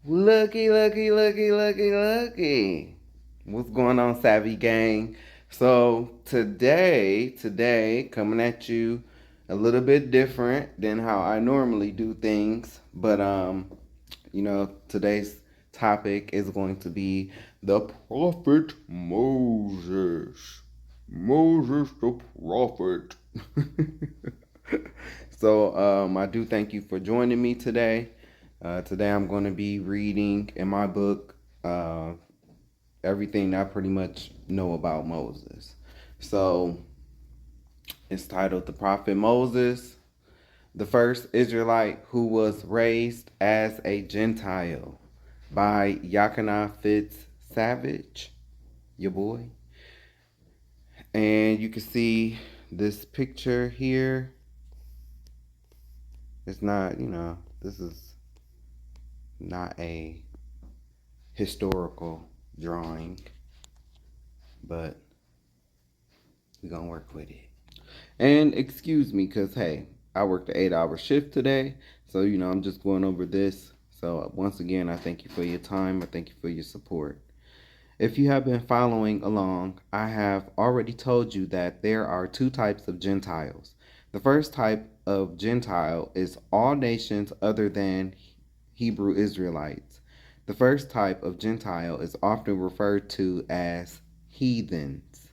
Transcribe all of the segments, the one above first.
Looky, looky, looky, looky, looky. What's going on, Savvy Gang? So today, coming at you a little bit different than how I normally do things. But today's topic is going to be the prophet Moses. Moses the prophet. So I do thank you for joining me today. Today I'm going to be reading in my book everything I pretty much know about Moses. So it's titled The Prophet Moses, the first Israelite who was raised as a Gentile by Yakana Fitz Savage, your boy. And you can see this picture here. It's not, this is not a historical drawing, but we're gonna work with it. And excuse me, because hey, I worked an 8-hour shift today, so I'm just going over this. So once again, I thank you for your time. I thank you for your support. If you have been following along, I have already told you that there are two types of Gentiles. The first type of Gentile is all nations other than Hebrew Israelites. The first type of Gentile is often referred to as heathens.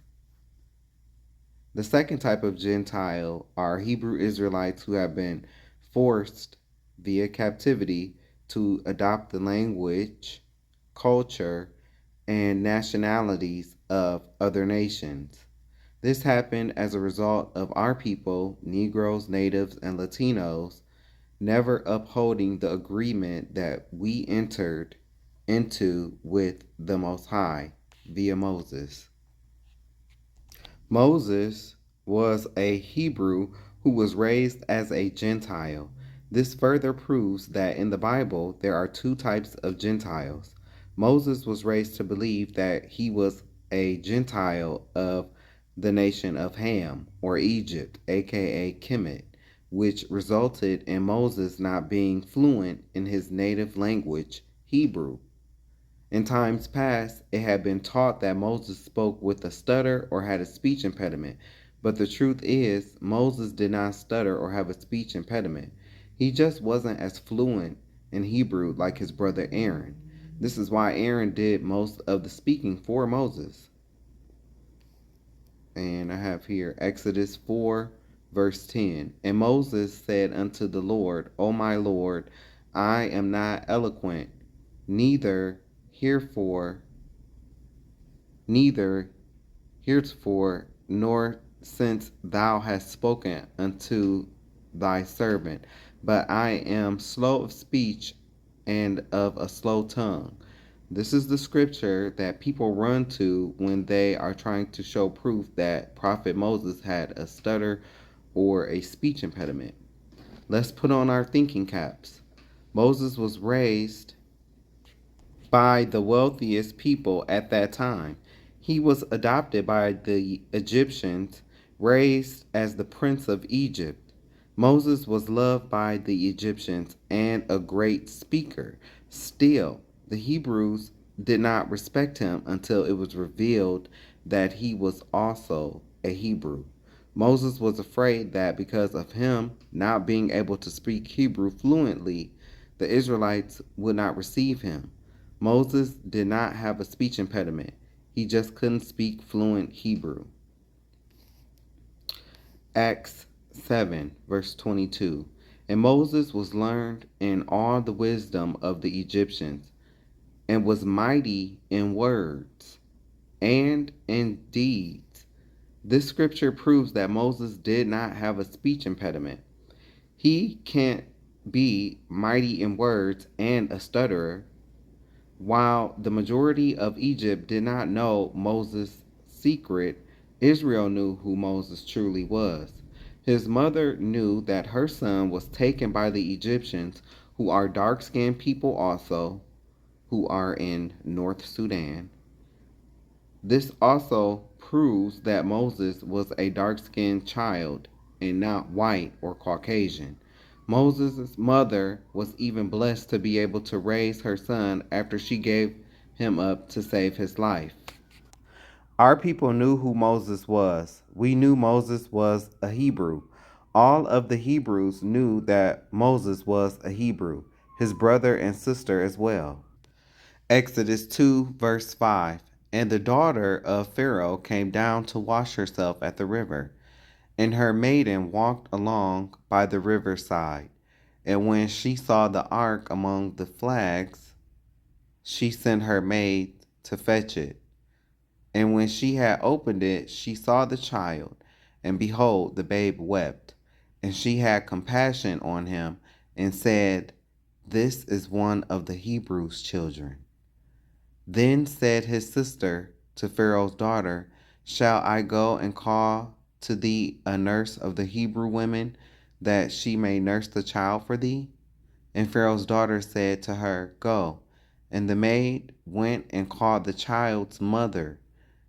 The second type of Gentile are Hebrew Israelites who have been forced via captivity to adopt the language, culture, and nationalities of other nations. This happened as a result of our people, Negroes, Natives, and Latinos, never upholding the agreement that we entered into with the Most High via Moses. Moses was a Hebrew who was raised as a Gentile. This further proves that in the Bible there are two types of Gentiles. Moses was raised to believe that he was a Gentile of the nation of Ham, or Egypt, aka Kemet, which resulted in Moses not being fluent in his native language, Hebrew. In times past, it had been taught that Moses spoke with a stutter or had a speech impediment, but the truth is, Moses did not stutter or have a speech impediment. He just wasn't as fluent in Hebrew like his brother Aaron. This is why Aaron did most of the speaking for Moses. And I have here Exodus 4, verse 10. And Moses said unto the Lord, O my Lord, I am not eloquent, neither herefore, neither heretofore, nor since thou hast spoken unto thy servant, but I am slow of speech and of a slow tongue. This is the scripture that people run to when they are trying to show proof that Prophet Moses had a stutter or a speech impediment. Let's put on our thinking caps. Moses was raised by the wealthiest people at that time. He was adopted by the Egyptians, raised as the prince of Egypt. Moses was loved by the Egyptians and a great speaker. Still, the Hebrews did not respect him until it was revealed that he was also a Hebrew. Moses was afraid that because of him not being able to speak Hebrew fluently, the Israelites would not receive him. Moses did not have a speech impediment. He just couldn't speak fluent Hebrew. Acts 7, verse 22. And Moses was learned in all the wisdom of the Egyptians, and was mighty in words and in deeds. This scripture proves that Moses did not have a speech impediment. He can't be mighty in words and a stutterer. While the majority of Egypt did not know Moses' secret, Israel knew who Moses truly was. His mother knew that her son was taken by the Egyptians, who are dark skinned people also, who are in North Sudan. This also proves that Moses was a dark skinned child and not white or Caucasian. Moses' mother was even blessed to be able to raise her son after she gave him up to save his life. Our people knew who Moses was. We knew Moses was a Hebrew. All of the Hebrews knew that Moses was a Hebrew, his brother and sister as well. Exodus 2, verse 5. And the daughter of Pharaoh came down to wash herself at the river, and her maiden walked along by the riverside. And when she saw the ark among the flags, she sent her maid to fetch it. And when she had opened it, she saw the child, and behold, the babe wept. And she had compassion on him, and said, This is one of the Hebrews' children. Then said his sister to Pharaoh's daughter, Shall I go and call to thee a nurse of the Hebrew women, that she may nurse the child for thee? And Pharaoh's daughter said to her, Go. And the maid went and called the child's mother.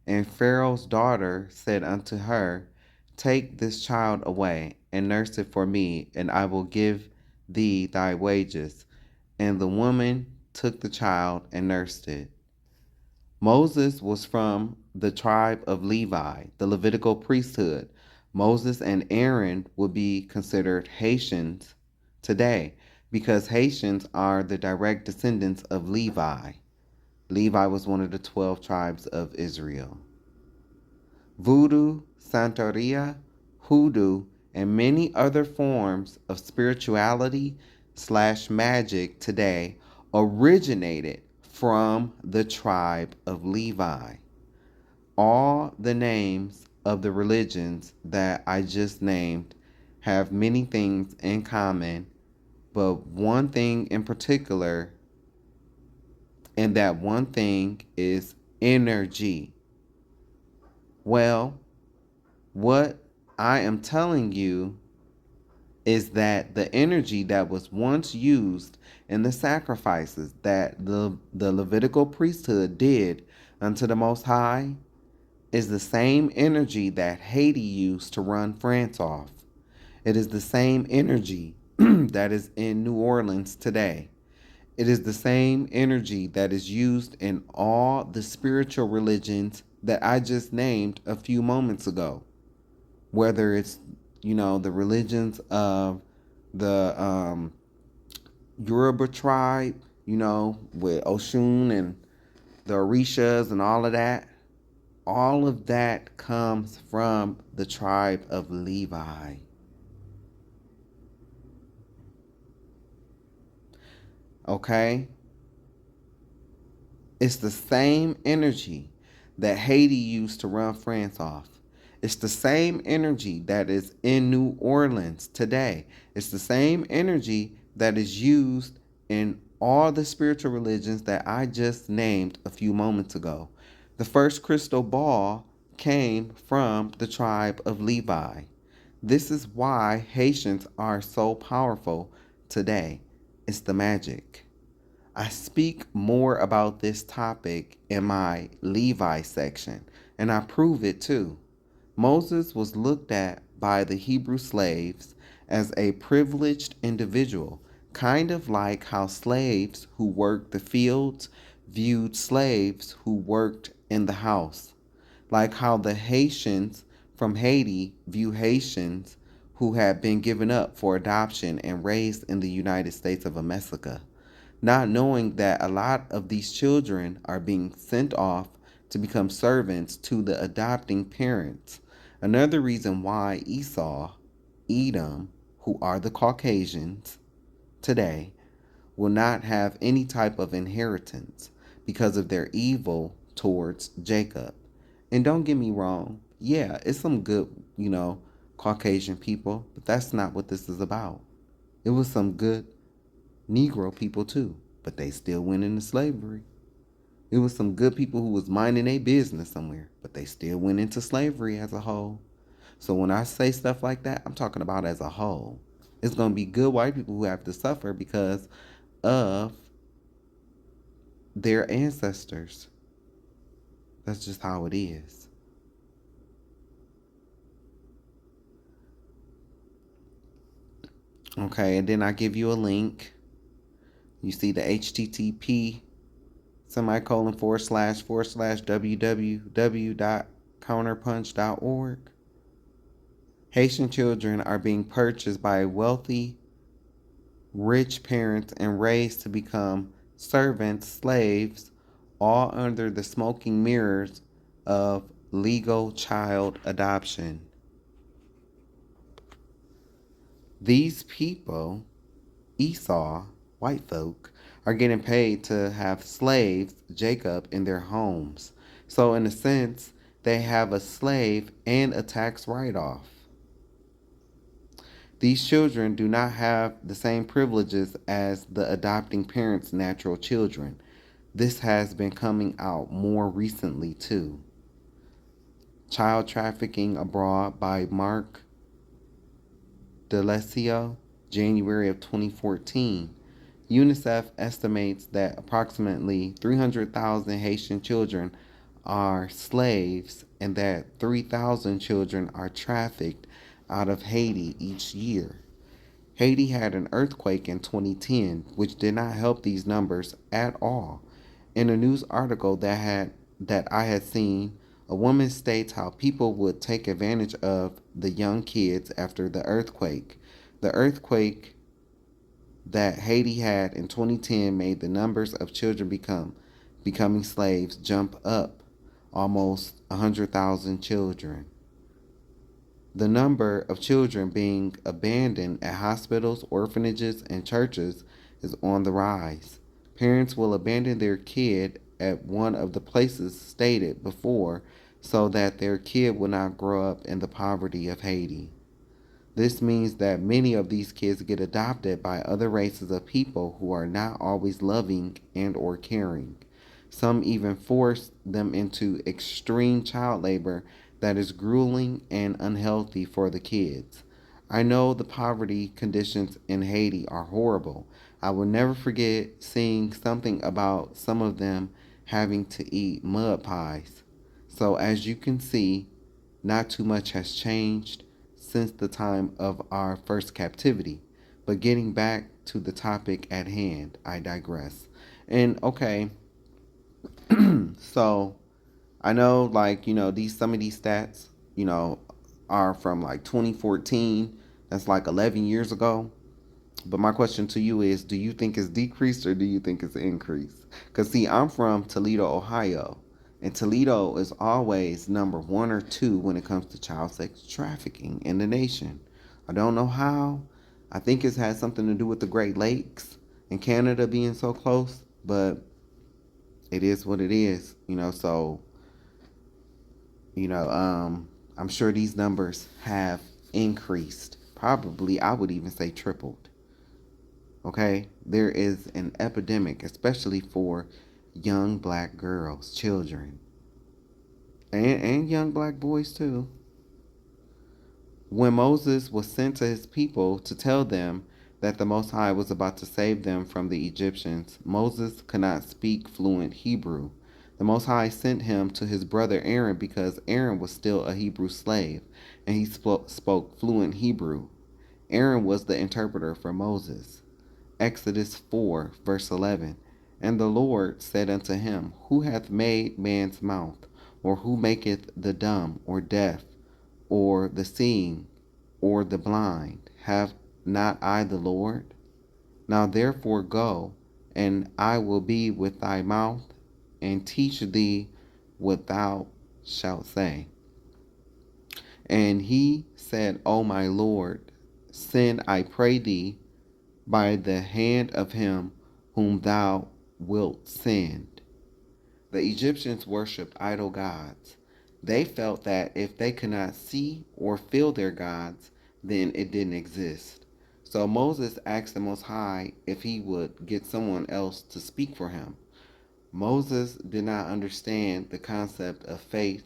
And Pharaoh's daughter said unto her, Take this child away, and nurse it for me, and I will give thee thy wages. And the woman took the child and nursed it. Moses was from the tribe of Levi, the Levitical priesthood. Moses and Aaron would be considered Haitians today because Haitians are the direct descendants of Levi. Levi was one of the 12 tribes of Israel. Voodoo, Santeria, hoodoo, and many other forms of spirituality/magic today originated from the tribe of Levi. All the names of the religions that I just named have many things in common, but one thing in particular, and that one thing is energy. Well, what I am telling you is that the energy that was once used in the sacrifices that the Levitical priesthood did unto the Most High is the same energy that Haiti used to run France off. It is the same energy that is in New Orleans today. It is the same energy that is used in all the spiritual religions that I just named a few moments ago. Whether it's, the religions of the Yoruba tribe, with Oshun and the Orishas and all of that comes from the tribe of Levi. Okay? It's the same energy that Haiti used to run France off. It's the same energy that is in New Orleans today. It's the same energy that is used in all the spiritual religions that I just named a few moments ago. The first crystal ball came from the tribe of Levi. This is why Haitians are so powerful today. It's the magic. I speak more about this topic in my Levi section, and I prove it too. Moses was looked at by the Hebrew slaves as a privileged individual, kind of like how slaves who worked the fields viewed slaves who worked in the house, like how the Haitians from Haiti view Haitians who had been given up for adoption and raised in the United States of America, not knowing that a lot of these children are being sent off to become servants to the adopting parents. Another reason why Esau, Edom, who are the Caucasians today, will not have any type of inheritance because of their evil towards Jacob. And don't get me wrong, yeah, it's some good, Caucasian people, but that's not what this is about. It was some good Negro people too, but they still went into slavery. It was some good people who was minding a business somewhere, but they still went into slavery as a whole. So when I say stuff like that, I'm talking about as a whole. It's going to be good white people who have to suffer because of their ancestors. That's just how it is. Okay, and then I give you a link. You see the HTTP semicolon // www.counterpunch.org. Haitian children are being purchased by wealthy, rich parents and raised to become servants, slaves, all under the smoking mirrors of legal child adoption. These people, Esau, white folk, are getting paid to have slaves, Jacob, in their homes. So, in a sense, they have a slave and a tax write off. These children do not have the same privileges as the adopting parents' natural children. This has been coming out more recently, too. Child Trafficking Abroad by Mark D'Alessio, January of 2014. UNICEF estimates that approximately 300,000 Haitian children are slaves and that 3,000 children are trafficked out of Haiti each year. Haiti had an earthquake in 2010, which did not help these numbers at all. In a news article that I had seen, a woman states how people would take advantage of the young kids after the earthquake. The earthquake that Haiti had in 2010 made the numbers of children becoming slaves jump up almost 100,000 children. The number of children being abandoned at hospitals, orphanages, and churches is on the rise. Parents will abandon their kid at one of the places stated before so that their kid will not grow up in the poverty of Haiti. This means that many of these kids get adopted by other races of people who are not always loving and or caring. Some even force them into extreme child labor that is grueling and unhealthy for the kids. I know the poverty conditions in Haiti are horrible. I will never forget seeing something about some of them having to eat mud pies. So, as you can see, not too much has changed since the time of our first captivity. But getting back to the topic at hand, I digress. And okay, so I know these some of these stats, are from like 2014. That's like 11 years ago. But my question to you is, do you think it's decreased or do you think it's increased? Because, see, I'm from Toledo, Ohio. And Toledo is always number one or two when it comes to child sex trafficking in the nation. I don't know how. I think it's had something to do with the Great Lakes and Canada being so close. But it is what it is, So, I'm sure these numbers have increased. Probably, I would even say tripled. Okay, there is an epidemic, especially for young black girls, children, and young black boys too. When Moses was sent to his people to tell them that the Most High was about to save them from the Egyptians, Moses could not speak fluent Hebrew. The Most High sent him to his brother Aaron because Aaron was still a Hebrew slave and he spoke fluent Hebrew. Aaron was the interpreter for Moses. Exodus 4, verse 11. And the Lord said unto him, Who hath made man's mouth? Or who maketh the dumb, or deaf, or the seeing, or the blind? Have not I the Lord? Now therefore go, and I will be with thy mouth, and teach thee what thou shalt say. And he said, O my Lord, send, I pray thee, by the hand of him whom thou wilt send. The Egyptians worshipped idol gods. They felt that if they could not see or feel their gods, then it didn't exist. So Moses asked the Most High if he would get someone else to speak for him. Moses did not understand the concept of faith.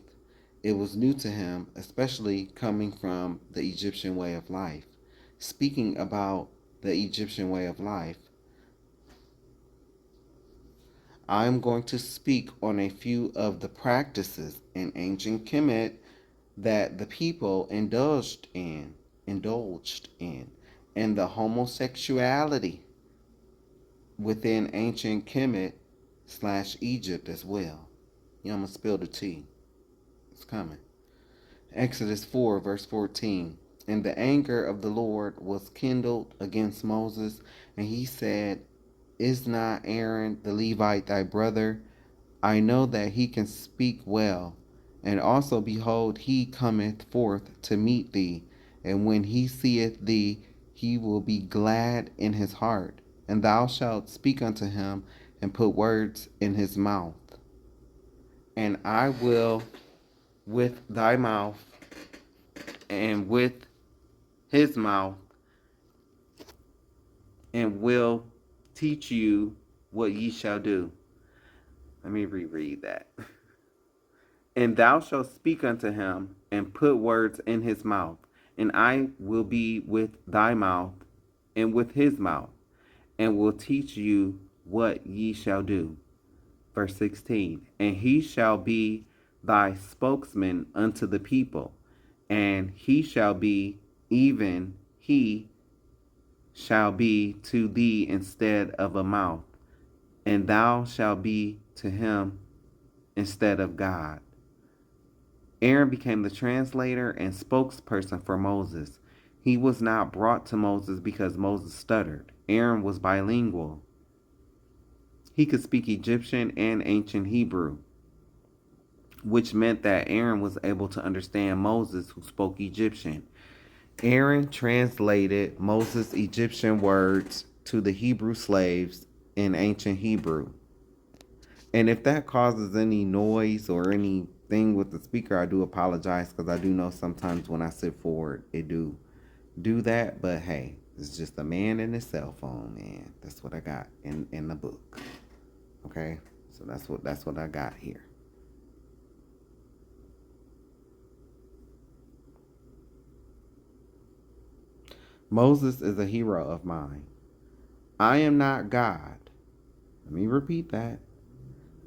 It was new to him, especially coming from the Egyptian way of life. Speaking about the Egyptian way of life, I'm going to speak on a few of the practices in ancient Kemet that the people indulged in. and the homosexuality within ancient Kemet/Egypt as well. You almost spilled the tea. It's coming. Exodus 4, verse 14. And the anger of the Lord was kindled against Moses, and he said, Is not Aaron the Levite thy brother? I know that he can speak well. And also, behold, he cometh forth to meet thee, and when he seeth thee, he will be glad in his heart. And thou shalt speak unto him, and put words in his mouth. And I will with thy mouth and with his mouth, and will teach you what ye shall do. Let me reread that. And thou shalt speak unto him, and put words in his mouth, and I will be with thy mouth and with his mouth, and will teach you what ye shall do. Verse 16. And he shall be thy spokesman unto the people, and he shall be, even he shall be to thee instead of a mouth, and thou shalt be to him instead of God. Aaron became the translator and spokesperson for Moses. He was not brought to Moses because Moses stuttered. Aaron was bilingual. He could speak Egyptian and ancient Hebrew, which meant that Aaron was able to understand Moses, who spoke Egyptian. Aaron translated Moses' Egyptian words to the Hebrew slaves in ancient Hebrew. And if that causes any noise or anything with the speaker, I do apologize, because I do know sometimes when I sit forward, it do that. But hey, it's just a man and his cell phone, man. That's what I got in the book. Okay, so that's what I got here. Moses is a hero of mine. I am not God. Let me repeat that.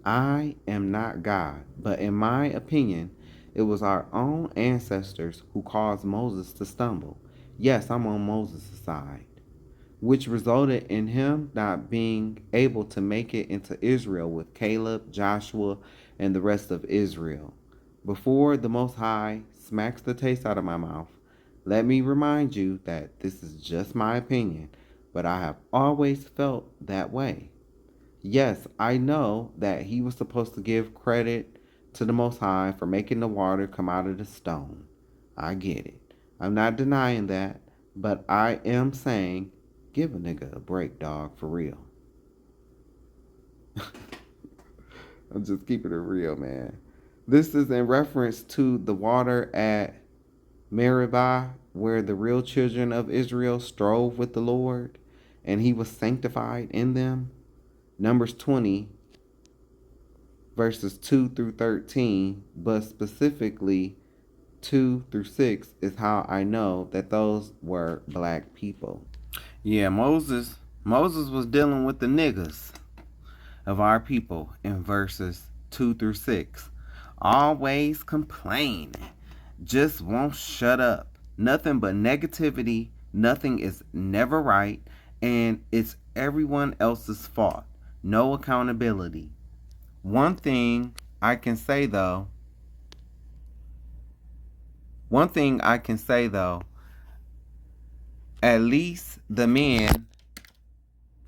I am not God, but in my opinion, it was our own ancestors who caused Moses to stumble. Yes, I'm on Moses' side, which resulted in him not being able to make it into Israel with Caleb, Joshua, and the rest of Israel. Before the Most High smacks the taste out of my mouth, let me remind you that this is just my opinion, but I have always felt that way. Yes, I know that he was supposed to give credit to the Most High for making the water come out of the stone. I get it. I'm not denying that, but I am saying, give a nigga a break, dog, for real. I'm just keeping it real, man. This is in reference to the water at Meribah, where the real children of Israel strove with the Lord, and he was sanctified in them. Numbers 20, verses 2 through 13, but specifically 2 through 6 is how I know that those were black people. Yeah, Moses was dealing with the niggas of our people in verses 2 through 6. Always complaining, just won't shut up. Nothing but negativity, nothing is never right, and it's everyone else's fault. No accountability. One thing I can say though, at least the men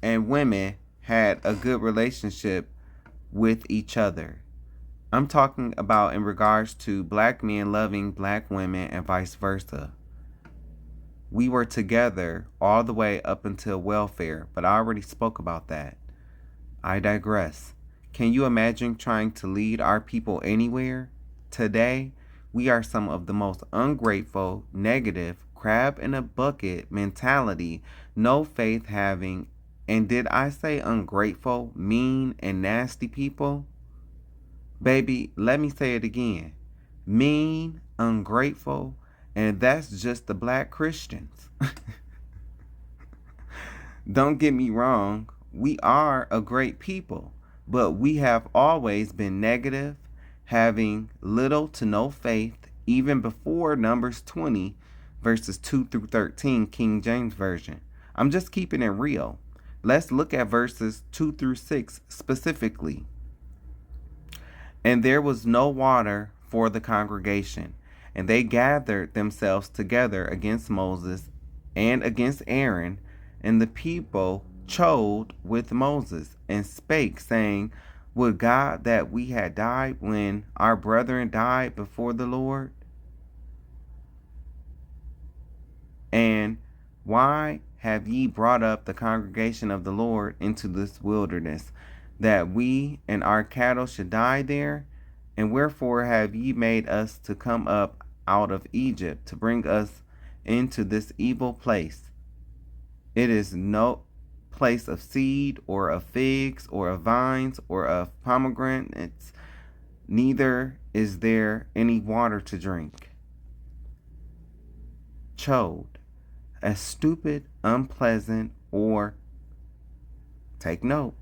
and women had a good relationship with each other. I'm talking about in regards to black men loving black women and vice versa. We were together all the way up until welfare, but I already spoke about that. I digress. Can you imagine trying to lead our people anywhere? Today, we are some of the most ungrateful, negative, crab in a bucket mentality, no faith having, and did I say ungrateful, mean, and nasty people? Baby, let me say it again. Mean, ungrateful, and that's just the black Christians. Don't get me wrong, we are a great people, but we have always been negative, having little to no faith, even before Numbers 20, verses 2 through 13, King James Version. I'm just keeping it real. Let's look at verses 2 through 6 specifically. And there was no water for the congregation, and they gathered themselves together against Moses and against Aaron, and the people chode with Moses, and spake, saying, Would God that we had died when our brethren died before the Lord? And why have ye brought up the congregation of the Lord into this wilderness, that we and our cattle should die there? And wherefore have ye made us to come up out of Egypt, to bring us into this evil place? It is no place of seed, or of figs, or of vines, or of pomegranates, neither is there any water to drink. Chode, a stupid, unpleasant, or, take note,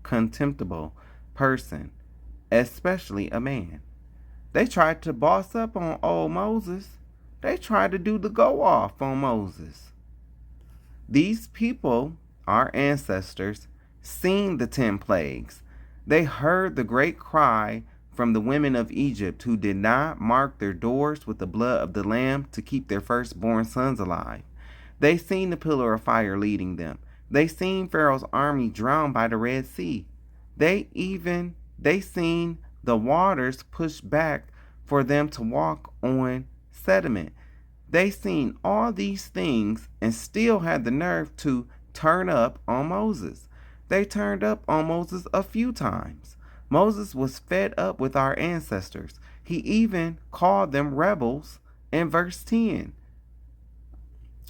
contemptible person, especially a man. They tried to boss up on old Moses. They tried to do the go off on Moses. These people, our ancestors, seen the 10 plagues. They heard the great cry from the women of Egypt, who did not mark their doors with the blood of the Lamb to keep their firstborn sons alive. They seen the pillar of fire leading them. They seen Pharaoh's army drowned by the Red Sea. They seen the waters pushed back for them to walk on sediment. They seen all these things and still had the nerve to turn up on Moses. They turned up on Moses a few times. Moses was fed up with our ancestors. He even called them rebels in verse 10.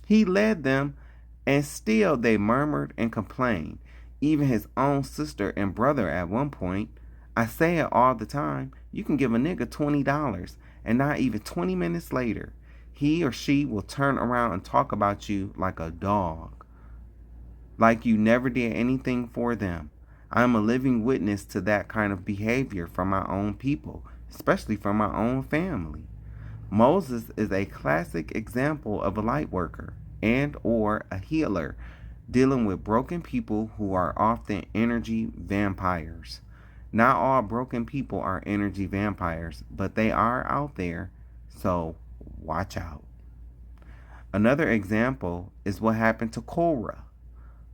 He led them, and still they murmured and complained. Even his own sister and brother at one point. I say it all the time. You can give a nigga $20, and not even 20 minutes later, he or she will turn around and talk about you like a dog, like you never did anything for them. I am a living witness to that kind of behavior from my own people, especially from my own family. Moses is a classic example of a light worker and or a healer dealing with broken people who are often energy vampires. Not all broken people are energy vampires, but they are out there, so watch out. Another example is what happened to Korah,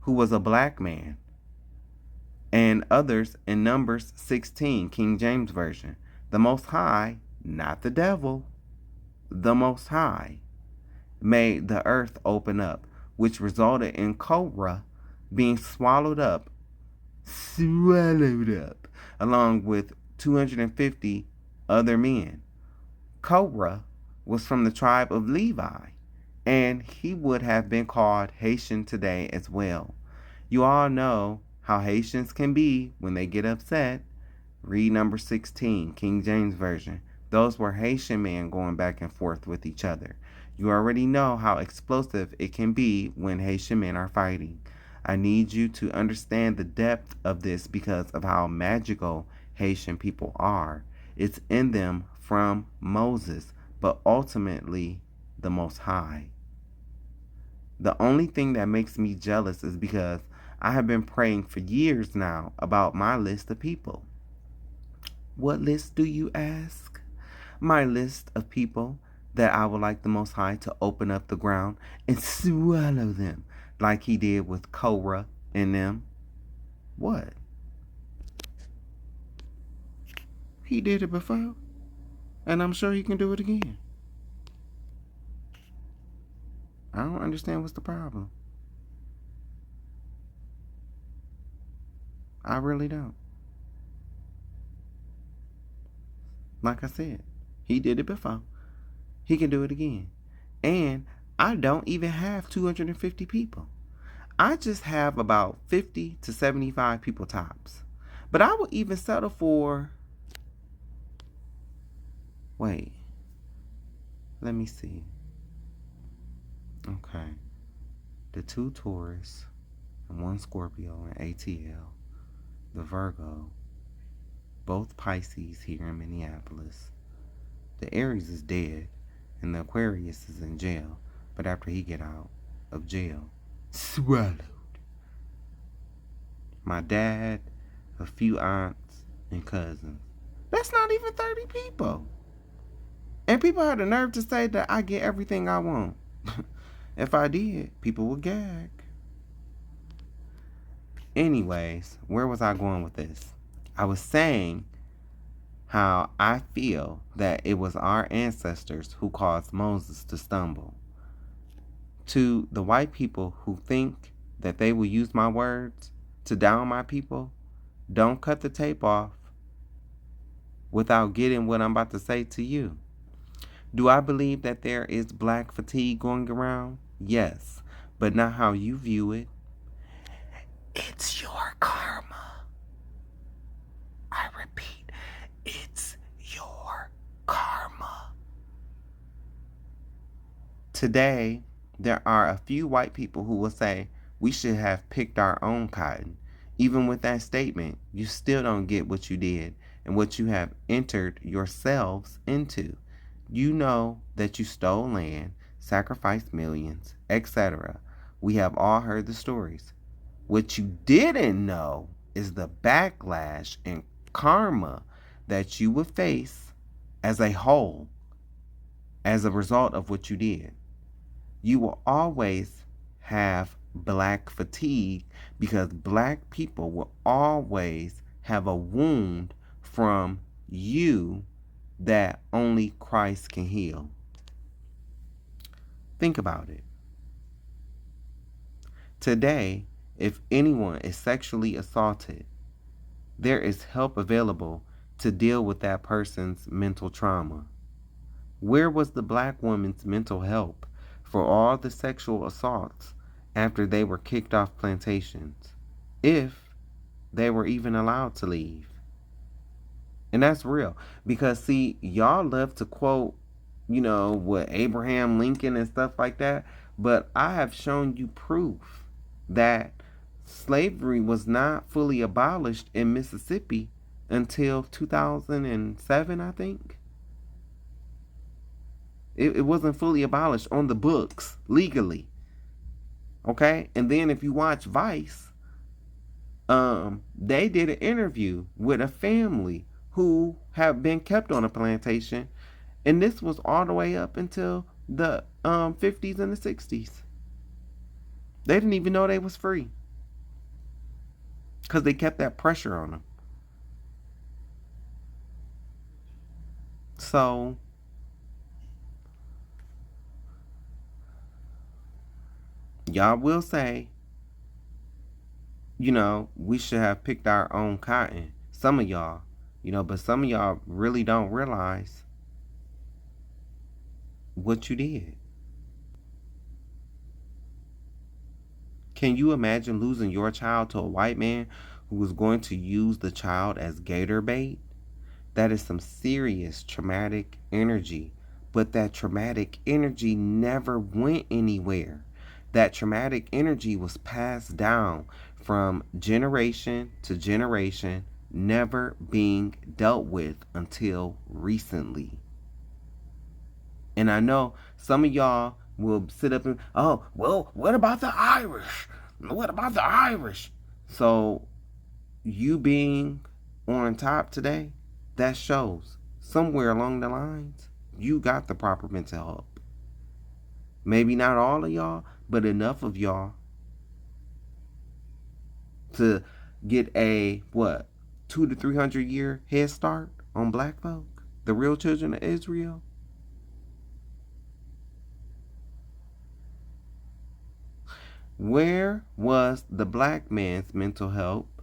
who was a black man, and others in Numbers 16, King James Version. The Most High, not the devil, the Most High, made the earth open up, which resulted in Korah being swallowed up, along with 250 other men. Korah was from the tribe of Levi, and he would have been called Haitian today as well. You all know how Haitians can be when they get upset. Read number 16, King James Version. Those were Haitian men going back and forth with each other. You already know how explosive it can be when Haitian men are fighting. I need you to understand the depth of this because of how magical Haitian people are. It's in them from Moses, but ultimately the Most High. The only thing that makes me jealous is because I have been praying for years now about my list of people. What list, do you ask? My list of people that I would like the Most High to open up the ground and swallow them like he did with Korah and them. What? He did it before, and I'm sure he can do it again. I don't understand what's the problem. I really don't. Like I said, he did it before. He can do it again. And I don't even have 250 people. I just have about 50 to 75 people tops. But I will even settle for... Wait. Let me see. Okay. The 2 Taurus and 1 Scorpio and ATL. The Virgo. Both Pisces here in Minneapolis. The Aries is dead. and the Aquarius is in jail. But after he get out of jail, swallowed. My dad, a few aunts and cousins. That's not even 30 people. And people had the nerve to say that I get everything I want. If I did, people would gag. Anyways, where was I going with this? I was saying how I feel that it was our ancestors who caused Moses to stumble. To the white people who think that they will use my words to down my people, don't cut the tape off without getting what I'm about to say to you. Do I believe that there is black fatigue going around? Yes, but not how you view it. It's your karma. I repeat, it's your karma. Today, there are a few white people who will say we should have picked our own cotton. Even with that statement, you still don't get what you did and what you have entered yourselves into. You know that you stole land, sacrificed millions, etc. We have all heard the stories. What you didn't know is the backlash and karma that you would face as a whole as a result of what you did. You will always have black fatigue because black people will always have a wound from you that only Christ can heal. Think about it. Today, if anyone is sexually assaulted, there is help available to deal with that person's mental trauma. Where was the black woman's mental help for all the sexual assaults after they were kicked off plantations, if they were even allowed to leave? And that's real. Because, see, y'all love to quote, what Abraham Lincoln and stuff like that. But I have shown you proof that slavery was not fully abolished in Mississippi until 2007, I think. It wasn't fully abolished on the books, legally. Okay? And then if you watch Vice, they did an interview with a family who have been kept on a plantation, and this was all the way up until the 50s and the 60s. They didn't even know they was free because they kept that pressure on them. So y'all will say, we should have picked our own cotton. Some of y'all, but some of y'all really don't realize what you did. Can you imagine losing your child to a white man who was going to use the child as gator bait? That is some serious traumatic energy. But that traumatic energy never went anywhere. That traumatic energy was passed down from generation to generation, never being dealt with until recently. And I know some of y'all will sit up and, oh, well, what about the Irish? What about the Irish? So you being on top today, that shows somewhere along the lines, you got the proper mental help. Maybe not all of y'all, but enough of y'all to get a, 200 to 300 year head start on black folk, the real children of Israel. Where was the black man's mental help?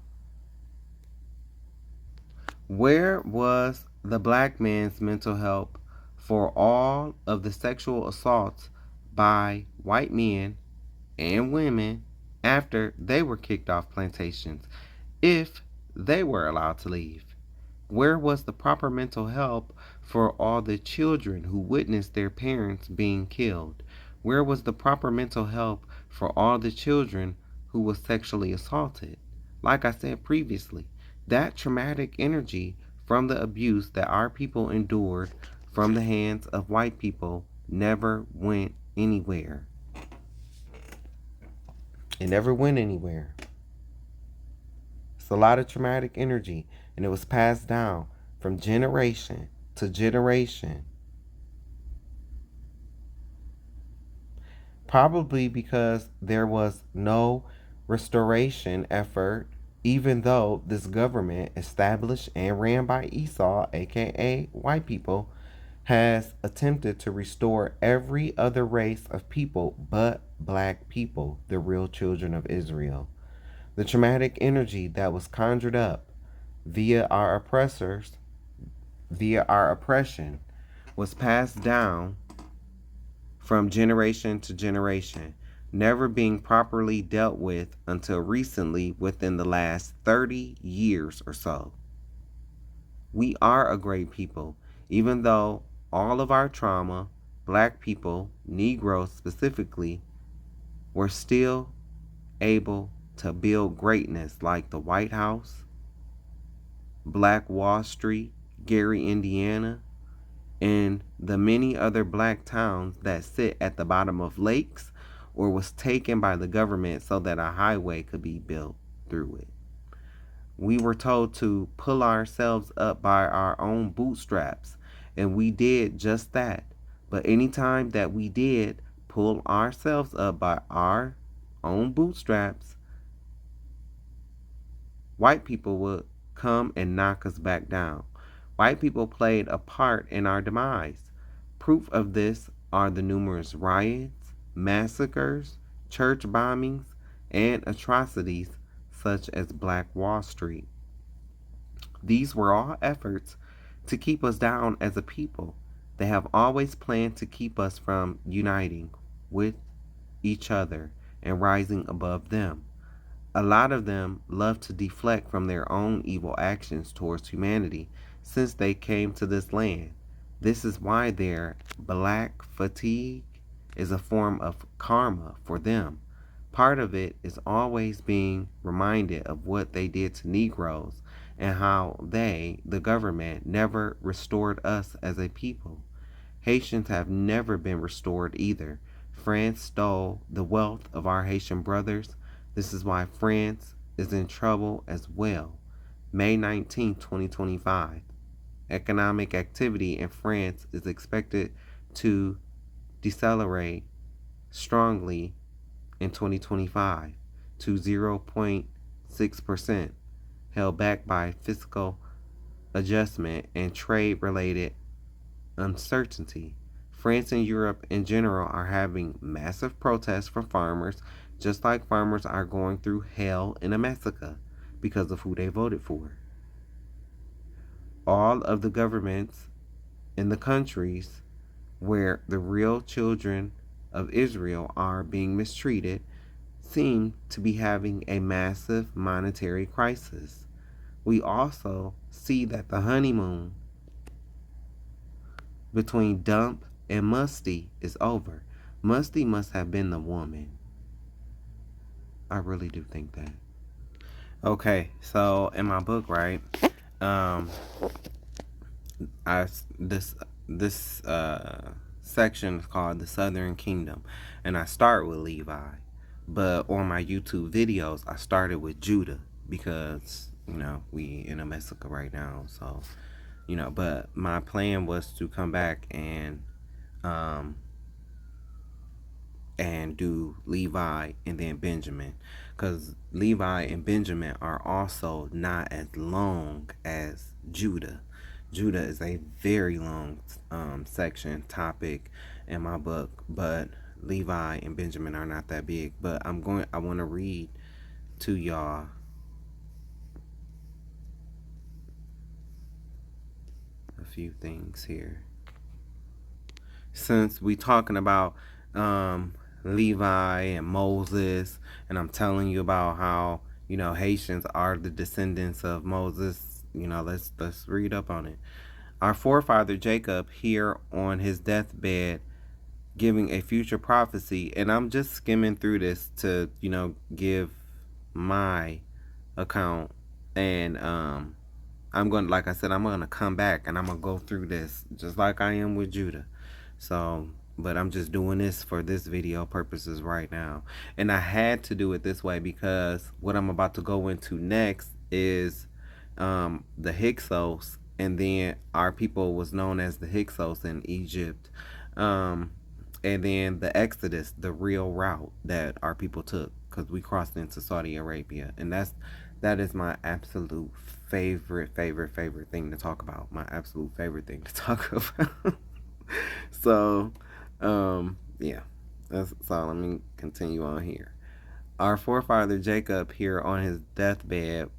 Where was the black man's mental help for all of the sexual assaults by white men and women after they were kicked off plantations, if they were allowed to leave? Where was the proper mental help for all the children who witnessed their parents being killed? Where was the proper mental help for all the children who were sexually assaulted? Like I said previously, that traumatic energy from the abuse that our people endured from the hands of white people never went anywhere. It never went anywhere. It's a lot of traumatic energy, and it was passed down from generation to generation. Probably because there was no restoration effort, even though this government, established and ran by Esau, aka white people, has attempted to restore every other race of people but black people, the real children of Israel. The traumatic energy that was conjured up via our oppressors, via our oppression, was passed down from generation to generation, never being properly dealt with until recently within the last 30 years or so. We are a great people, even though all of our trauma, black people, Negroes specifically, were still able to build greatness like the White House, Black Wall Street, Gary, Indiana, and the many other black towns that sit at the bottom of lakes or was taken by the government so that a highway could be built through it. We were told to pull ourselves up by our own bootstraps, and we did just that. But anytime that we did pull ourselves up by our own bootstraps, white people would come and knock us back down. White people played a part in our demise. Proof of this are the numerous riots, massacres, church bombings, and atrocities such as Black Wall Street. These were all efforts to keep us down as a people. They have always planned to keep us from uniting with each other and rising above them. A lot of them love to deflect from their own evil actions towards humanity since they came to this land. This is why their black fatigue is a form of karma for them. Part of it is always being reminded of what they did to Negroes and how they, the government, never restored us as a people. Haitians have never been restored either. France stole the wealth of our Haitian brothers. This is why France is in trouble as well. May 19, 2025. Economic activity in France is expected to decelerate strongly in 2025 to 0.6%, held back by fiscal adjustment and trade-related uncertainty. France and Europe in general are having massive protests from farmers, just like farmers are going through hell in a massacre because of who they voted for. All of the governments in the countries where the real children of Israel are being mistreated seem to be having a massive monetary crisis. We also see that the honeymoon between Dump and Musty is over. Musty must have been the woman. I really do think that. Okay, so in my book, right, I this section is called the Southern Kingdom, and I start with Levi, but on my YouTube videos I started with Judah because we in a massacre right now, so but my plan was to come back and do Levi and then Benjamin, because Levi and Benjamin are also not as long as Judah. Judah is a very long topic in my book, but Levi and Benjamin are not that big. But I want to read to y'all a few things here. Since we talking about Levi and Moses, and I'm telling you about how Haitians are the descendants of Moses. Let's read up on it. Our forefather Jacob, here on his deathbed, giving a future prophecy, and I'm just skimming through this to give my account, and I'm going, like I said, I'm going to come back and I'm going to go through this just like I am with Judah. So but I'm just doing this for this video purposes right now. And I had to do it this way because what I'm about to go into next is the Hyksos, and then our people was known as the Hyksos in Egypt. Um, and then the Exodus, the real route that our people took, because we crossed into Saudi Arabia, and that is my absolute favorite thing to talk about. My absolute favorite thing to talk about. So, yeah. So let me continue on here. Our forefather Jacob, here on his deathbed,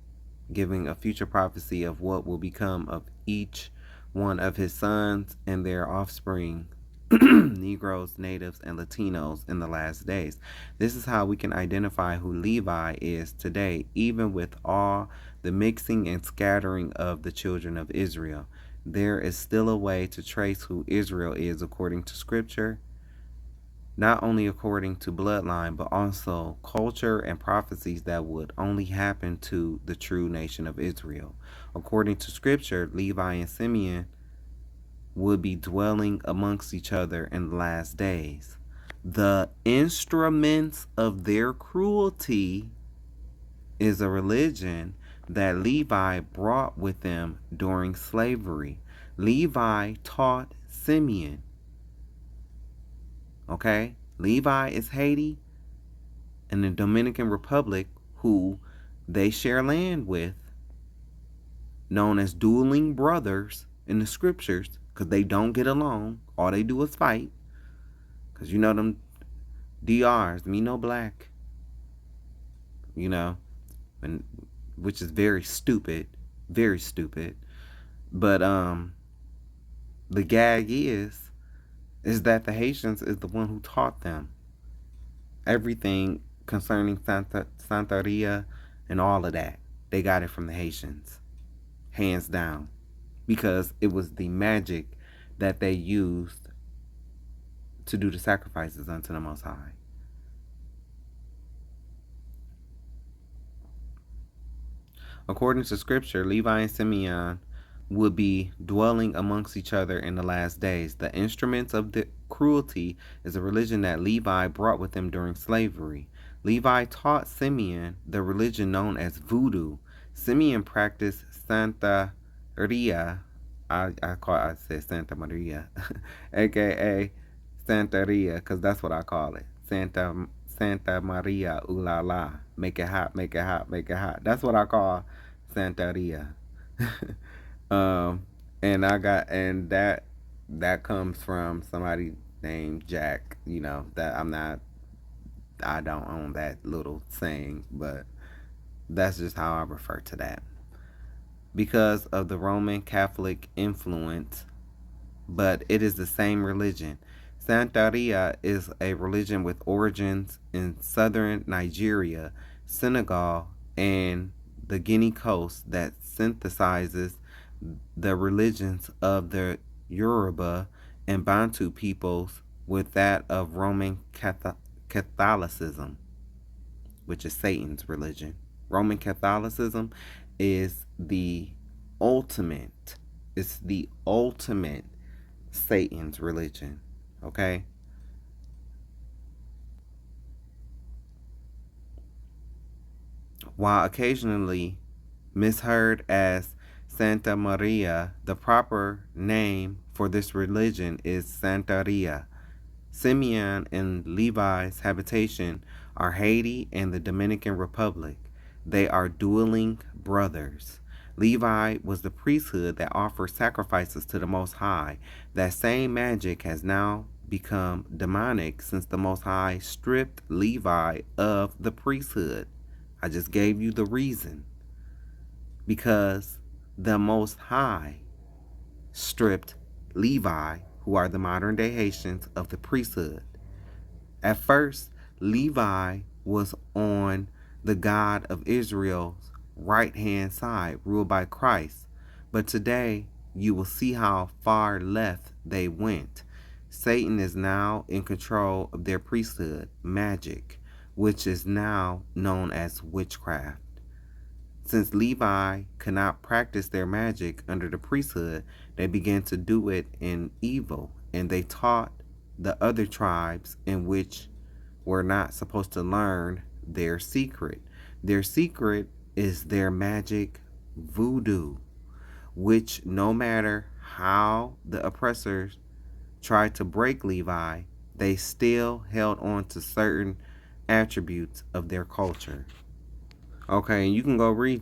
giving a future prophecy of what will become of each one of his sons and their offspring, Negroes, natives, and Latinos in the last days. This is how we can identify who Levi is today, even with all the mixing and scattering of the children of Israel. There is still a way to trace who Israel is according to Scripture, not only according to bloodline, but also culture and prophecies that would only happen to the true nation of Israel. According to Scripture, Levi and Simeon would be dwelling amongst each other in the last days. The instruments of their cruelty is a religion that Levi brought with them during slavery. Levi taught Simeon. Okay? Levi is Haiti and the Dominican Republic, who they share land with, known as dueling brothers in the scriptures, because they don't get along. All they do is fight. Because you know them DRs, me no black, you know, and which is very stupid, very stupid. But the gag is that the Haitians is the one who taught them everything concerning Santeria and all of that. They got it from the Haitians, hands down, because it was the magic that they used to do the sacrifices unto the Most High. According to Scripture, Levi and Simeon would be dwelling amongst each other in the last days. The instruments of the cruelty is a religion that Levi brought with him during slavery. Levi taught Simeon the religion known as voodoo. Simeon practiced Santa Ria. I said Santa Maria, aka Santeria, because that's what I call it. Santa Maria, ooh la la, make it hot, make it hot, make it hot. That's what I call Santeria. um, and that comes from somebody named Jack. You know that I don't own that little saying, but that's just how I refer to that. Because of the Roman Catholic influence, but it is the same religion. Santeria is a religion with origins in southern Nigeria, Senegal, and the Guinea coast that synthesizes the religions of the Yoruba and Bantu peoples with that of Roman Catholicism, which is Satan's religion. Roman Catholicism is it's the ultimate Satan's religion. Okay? While occasionally misheard as Santa Maria, the proper name for this religion is Santeria. Simeon and Levi's habitation are Haiti and the Dominican Republic. They are dueling brothers. Levi was the priesthood that offered sacrifices to the Most High. That same magic has now become demonic since the Most High stripped Levi of the priesthood. I just gave you the reason. Because the Most High stripped Levi, who are the modern day Haitians, of the priesthood. At first, Levi was on the God of Israel's right hand side, ruled by Christ. But today, you will see how far left they went. Satan is now in control of their priesthood, magic, which is now known as witchcraft. Since Levi could not practice their magic under the priesthood, they began to do it in evil, and they taught the other tribes in which were not supposed to learn their secret. Their secret is their magic voodoo, which no matter how the oppressors tried to break Levi, they still held on to certain attributes of their culture. Okay, and you can go read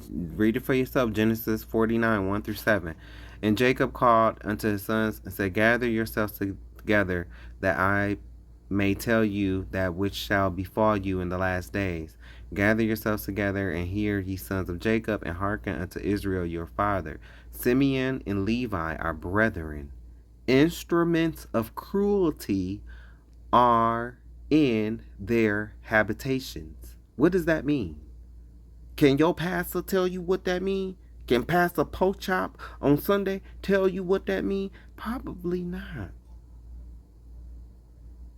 it for yourself. Genesis 49, 1 through 7. And Jacob called unto his sons and said, gather yourselves together, that I may tell you that which shall befall you in the last days. Gather yourselves together and hear, ye sons of Jacob, and hearken unto Israel your father. Simeon and Levi are brethren. Instruments of cruelty are in their habitations. What does that mean? Can your pastor tell you what that mean? Can Pastor Pork Chop on Sunday tell you what that mean? Probably not.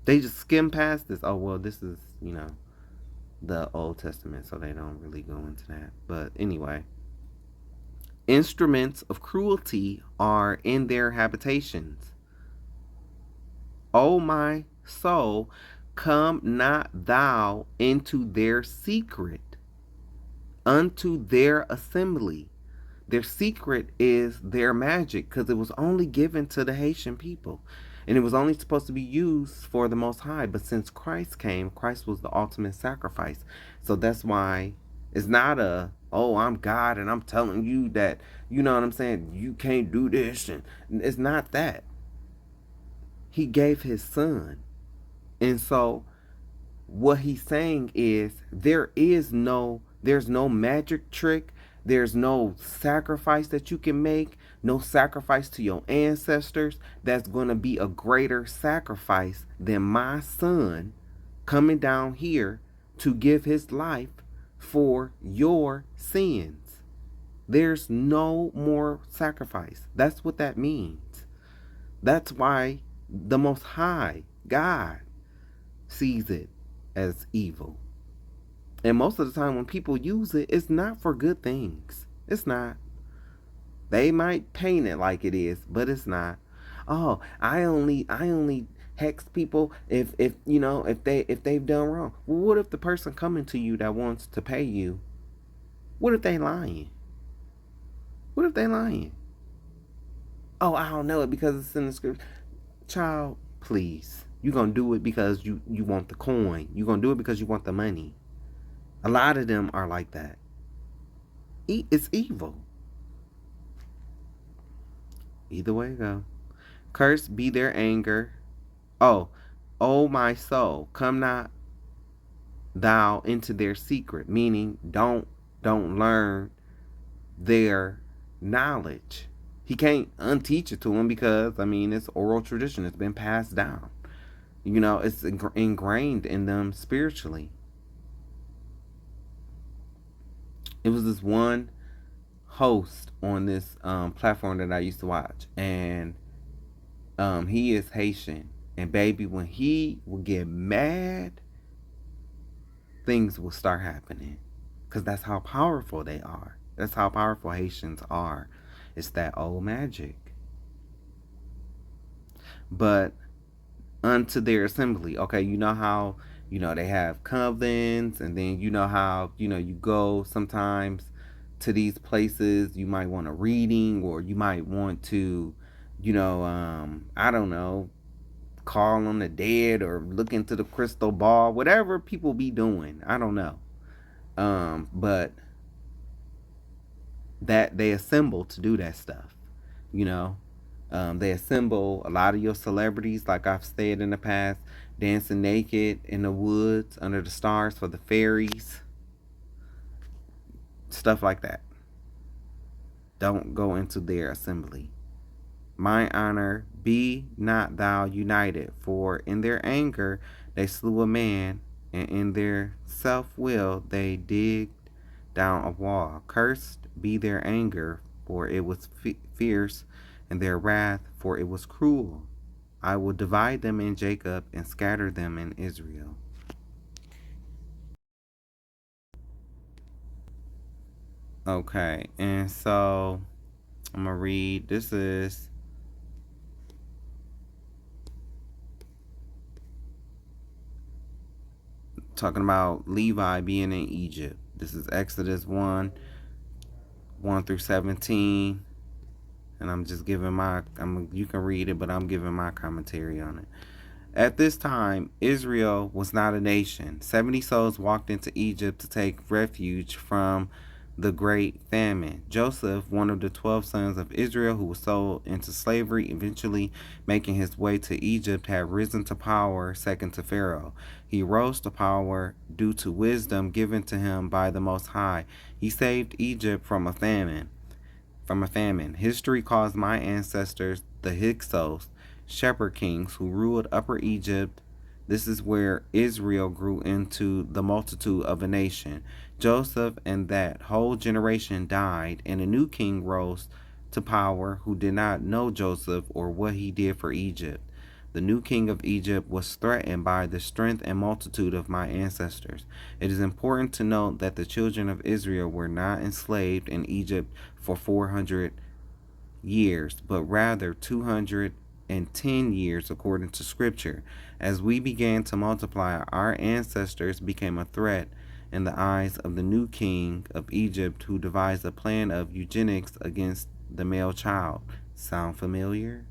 They just skim past this. Oh, well, this is, the Old Testament, so they don't really go into that. But anyway, instruments of cruelty are in their habitations. O my soul, come not thou into their secret, unto their assembly. Their secret is their magic, because it was only given to the Haitian people. And it was only supposed to be used for the Most High. But since Christ came, Christ was the ultimate sacrifice. So that's why it's not oh, I'm God and I'm telling you that, you know what I'm saying, you can't do this. And it's not that. He gave his son. And so what he's saying is there's no magic trick, there's no sacrifice that you can make, no sacrifice to your ancestors that's going to be a greater sacrifice than my son coming down here to give his life for your sins. There's no more sacrifice. That's what that means. That's why the Most High God sees it as evil. And most of the time when people use it, it's not for good things. It's not. They might paint it like it is, but it's not. Oh, I only hex people if they've done wrong. Well, what if the person coming to you that wants to pay you, what if they lying? What if they lying? Oh, I don't know it because it's in the script. Child, please. You're gonna do it because you want the coin. You're gonna do it because you want the money. A lot of them are like that. It's evil. Either way it go. Cursed be their anger. Oh, oh my soul, come not thou into their secret. Meaning, don't learn their knowledge. He can't unteach it to them because it's oral tradition. It's been passed down. It's ingrained in them spiritually. It was this one host on this platform that I used to watch, and he is Haitian, and baby, when he would get mad, things will start happening, because that's how powerful they are. That's how powerful Haitians are. It's that old magic. But unto their assembly. Okay, you know how they have covens, and then you know how you go sometimes to these places. You might want a reading, or you might want to, I don't know, call on the dead or look into the crystal ball, whatever people be doing. I don't know. But that they assemble to do that stuff, you know. They assemble a lot of your celebrities, like I've said in the past, dancing naked in the woods under the stars for the fairies, stuff like that. Don't go into their assembly. My honor, be not thou united, for in their anger they slew a man, and in their self will they digged down a wall. Cursed be their anger, for it was fierce, and their wrath, for it was cruel. I will divide them in Jacob and scatter them in Israel. Okay, and so I'm going to read. This is talking about Levi being in Egypt. This is Exodus 1 through 17. And I'm just giving you can read it, but I'm giving my commentary on it. At this time, Israel was not a nation. 70 souls walked into Egypt to take refuge from the great famine. Joseph, one of the 12 sons of Israel who was sold into slavery, eventually making his way to Egypt, had risen to power second to Pharaoh. He rose to power due to wisdom given to him by the Most High. He saved Egypt from a famine. History calls my ancestors the Hyksos, shepherd kings who ruled Upper Egypt. This is where Israel grew into the multitude of a nation. Joseph and that whole generation died, and a new king rose to power who did not know Joseph or what he did for Egypt. The new king of Egypt was threatened by the strength and multitude of my ancestors. It is important to note that the children of Israel were not enslaved in Egypt for 400 years, but rather 210 years according to Scripture. As we began to multiply, our ancestors became a threat in the eyes of the new king of Egypt, who devised a plan of eugenics against the male child. Sound familiar?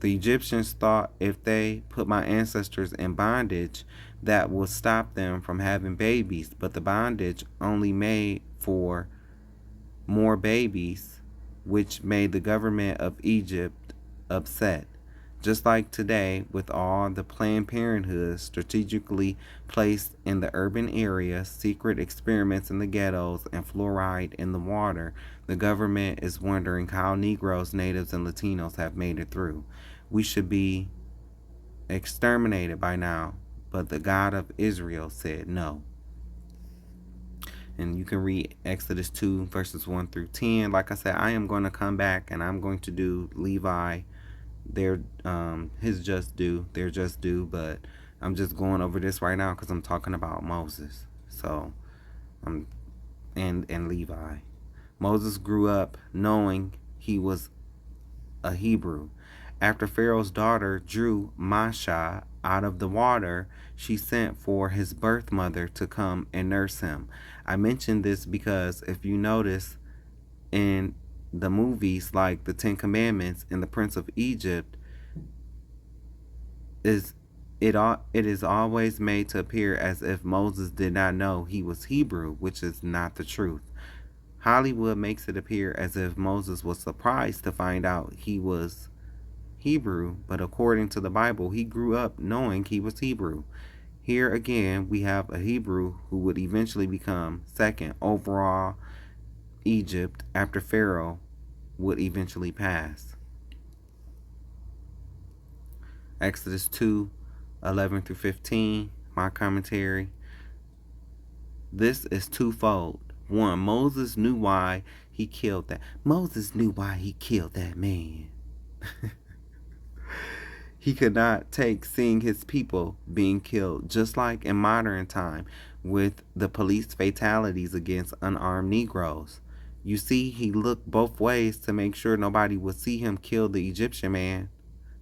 The Egyptians thought if they put my ancestors in bondage, that would stop them from having babies, but the bondage only made for more babies, which made the government of Egypt upset. Just like today, with all the Planned Parenthood strategically placed in the urban areas, secret experiments in the ghettos, and fluoride in the water, the government is wondering how Negroes, Natives, and Latinos have made it through. We should be exterminated by now, but the God of Israel said no. And you can read Exodus 2 verses 1 through 10. Like I said, I am going to come back and I'm going to do Levi, their just due, but I'm just going over this right now because I'm talking about Moses. So and Levi. Moses grew up knowing he was a Hebrew. After Pharaoh's daughter drew Masha out of the water, she sent for his birth mother to come and nurse him. I mention this because if you notice in the movies like the Ten Commandments and the Prince of Egypt, it is always made to appear as if Moses did not know he was Hebrew, which is not the truth. Hollywood makes it appear as if Moses was surprised to find out he was Hebrew, but according to the Bible, he grew up knowing he was Hebrew. Here again, we have a Hebrew who would eventually become second overall Egypt after Pharaoh would eventually pass. Exodus 2:11 through 15, my commentary. This is twofold. One, Moses knew why he killed that. Moses knew why he killed that man. He could not take seeing his people being killed, just like in modern time with the police fatalities against unarmed Negroes. You see, he looked both ways to make sure nobody would see him kill the Egyptian man.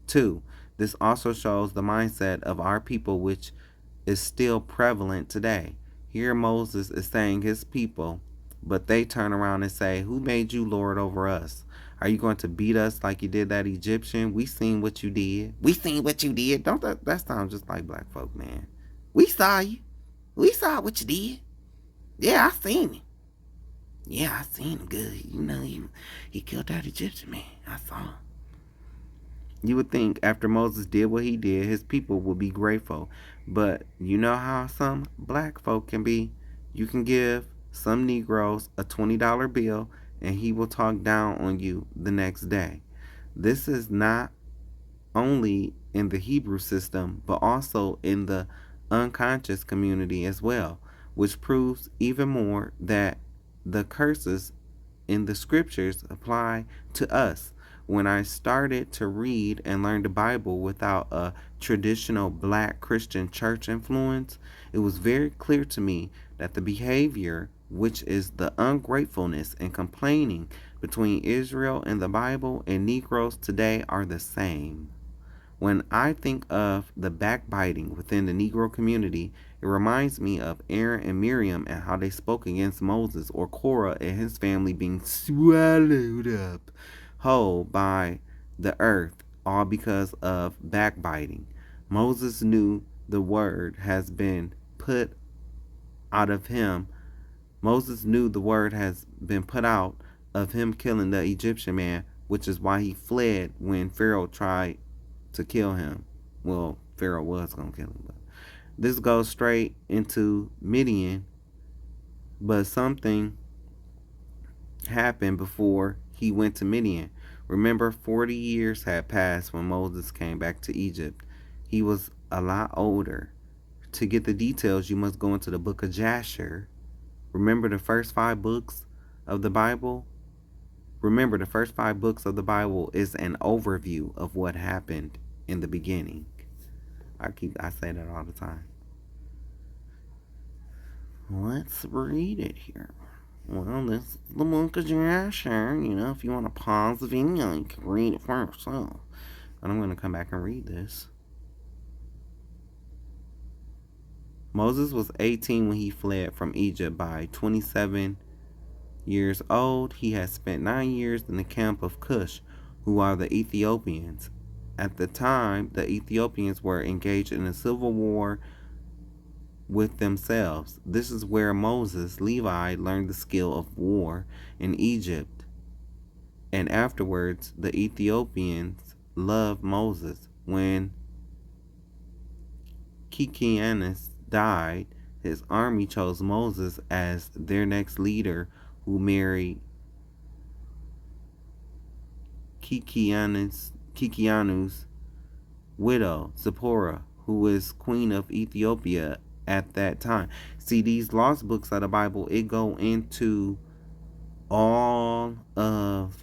2. This also shows the mindset of our people, which is still prevalent today. Here Moses is saying his people, but they turn around and say, "Who made you Lord over us? Are you going to beat us like you did that Egyptian? We seen what you did. We seen what you did." Don't that sound just like black folk, man? We saw you. We saw what you did. Yeah, I seen it. Yeah, I seen him good. You know, he killed that Egyptian man. I saw him. You would think after Moses did what he did, his people would be grateful. But you know how some black folk can be? You can give some Negroes a $20 bill and he will talk down on you the next day. This is not only in the Hebrew system, but also in the unconscious community as well, which proves even more that the curses in the scriptures apply to us. When I started to read and learn the Bible without a traditional black Christian church influence, it was very clear to me that the behavior, which is the ungratefulness and complaining between Israel and the Bible and Negroes today, are the same. When I think of the backbiting within the Negro community, it It reminds me of Aaron and Miriam and how they spoke against Moses, or Korah and his family being swallowed up whole by the earth, all because of backbiting. Moses knew the word has been put out of him. Moses knew the word has been put out of him killing the Egyptian man, which is why he fled when Pharaoh tried to kill him. Well, Pharaoh was going to kill him. But this goes straight into Midian, but something happened before he went to Midian. Remember, 40 years had passed when Moses came back to Egypt. He was a lot older. To get the details, you must go into the book of Jasher. Remember the first 5 books of the Bible? Remember, the first 5 books of the Bible is an overview of what happened in the beginning. I say that all the time. Let's read it here. Well, this is the book of Jasher. If you want to pause the video, you can read it for yourself. And I'm going to come back and read this. Moses was 18 when he fled from Egypt. By 27 years old, he had spent 9 years in the camp of Cush, who are the Ethiopians. At the time, the Ethiopians were engaged in a civil war with themselves. This is where Moses, Levi, learned the skill of war in Egypt. And afterwards, the Ethiopians loved Moses. When Kikianus died, his army chose Moses as their next leader, who married Kikianus' widow, Zipporah, who is queen of Ethiopia at that time. See, these lost books of the Bible, it go into all of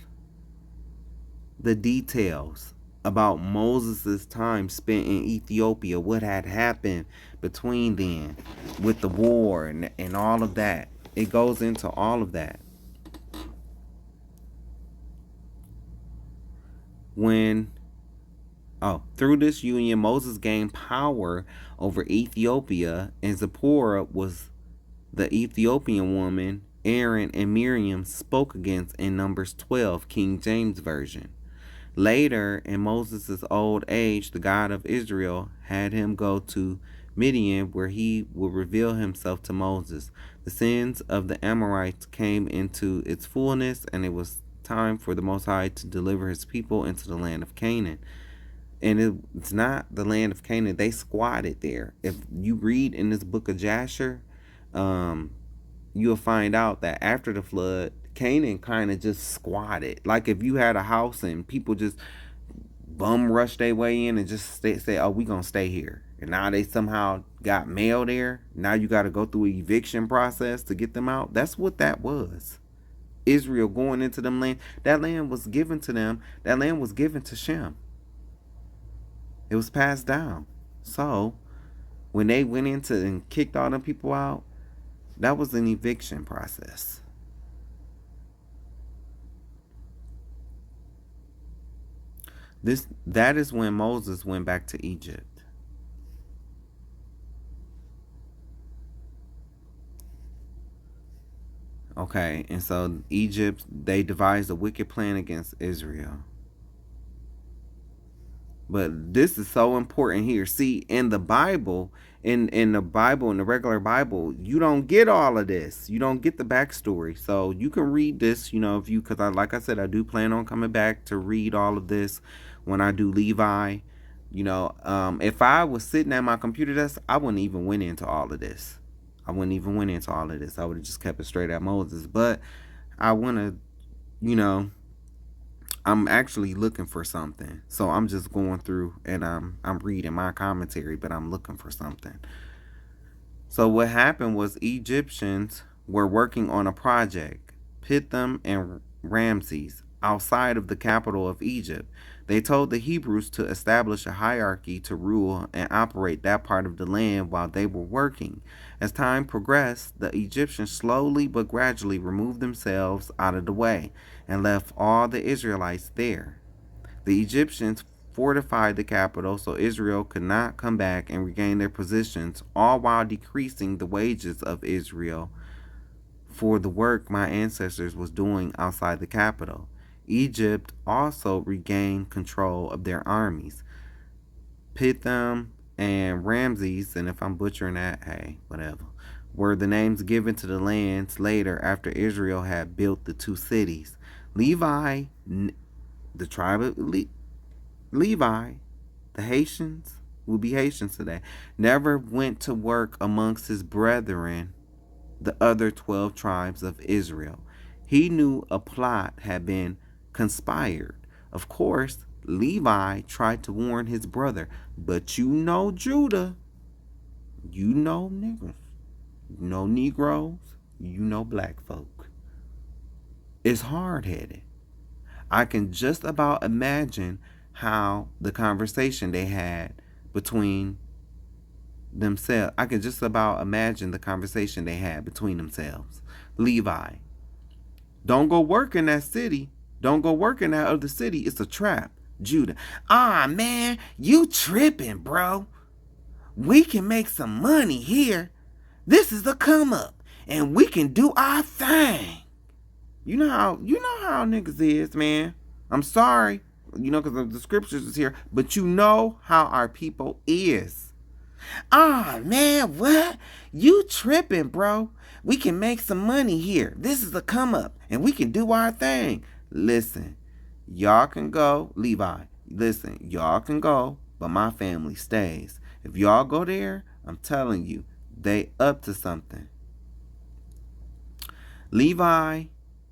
the details about Moses' time spent in Ethiopia, what had happened between then with the war and all of that. It goes into all of that. Through this union, Moses gained power over Ethiopia, and Zipporah was the Ethiopian woman Aaron and Miriam spoke against in Numbers 12, King James Version. Later, in Moses' old age, the God of Israel had him go to Midian, where he would reveal himself to Moses. The sins of the Amorites came into its fullness, and it was time for the Most High to deliver his people into the land of Canaan. And it's not the land of Canaan. They squatted there. If you read in this book of Jasher, you'll find out that after the flood, Canaan kind of just squatted. Like if you had a house and people just bum rush their way in and just say, oh, we gonna stay here. And now they somehow got mail there. Now you got to go through an eviction process to get them out. That's what that was. Israel going into them land. That land was given to them. That land was given to Shem. It was passed down. So when they went into and kicked all them people out, that was an eviction process. That is when Moses went back to Egypt. Okay, and so Egypt, they devised a wicked plan against Israel. But this is so important here. See, in the Bible, in the regular Bible, you don't get all of this. You don't get the backstory. So you can read this, because like I said, I do plan on coming back to read all of this when I do Levi. If I was sitting at my computer desk, I wouldn't even went into all of this. I would have just kept it straight at Moses. But I want to, I'm actually looking for something. So I'm just going through and I'm reading my commentary, but I'm looking for something. So what happened was Egyptians were working on a project, Pithom and Ramses, outside of the capital of Egypt. They told the Hebrews to establish a hierarchy to rule and operate that part of the land while they were working. As time progressed, the Egyptians slowly but gradually removed themselves out of the way and left all the Israelites there. The Egyptians fortified the capital so Israel could not come back and regain their positions, all while decreasing the wages of Israel for the work my ancestors was doing outside the capital. Egypt also regained control of their armies. Pithom and Ramses, and if I'm butchering that, hey, whatever, were the names given to the lands later after Israel had built the two cities. Levi, the tribe of Levi, the Haitians, will be Haitians today, never went to work amongst his brethren, the other 12 tribes of Israel. He knew a plot had been conspired. Of course, Levi tried to warn his brother, but you know Judah, you know niggas, you know Negroes, you know black folk. It's hard headed. I can just about imagine how the conversation they had between themselves. I can just about imagine the conversation they had between themselves. Levi, don't go work in that city. Don't go work in that other city. It's a trap. Judah, man, you tripping, bro. We can make some money here. This is a come up, and we can do our thing. You know how niggas is, man. I'm sorry, because the scriptures is here, but you know how our people is. Man, what? You tripping, bro. We can make some money here. This is a come up, and we can do our thing. Listen, y'all can go, Levi. Listen, y'all can go, but my family stays. If y'all go there, I'm telling you, they up to something. Levi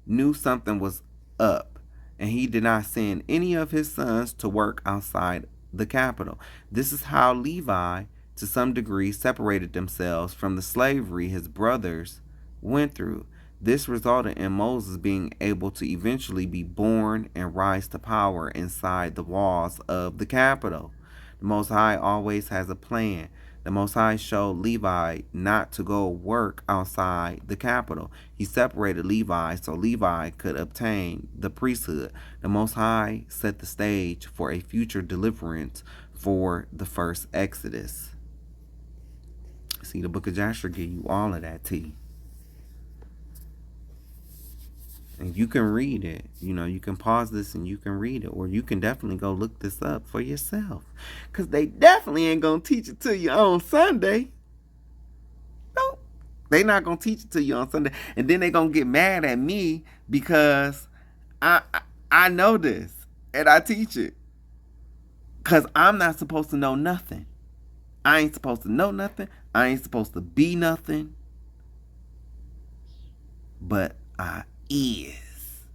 knew something was up, and he did not send any of his sons to work outside the capital. This is how Levi, to some degree, separated themselves from the slavery his brothers went through. This resulted in Moses being able to eventually be born and rise to power inside the walls of the capital. The Most High always has a plan. The Most High showed Levi not to go work outside the capital. He separated Levi so Levi could obtain the priesthood. The Most High set the stage for a future deliverance for the first Exodus. See, the book of Joshua give you all of that tea. And you can read it. You can pause this and you can read it. Or you can definitely go look this up for yourself. Because they definitely ain't going to teach it to you on Sunday. Nope. They not going to teach it to you on Sunday. And then they going to get mad at me because I know this. And I teach it. Because I'm not supposed to know nothing. I ain't supposed to know nothing. I ain't supposed to be nothing. But I is.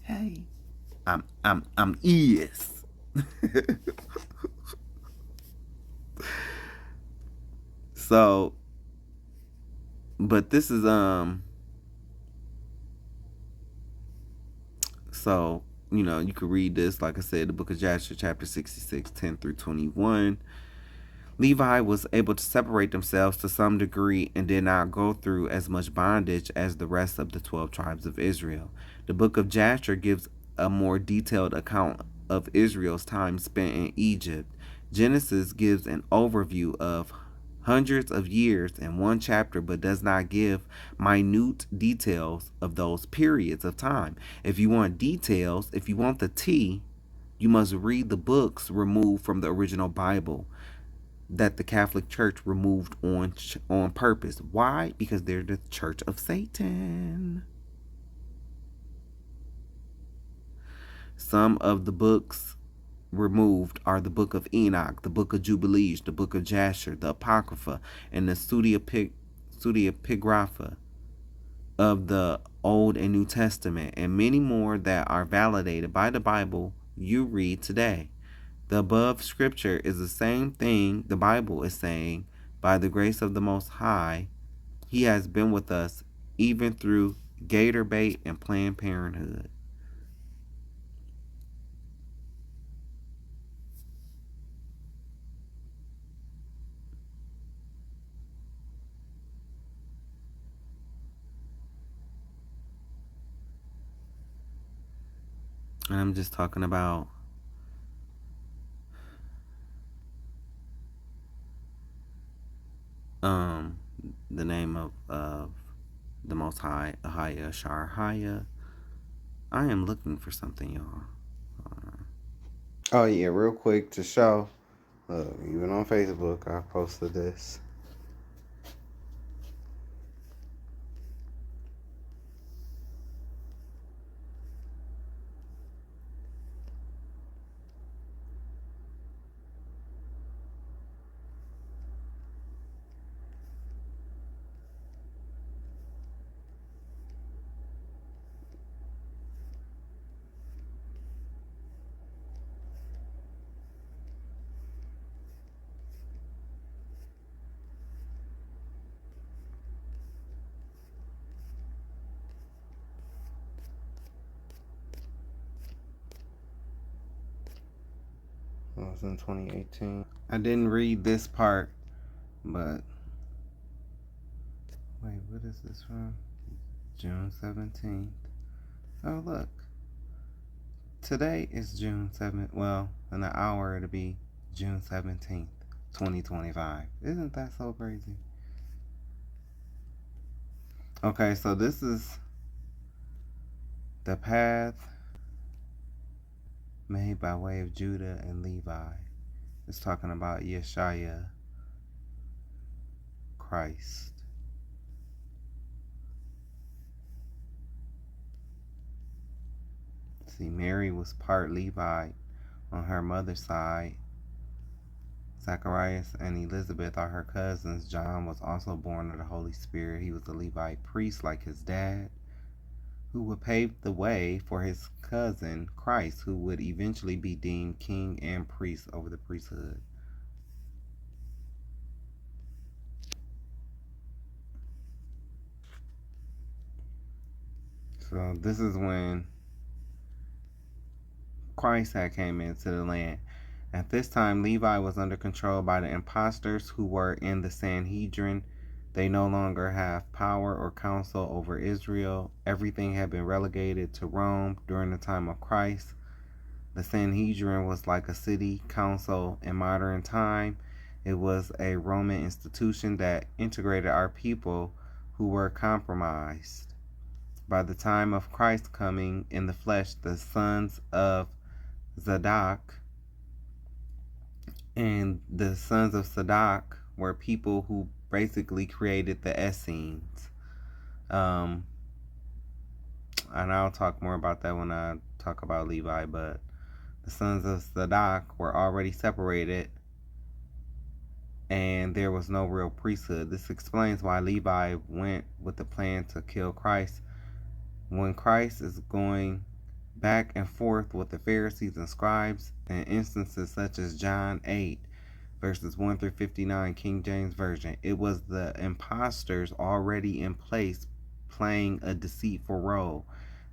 Hey, I'm is. So, but this is so you can read this, like I said, the book of Joshua chapter 66 10 through 21. Levi was able to separate themselves to some degree and did not go through as much bondage as the rest of the 12 tribes of Israel. The book of Joshua gives a more detailed account of Israel's time spent in Egypt. Genesis gives an overview of hundreds of years in one chapter but does not give minute details of those periods of time. If you want details, if you want the tea, you must read the books removed from the original Bible that the Catholic Church removed on purpose. Why? Because they're the Church of Satan. Some of the books removed are the Book of Enoch, the Book of Jubilees, the Book of Jasher, the Apocrypha, and the Pseudepigrapha of the Old and New Testament, and many more that are validated by the Bible you read today. The above scripture is the same thing the Bible is saying. By the grace of the Most High, He has been with us even through gator bait and Planned Parenthood. And I'm just talking about Um, the name of the Most High, Ahaya Sharhaya. I am looking for something, y'all. Oh yeah, real quick to show. Look, even on Facebook, I posted this. It was in 2018. I didn't read this part, but wait, what is this from? June 17th. Oh, look. Today is June 7th. Well, in an hour it'll be June 17th, 2025. Isn't that so crazy? Okay, so this is the path made by way of Judah and Levi. It's talking about Yeshua, Christ. See, Mary was part Levite on her mother's side. Zacharias and Elizabeth are her cousins. John was also born of the Holy Spirit. He was a Levite priest like his dad, who would pave the way for his cousin Christ, who would eventually be deemed king and priest over the priesthood. So this is when Christ had came into the land. At this time, Levi was under control by the impostors who were in the Sanhedrin. They no longer have power or counsel over Israel. Everything had been relegated to Rome during the time of Christ. The Sanhedrin was like a city council in modern time. It was a Roman institution that integrated our people who were compromised. By the time of Christ coming in the flesh, the sons of Zadok and the sons of Zadok were people who basically created the Essenes. And I'll talk more about that when I talk about Levi, but the sons of Zadok were already separated and there was no real priesthood. This explains why Levi went with the plan to kill Christ. When Christ is going back and forth with the Pharisees and scribes in instances such as John 8, verses 1 through 59, King James Version, it was the impostors already in place playing a deceitful role.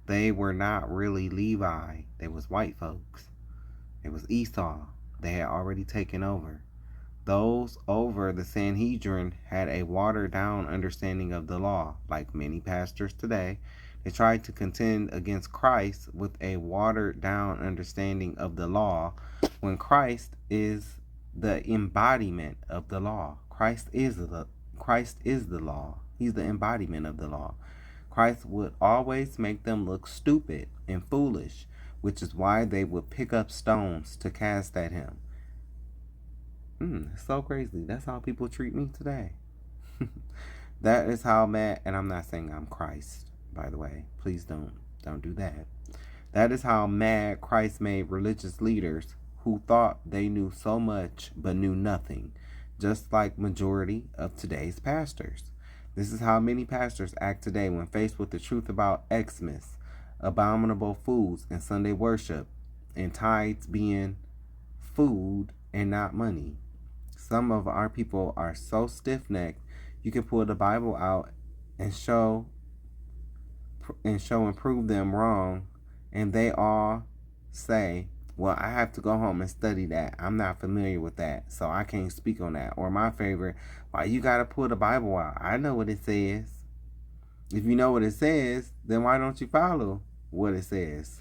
They were not really Levi. They was white folks. It was Esau. They had already taken over. Those over the Sanhedrin had a watered down understanding of the law. Like many pastors today, they tried to contend against Christ with a watered down understanding of the law when Christ is the embodiment of the law. Christ is the law. He's the embodiment of the law. Christ would always make them look stupid and foolish, which is why they would pick up stones to cast at him. It's so crazy. That's how people treat me today. That is how mad, and I'm not saying I'm Christ, by the way. Please don't do that. That is how mad Christ made religious leaders who thought they knew so much but knew nothing, just like majority of today's pastors. This is how many pastors act today when faced with the truth about Xmas, abominable foods, and Sunday worship, and tithes being food and not money. Some of our people are so stiff-necked, you can pull the Bible out and show and prove them wrong, and they all say, well, I have to go home and study that. I'm not familiar with that, so I can't speak on that. Or my favorite, why you got to pull the Bible out? I know what it says. If you know what it says, then why don't you follow what it says?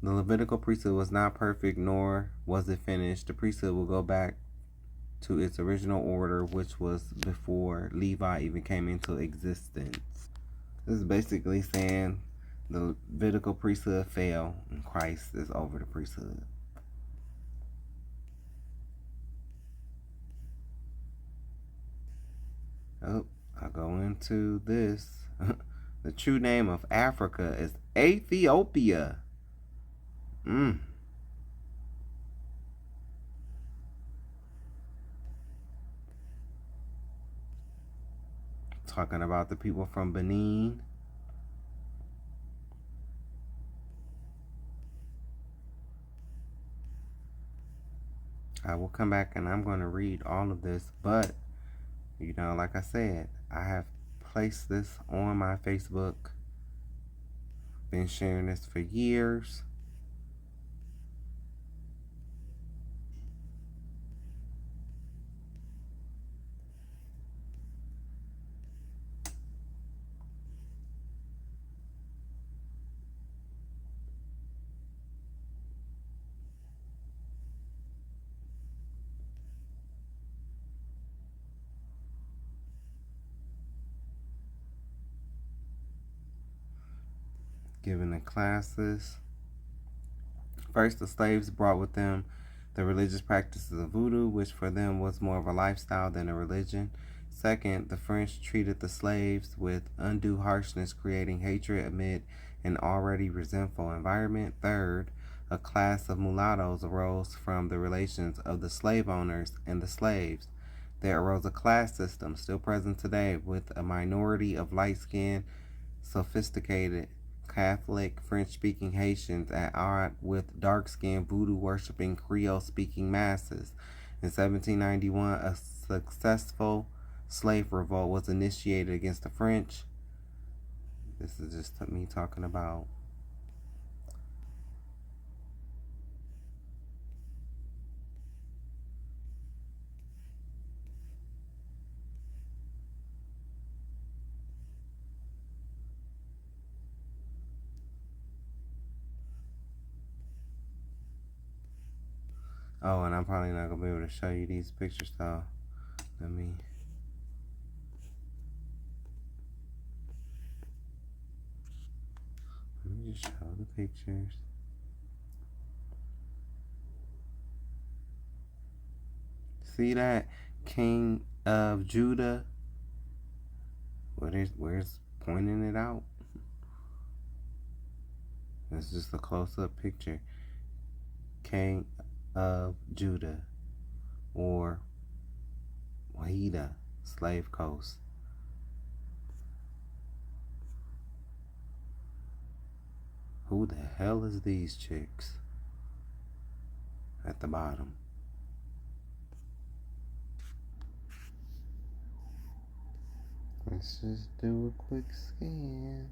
The Levitical priesthood was not perfect, nor was it finished. The priesthood will go back to its original order, which was before Levi even came into existence. This is basically saying the Levitical priesthood fell and Christ is over the priesthood. Oh, I'll go into this. The true name of Africa is Ethiopia. Talking about the people from Benin. I will come back and I'm going to read all of this, but like I said, I have placed this on my Facebook. Been sharing this for years. Giving the classes. First, the slaves brought with them the religious practices of voodoo, which for them was more of a lifestyle than a religion. Second, the French treated the slaves with undue harshness, creating hatred amid an already resentful environment. Third, a class of mulattoes arose from the relations of the slave owners and the slaves. There arose a class system still present today with a minority of light-skinned, sophisticated, Catholic, French-speaking Haitians at odds with dark-skinned, voodoo-worshipping, Creole-speaking masses. In 1791, a successful slave revolt was initiated against the French. This is just me talking about and I'm probably not going to be able to show you these pictures, so let me just show the pictures. See that? King of Judah? Where's pointing it out? It's just a close-up picture. King of Judah, or Wahida, Slave Coast. Who the hell is these chicks at the bottom? Let's just do a quick scan.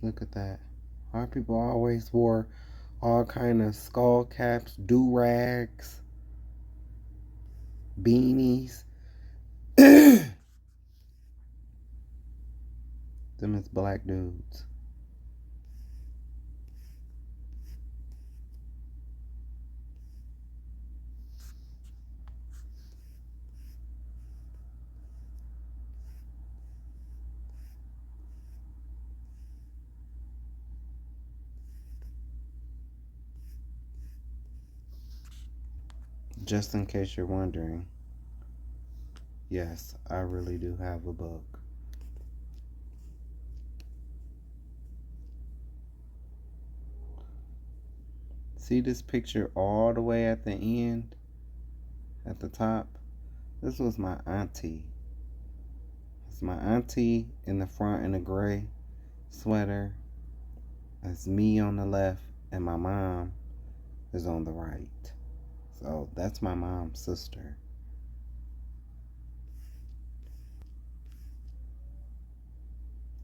Look at that. Our people always wore all kind of skull caps, do-rags, beanies. Them is black dudes. Just in case you're wondering, yes, I really do have a book. See this picture all the way at the end, at the top? This was my auntie. It's my auntie in the front in a gray sweater. It's me on the left, and my mom is on the right. Oh, that's my mom's sister.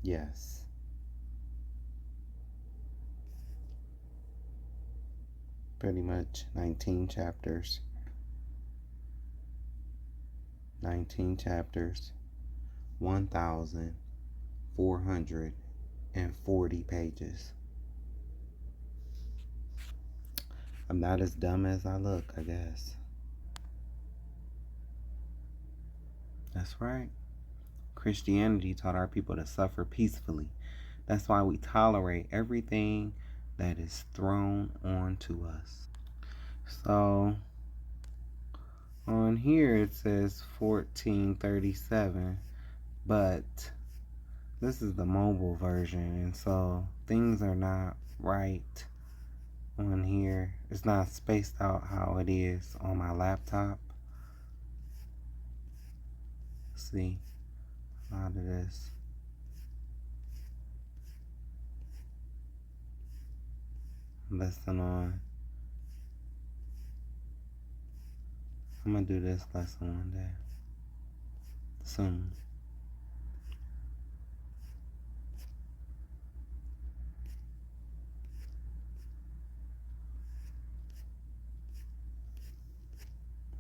Yes. Pretty much 19 chapters. 19 chapters. 1,440 pages. I'm not as dumb as I look, I guess. That's right. Christianity taught our people to suffer peacefully. That's why we tolerate everything that is thrown onto us. So on here it says 1437, but this is the mobile version, and so things are not right on here. It's not spaced out how it is on my laptop. See, a lot of this. Lesson on. I'm gonna do this lesson one day. Soon.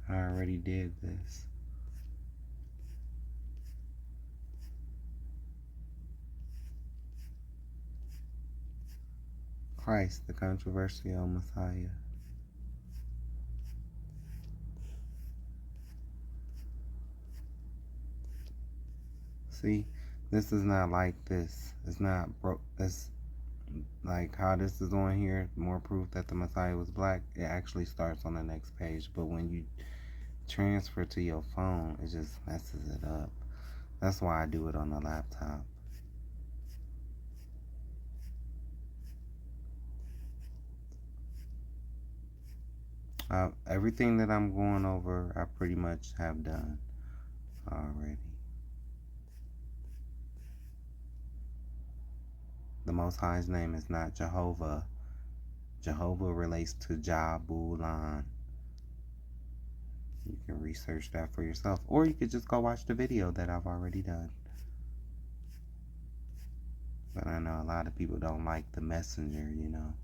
I already did this. Christ, the controversial Messiah. See, this is not like this. It's not broke. This, like how this is on here, more proof that the Messiah was black. It actually starts on the next page, but when you transfer to your phone, it just messes it up. That's why I do it on the laptop. Everything that I'm going over, I pretty much have done already. The Most High's name is not Jehovah. Jehovah relates to Jabulan. You can research that for yourself, or you could just go watch the video that I've already done. But I know a lot of people don't like the messenger, you know.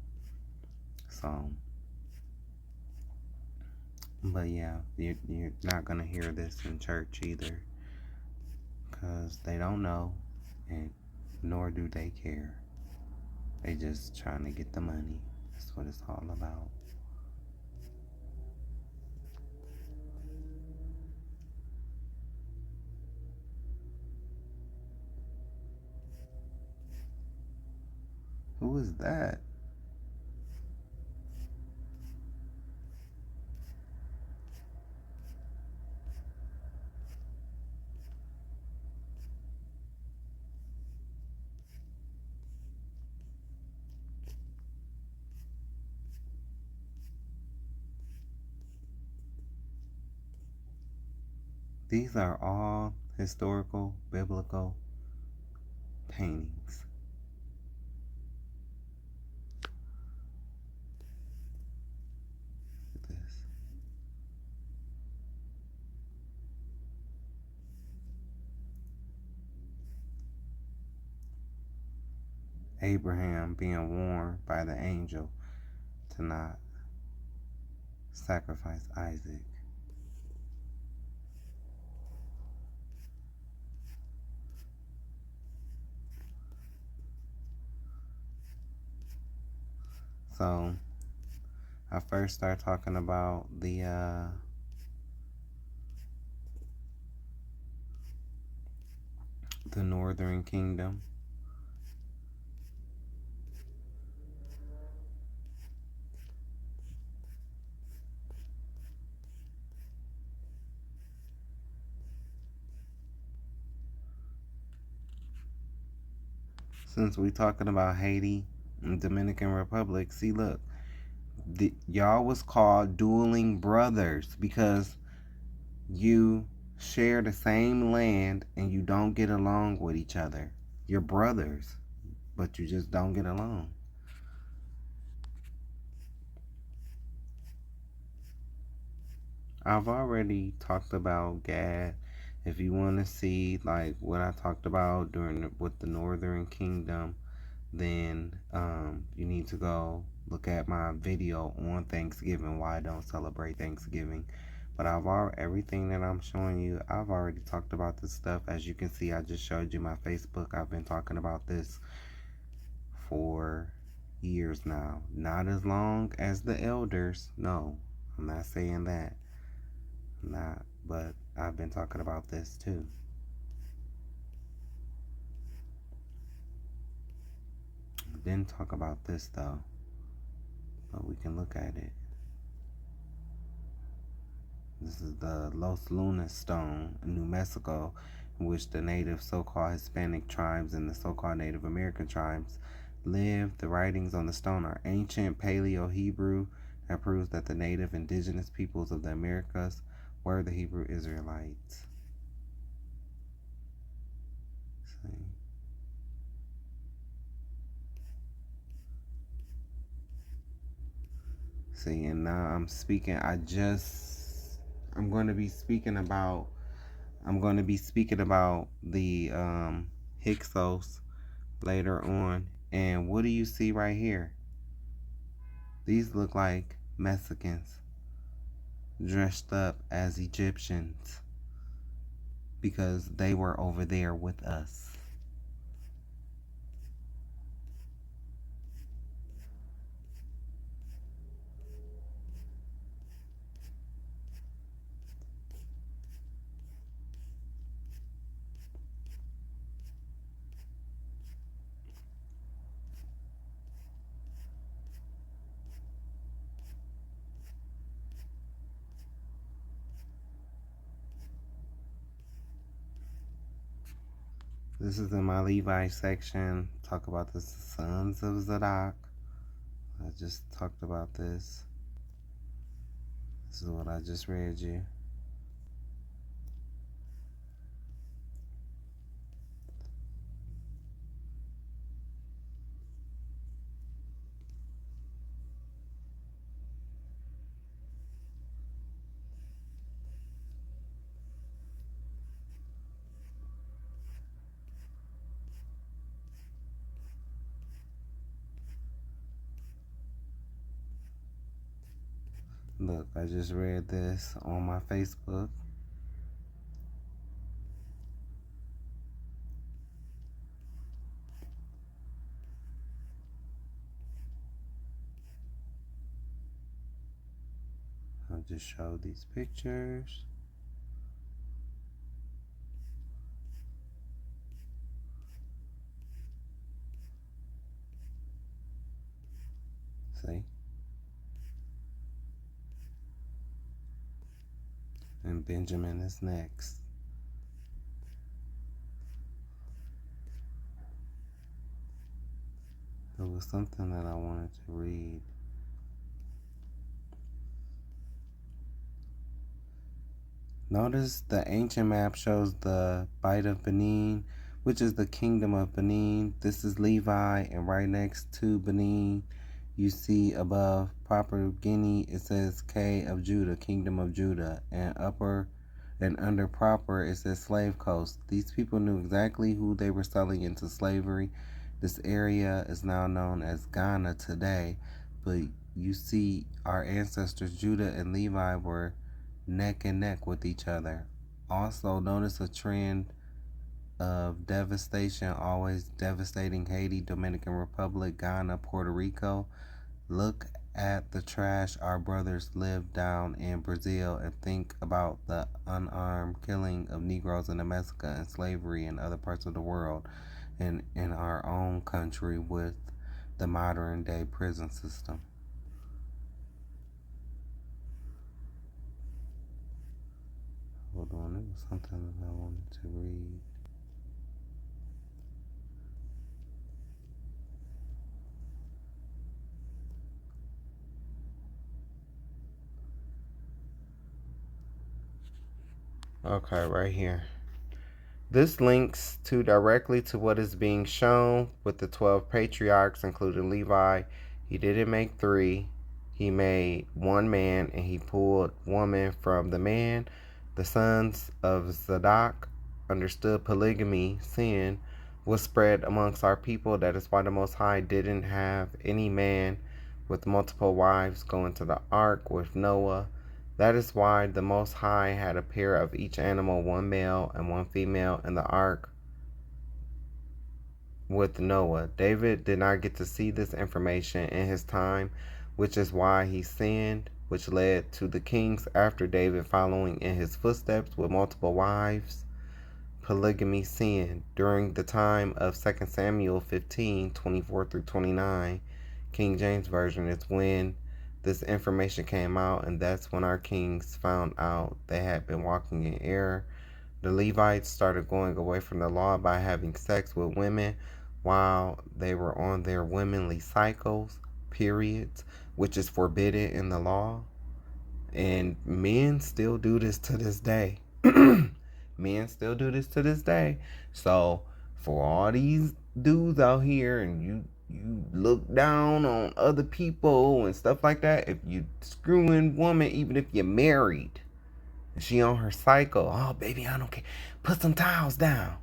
So, but yeah, you're not going to hear this in church either, because they don't know, and nor do they care. They just trying to get the money. That's what it's all about. Who is that? These are all historical, biblical paintings. Look at this. Abraham being warned by the angel to not sacrifice Isaac. So I first start talking about the Northern Kingdom. Since we talking about Haiti and Dominican Republic, see, look, y'all was called dueling brothers because you share the same land and you don't get along with each other. You're brothers, but you just don't get along. I've already talked about Gad. If you want to see like what I talked about with the Northern Kingdom, then you need to go look at my video on Thanksgiving, why I don't celebrate Thanksgiving. But everything that I'm showing you, I've already talked about this stuff. As you can see, I just showed you my Facebook. I've been talking about this for years now. Not as long as the elders. No, I'm not saying that. Not, but I've been talking about this too. Didn't talk about this though, but we can look at it. This is the Los Lunas stone in New Mexico, in which the native so-called Hispanic tribes and the so-called Native American tribes lived. The writings on the stone are ancient Paleo-Hebrew that proves that the native indigenous peoples of the Americas were the Hebrew Israelites. See, and now I'm going to be speaking about the Hyksos later on. And what do you see right here? These look like Mexicans dressed up as Egyptians because they were over there with us. This is in my Levi section. Talk about the sons of Zadok. I just talked about this. This is what I just read you. Look, I just read this on my Facebook. I'll just show these pictures. See? And Benjamin is next. There was something that I wanted to read. Notice the ancient map shows the Bight of Benin, which is the kingdom of Benin. This is Levi, and right next to Benin, you see above Papua Guinea, it says K of Judah, kingdom of Judah, and under proper, it says slave coast. These people knew exactly who they were selling into slavery. This area is now known as Ghana today, but you see our ancestors, Judah and Levi, were neck and neck with each other. Also, notice a trend of devastation, always devastating Haiti, Dominican Republic, Ghana, Puerto Rico. Look at the trash our brothers live down in Brazil and think about the unarmed killing of Negroes in Mexico and slavery in other parts of the world and in our own country with the modern day prison system. Hold on, it was something that I wanted to read. Okay, right here. This links directly to what is being shown with the 12 patriarchs, including Levi. He didn't make 3. He made one man, and he pulled woman from the man. The sons of Zadok understood polygamy, sin was spread amongst our people. That is why the Most High didn't have any man with multiple wives go into the ark with Noah. That is why the Most High had a pair of each animal, one male and one female, in the ark with Noah. David did not get to see this information in his time, which is why he sinned, which led to the kings after David following in his footsteps with multiple wives. Polygamy sin. During the time of 2 Samuel 15:24 through 29, King James Version, is when this information came out, and that's when our kings found out they had been walking in error. The Levites started going away from the law by having sex with women while they were on their womanly cycles, periods, which is forbidden in the law. And men still do this to this day. Men still do this to this day. So for all these dudes out here, and you look down on other people and stuff like that, if you screwing woman, even if you're married, and she on her cycle, oh baby, I don't care. Put some towels down.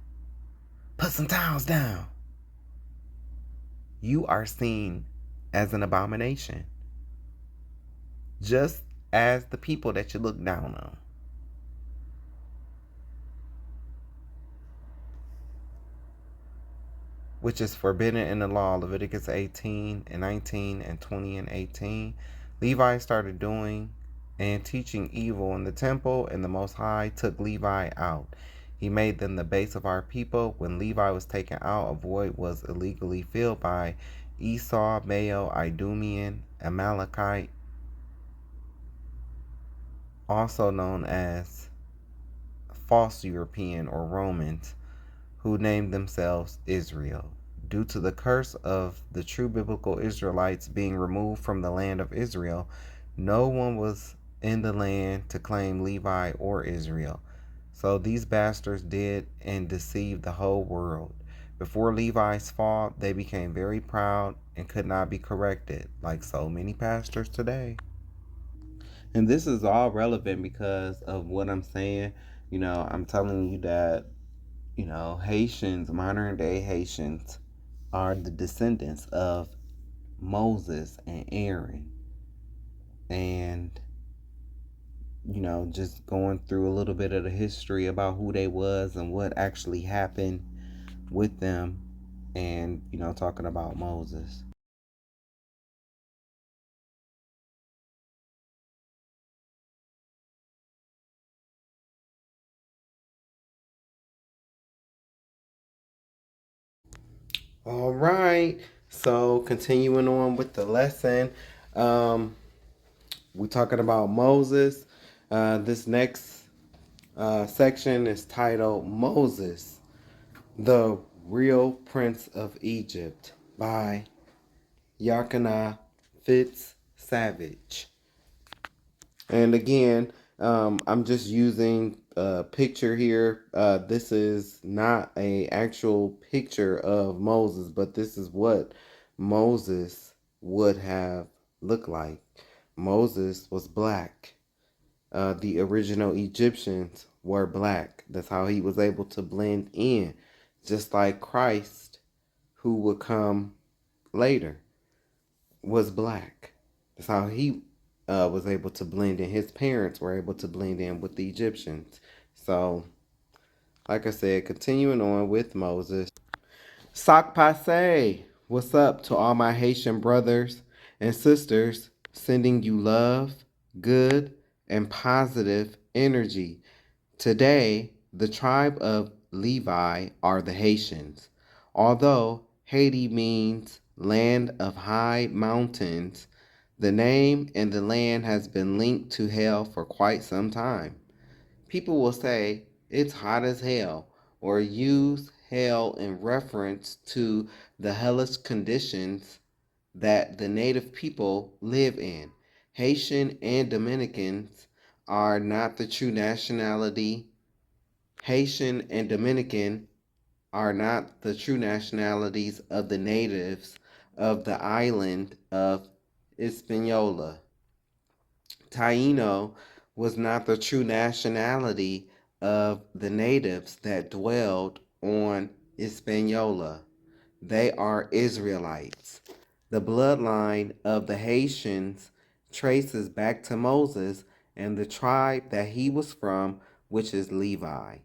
Put some towels down. You are seen as an abomination, just as the people that you look down on. Which is forbidden in the law, Leviticus 18 and 19 and 20 and 18. Levi started doing and teaching evil in the temple, and the Most High took Levi out. He made them the base of our people. When Levi was taken out, a void was illegally filled by Esau, Mayo, Idumean, Amalekite, also known as false European or Romans, who named themselves Israel. Due to the curse of the true biblical Israelites being removed from the land of Israel, no one was in the land to claim Levi or Israel. So these bastards did and deceived the whole world. Before Levi's fall, they became very proud and could not be corrected, like so many pastors today. And this is all relevant because of what I'm saying. I'm telling you that, Haitians, modern day Haitians, are the descendants of Moses and Aaron. And, just going through a little bit of the history about who they was and what actually happened with them, and, talking about Moses. All right. So continuing on with the lesson, we're talking about Moses. This next section is titled Moses, the Real Prince of Egypt by Yakana Fitz Savage. And again, I'm just using a picture here. This is not a actual picture of Moses, but this is what Moses would have looked like. Moses was black. The original Egyptians were black. That's how he was able to blend in, just like Christ, who would come later, was black. That's how he was able to blend in. His parents were able to blend in with the Egyptians. So, like I said, continuing on with Moses. Sac passe. What's up to all my Haitian brothers and sisters? Sending you love, good, and positive energy. Today, the tribe of Levi are the Haitians. Although Haiti means land of high mountains, the name and the land has been linked to hell for quite some time. People will say it's hot as hell or use hell in reference to the hellish conditions that the native people live in. Haitian and Dominicans are not the true nationality. Haitian and Dominican are not the true nationalities of the natives of the island of Hispaniola. Taino was not the true nationality of the natives that dwelled on Hispaniola. They are Israelites. The bloodline of the Haitians traces back to Moses and the tribe that he was from, which is Levi.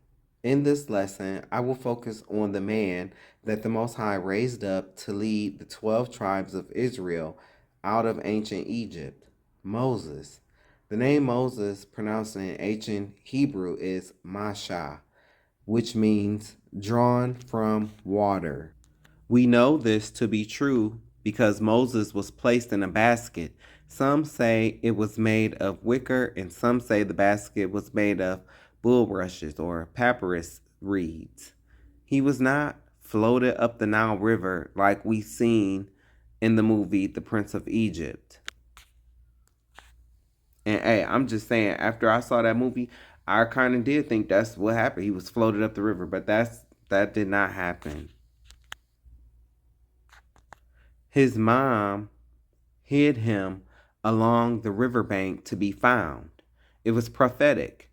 In this lesson, I will focus on the man that the Most High raised up to lead the 12 tribes of Israel out of ancient Egypt, Moses. The name Moses, pronounced in ancient Hebrew, is Masha, which means drawn from water. We know this to be true because Moses was placed in a basket. Some say it was made of wicker, and some say the basket was made of bulrushes or papyrus reeds. He was not floated up the Nile River like we seen in the movie The Prince of Egypt. And hey, I'm just saying, after I saw that movie, I kind of did think that's what happened. He was floated up the river, but that did not happen. His mom hid him along the riverbank to be found. It was prophetic.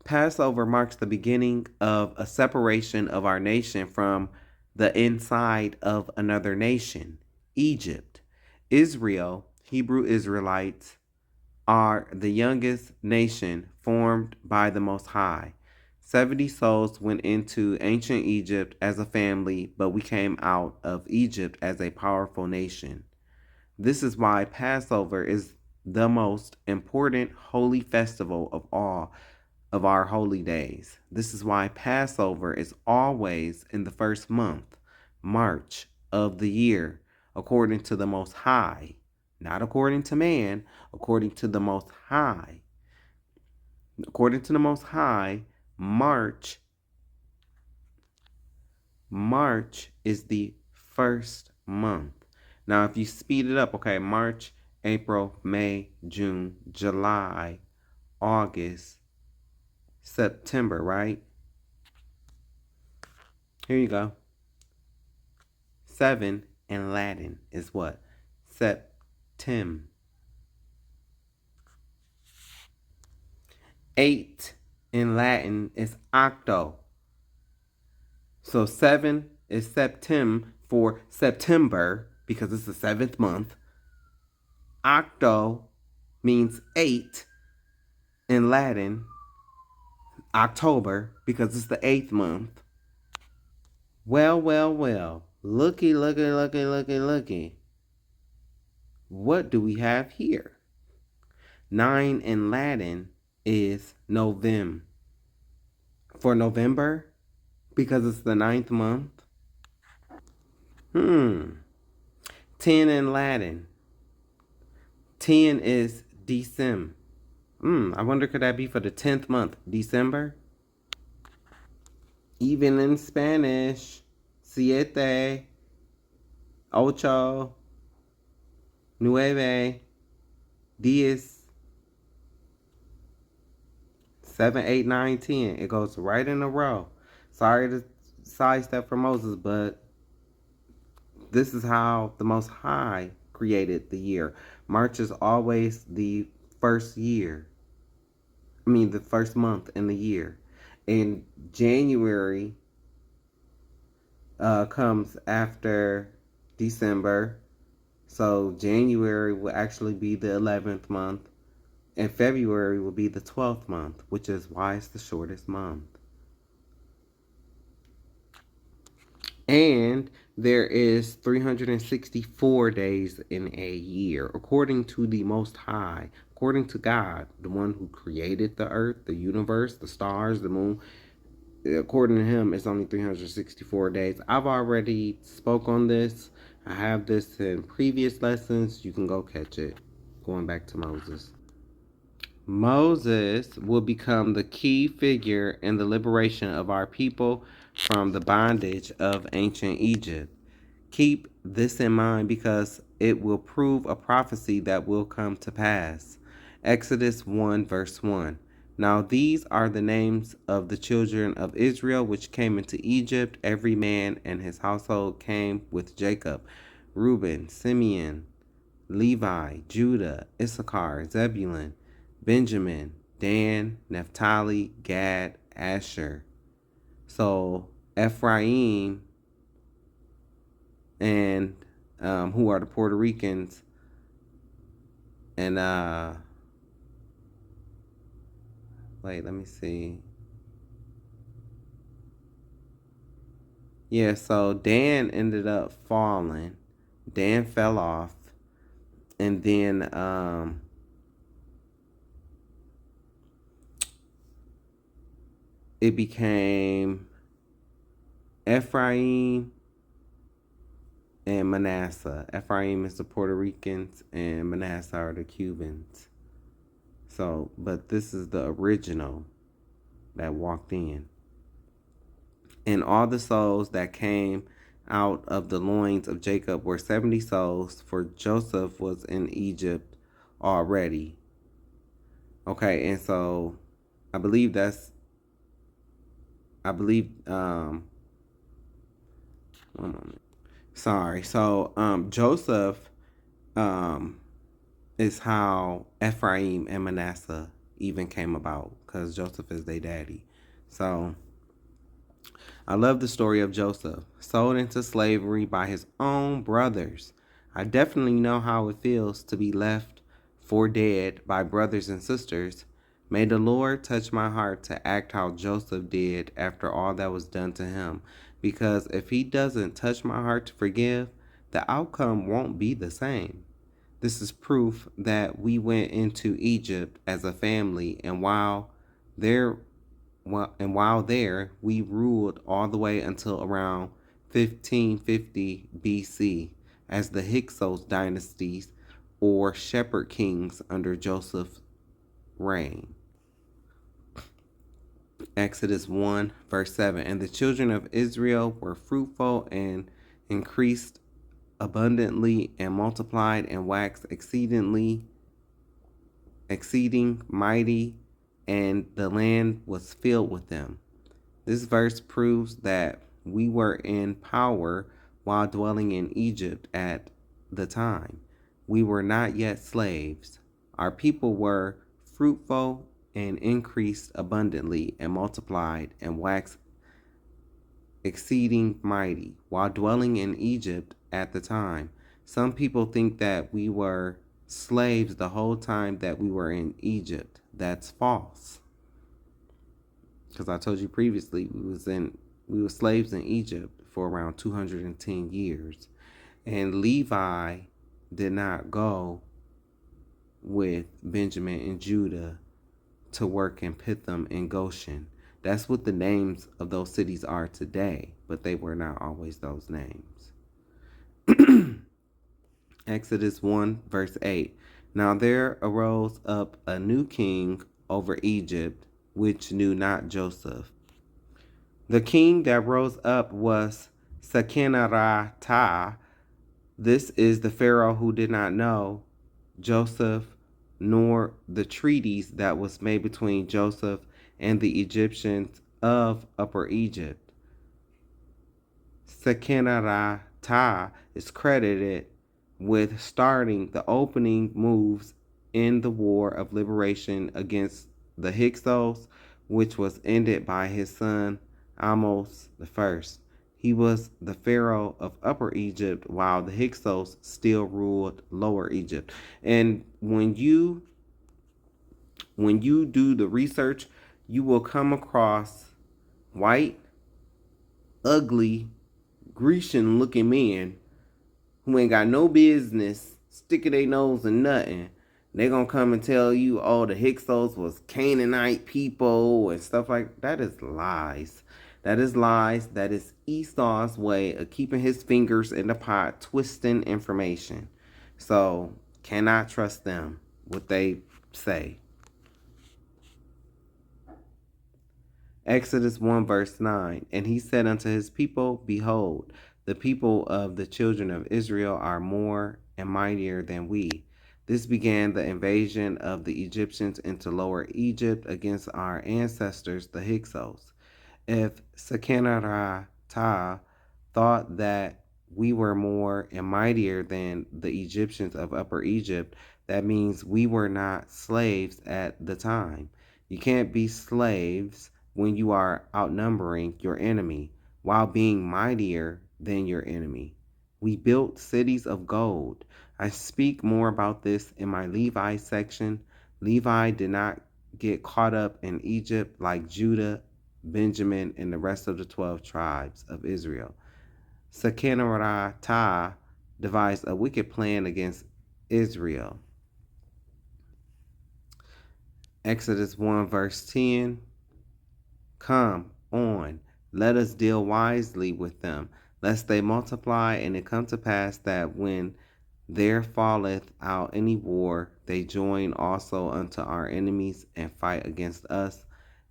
Passover marks the beginning of a separation of our nation from the inside of another nation, Egypt. Israel, Hebrew Israelites, are the youngest nation formed by the Most High. 70 souls went into ancient Egypt as a family, but we came out of Egypt as a powerful nation. This is why Passover is the most important holy festival of all of our holy days. This is why Passover is always in the first month, March, of the year, according to the Most High. Not according to man, according to the Most High. According to the Most High, March is the first month. Now, if you speed it up, okay, March, April, May, June, July, August, September, right? Here you go. 7 in Latin is what? Septem. 8 in Latin is octo. So 7 is septem for September because it's the 7th month. Octo means 8 in Latin, October, because it's the 8th month. Well. Looky. What do we have here? 9 in Latin is Novem. For November, because it's the 9th month. 10 in Latin. 10 is Decem. I wonder, could that be for the 10th month, December? Even in Spanish, siete, ocho, nueve, diez, 7, 8, 9, 10. It goes right in a row. Sorry to sidestep for Moses, but this is how the Most High created the year. March is always the first year. The first month in the year. And January comes after December. So January will actually be the 11th month. And February will be the 12th month, which is why it's the shortest month. And there is 364 days in a year, according to the Most High, according to God, the one who created the earth, the universe, the stars, the moon. According to him, it's only 364 days. I've already spoke on this. I have this in previous lessons. You can go catch it. Going back to Moses. Moses will become the key figure in the liberation of our people from the bondage of ancient Egypt. Keep this in mind because it will prove a prophecy that will come to pass. Exodus 1 verse 1. Now these are the names of the children of Israel which came into Egypt. Every man and his household came with Jacob. Reuben, Simeon, Levi, Judah, Issachar, Zebulun, Benjamin, Dan, Naphtali, Gad, Asher. So Ephraim and who are the Puerto Ricans and wait, let me see. Yeah, so Dan ended up falling. Dan fell off. And then it became Ephraim and Manasseh. Ephraim is the Puerto Ricans and Manasseh are the Cubans. So, but this is the original that walked in. And all the souls that came out of the loins of Jacob were 70 souls, for Joseph was in Egypt already. Okay, and so I believe one moment. Sorry. So Joseph is how Ephraim and Manasseh even came about, because Joseph is their daddy. So I love the story of Joseph, sold into slavery by his own brothers. I definitely know how it feels to be left for dead by brothers and sisters. May the Lord touch my heart to act how Joseph did after all that was done to him, because if he doesn't touch my heart to forgive, the outcome won't be the same. This is proof that we went into Egypt as a family, and there while there, we ruled all the way until around 1550 BC as the Hyksos dynasties, or shepherd kings under Joseph's reign. Exodus 1 verse 7. And the children of Israel were fruitful and increased abundantly and multiplied and waxed exceeding mighty, and the land was filled with them. This verse proves that we were in power while dwelling in Egypt at the time. We were not yet slaves. Our people were fruitful and increased abundantly and multiplied and waxed exceeding mighty while dwelling in Egypt at the time. Some people think that we were slaves the whole time that we were in Egypt. That's false. Because I told you previously we were slaves in Egypt for around 210 years. And Levi did not go with Benjamin and Judah to work in Pithom and Goshen. That's what the names of those cities are today, but they were not always those names. Exodus 1 verse 8. Now there arose up a new king over Egypt, which knew not Joseph. The king that rose up was Sekenarata. This is the Pharaoh who did not know Joseph nor the treaties that was made between Joseph and the Egyptians of Upper Egypt. Sekenarata is credited with starting the opening moves in the War of Liberation against the Hyksos, which was ended by his son Amos I. He was the pharaoh of Upper Egypt while the Hyksos still ruled Lower Egypt. And when you do the research, you will come across white, ugly, Grecian looking men who ain't got no business sticking their nose in nothing. They gonna come and tell you, oh, the Hyksos was Canaanite people and stuff like that. Is lies. That is lies. That is Esau's way of keeping his fingers in the pot, twisting information. So cannot trust them, what they say. Exodus 1 verse 9. And he said unto his people, behold, the people of the children of Israel are more and mightier than we. This began the invasion of the Egyptians into Lower Egypt against our ancestors, the Hyksos. If Sekenarata thought that we were more and mightier than the Egyptians of Upper Egypt, that means we were not slaves at the time. You can't be slaves when you are outnumbering your enemy while being mightier than your enemy. We built cities of gold. I speak more about this in my Levi section. Levi did not get caught up in Egypt like Judah, Benjamin, and the rest of the 12 tribes of Israel. Sekenarata devised a wicked plan against Israel. Exodus 1 verse 10. Come on, let us deal wisely with them, lest they multiply, and it come to pass that when there falleth out any war, they join also unto our enemies and fight against us,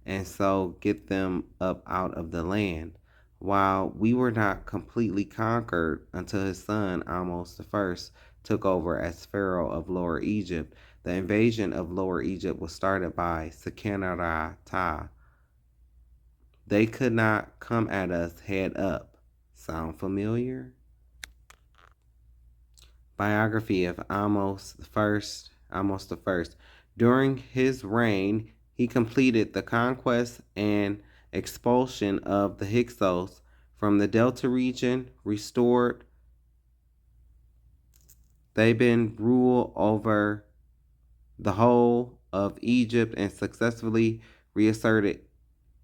and so get them up out of the land. While we were not completely conquered until his son Amos the first took over as Pharaoh of Lower Egypt, the invasion of Lower Egypt was started by Sekenarata. They could not come at us head up. Sound familiar? Biography of Amos the First. Amos the First. During his reign, he completed the conquest and expulsion of the Hyksos from the Delta region, restored Theban rule over the whole of Egypt, and successfully reasserted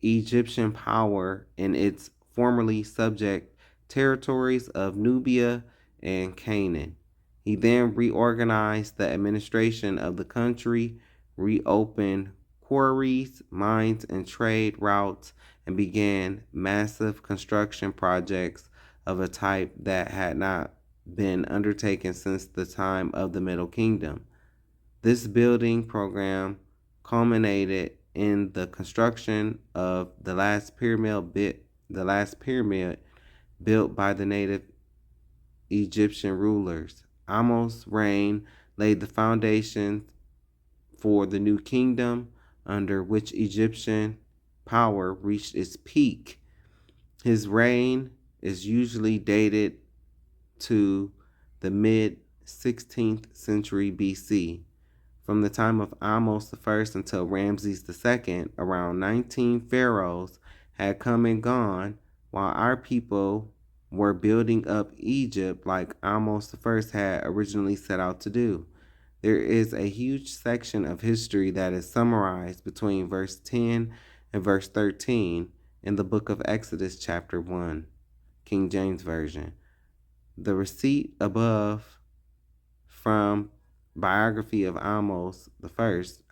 Egyptian power in its formerly subject territories of Nubia and Canaan. He then reorganized the administration of the country, reopened quarries, mines, and trade routes, and began massive construction projects of a type that had not been undertaken since the time of the Middle Kingdom. This building program culminated in the construction of the last pyramid built by the native Egyptian rulers. Amos' reign laid the foundation for the new kingdom under which Egyptian power reached its peak. His reign is usually dated to the mid 16th century BC. From the time of Amos I until Ramses II, around 19 pharaohs had come and gone, while our people were building up Egypt like Amos I had originally set out to do. There is a huge section of history that is summarized between verse 10 and verse 13 in the book of Exodus chapter 1, King James Version. The receipt above from biography of Amos the First,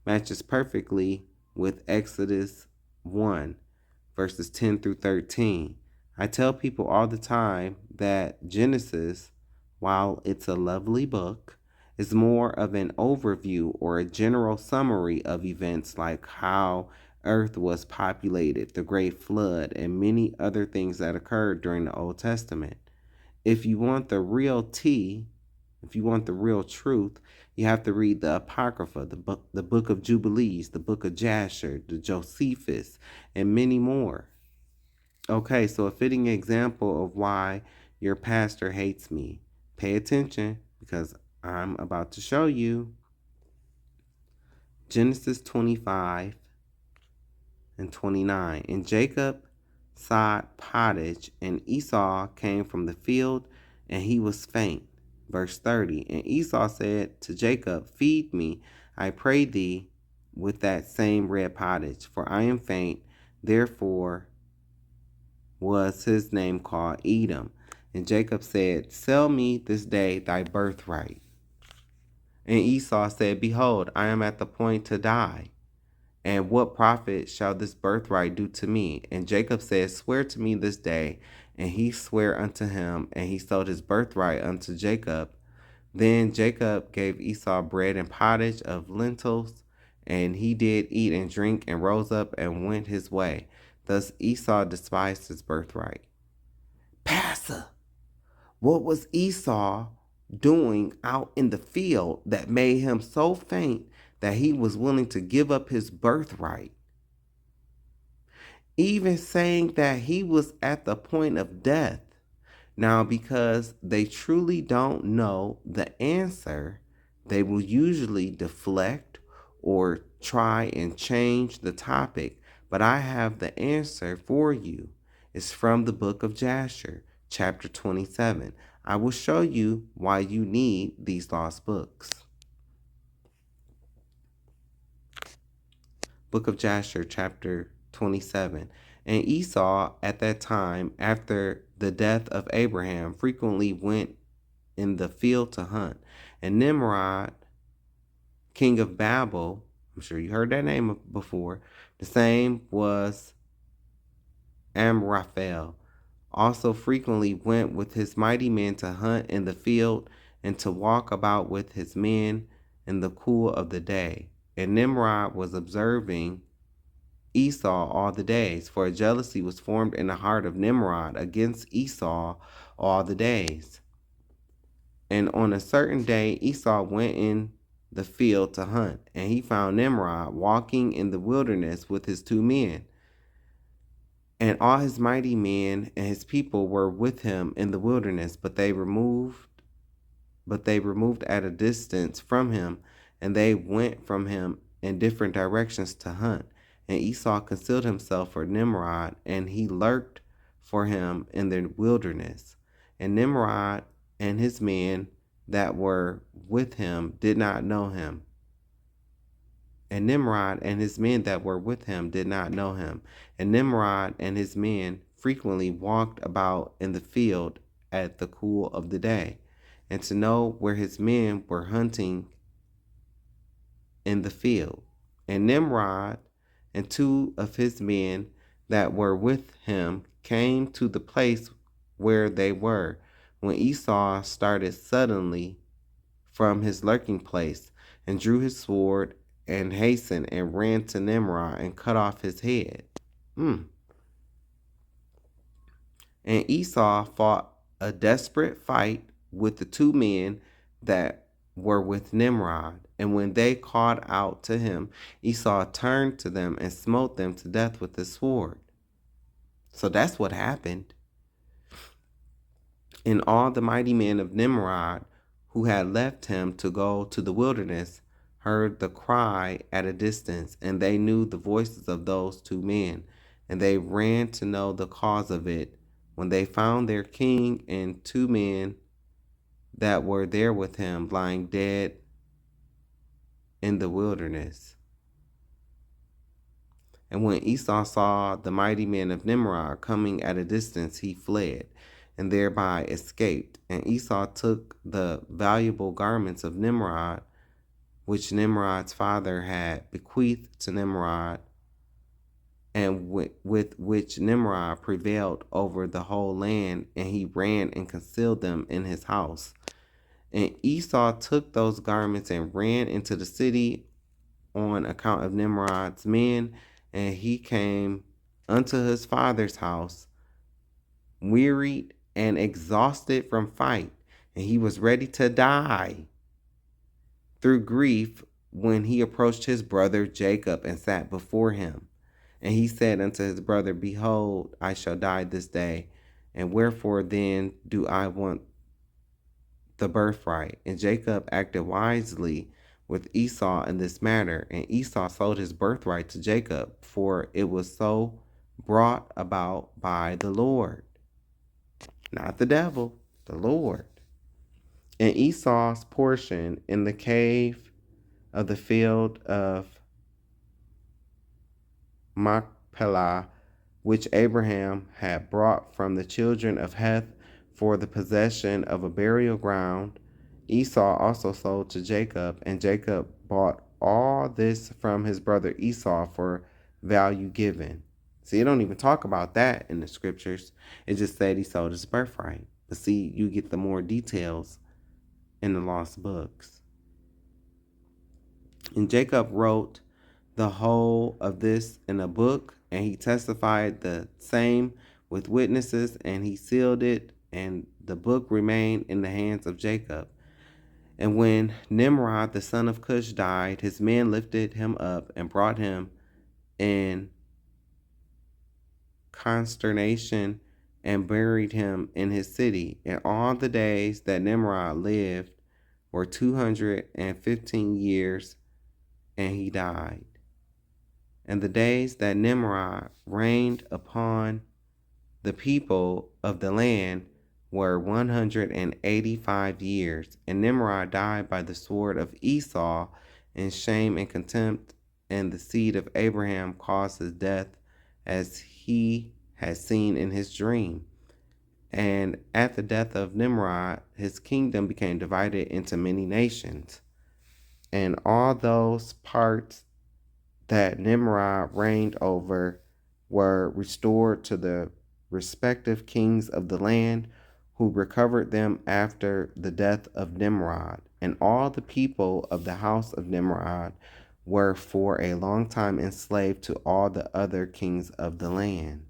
matches perfectly with Exodus 1, verses 10 through 13. I tell people all the time that Genesis, while it's a lovely book, is more of an overview or a general summary of events like how Earth was populated, the Great Flood, and many other things that occurred during the Old Testament. If you want the real tea, if you want the real truth, you have to read the Apocrypha, the book of Jubilees, the book of Jasher, the Josephus, and many more. Okay, so a fitting example of why your pastor hates me. Pay attention because I'm about to show you. Genesis 25 and 29. And Jacob sought pottage, and Esau came from the field, and he was faint. Verse 30. And Esau said to Jacob, feed me, I pray thee, with that same red pottage, for I am faint. Therefore was his name called Edom. And Jacob said, sell me this day thy birthright. And Esau said, behold, I am at the point to die. And what profit shall this birthright do to me? And Jacob said, swear to me this day. And he sware unto him, and he sold his birthright unto Jacob. Then Jacob gave Esau bread and pottage of lentils, and he did eat and drink, and rose up and went his way. Thus Esau despised his birthright. Pastor, what was Esau doing out in the field that made him so faint that he was willing to give up his birthright? Even saying that he was at the point of death. Now, because they truly don't know the answer, they will usually deflect or try and change the topic. But I have the answer for you. It's from the book of Jasher, chapter 27. I will show you why you need these lost books. Book of Jasher, chapter 27. And Esau, at that time, after the death of Abraham, frequently went in the field to hunt. And Nimrod, king of Babel, I'm sure you heard that name before, the same was Amraphel, also frequently went with his mighty men to hunt in the field and to walk about with his men in the cool of the day. And Nimrod was observing Esau all the days, for a jealousy was formed in the heart of Nimrod against Esau all the days. And on a certain day, Esau went in the field to hunt, and he found Nimrod walking in the wilderness with his 2 men. And all his mighty men and his people were with him in the wilderness, but they removed at a distance from him, and they went from him in different directions to hunt. And Esau concealed himself for Nimrod, and he lurked for him in the wilderness. And Nimrod and his men that were with him did not know him. And Nimrod and his men that were with him did not know him. And Nimrod and his men frequently walked about in the field at the cool of the day, and to know where his men were hunting in the field. And Nimrod and 2 of his men that were with him came to the place where they were, when Esau started suddenly from his lurking place, and drew his sword, and hastened and ran to Nimrod, and cut off his head. And Esau fought a desperate fight with the 2 men that were with Nimrod. And when they called out to him, Esau turned to them and smote them to death with his sword. So that's what happened. And all the mighty men of Nimrod, who had left him to go to the wilderness, heard the cry at a distance, and they knew the voices of those 2 men, and they ran to know the cause of it. When they found their king and 2 men that were there with him lying dead in the wilderness. And when Esau saw the mighty men of Nimrod coming at a distance, he fled, and thereby escaped. And Esau took the valuable garments of Nimrod, which Nimrod's father had bequeathed to Nimrod, and with which Nimrod prevailed over the whole land, and he ran and concealed them in his house. And Esau took those garments and ran into the city on account of Nimrod's men, and he came unto his father's house, wearied and exhausted from fight, and he was ready to die through grief when he approached his brother Jacob and sat before him. And he said unto his brother, Behold, I shall die this day, and wherefore then do I want the birthright? And Jacob acted wisely with Esau in this matter, and Esau sold his birthright to Jacob, for it was so brought about by the Lord. Not the devil, the Lord. And Esau's portion in the cave of the field of Machpelah, which Abraham had brought from the children of Heth for the possession of a burial ground, Esau also sold to Jacob, and Jacob bought all this from his brother Esau for value given. See, it don't even talk about that in the scriptures. It just said he sold his birthright. But see, you get the more details in the lost books. And Jacob wrote the whole of this in a book, and he testified the same with witnesses, and he sealed it, and the book remained in the hands of Jacob. And when Nimrod, the son of Cush, died, his men lifted him up and brought him in consternation and buried him in his city. And all the days that Nimrod lived were 215 years, and he died. And the days that Nimrod reigned upon the people of the land were 185 years. And Nimrod died by the sword of Esau in shame and contempt, and the seed of Abraham caused his death, as he had seen in his dream. And at the death of Nimrod, his kingdom became divided into many nations. And all those parts that Nimrod reigned over were restored to the respective kings of the land, who recovered them after the death of Nimrod. And all the people of the house of Nimrod were for a long time enslaved to all the other kings of the land.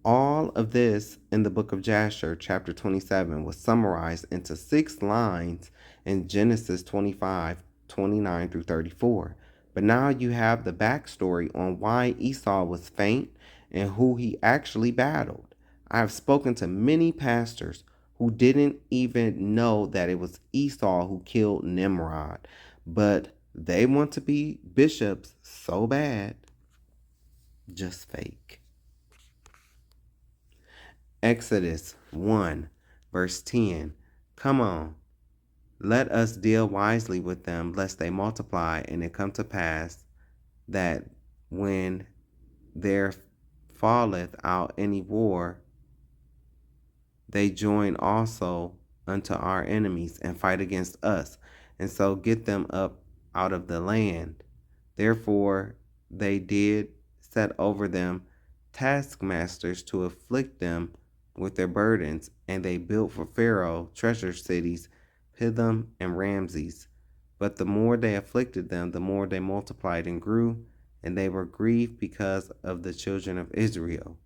All of this in the book of Jasher, chapter 27, was summarized into 6 lines in Genesis 25, 29 through 34. But now you have the backstory on why Esau was faint and who he actually battled. I have spoken to many pastors who didn't even know that it was Esau who killed Nimrod, but they want to be bishops so bad. Just fake. Exodus 1, verse 10. Come on, let us deal wisely with them, lest they multiply, and it come to pass that when there falleth out any war, they join also unto our enemies and fight against us, and so get them up out of the land. Therefore they did set over them taskmasters to afflict them with their burdens, and they built for Pharaoh treasure cities, Pithom and Ramses. But the more they afflicted them, the more they multiplied and grew, and they were grieved because of the children of Israel.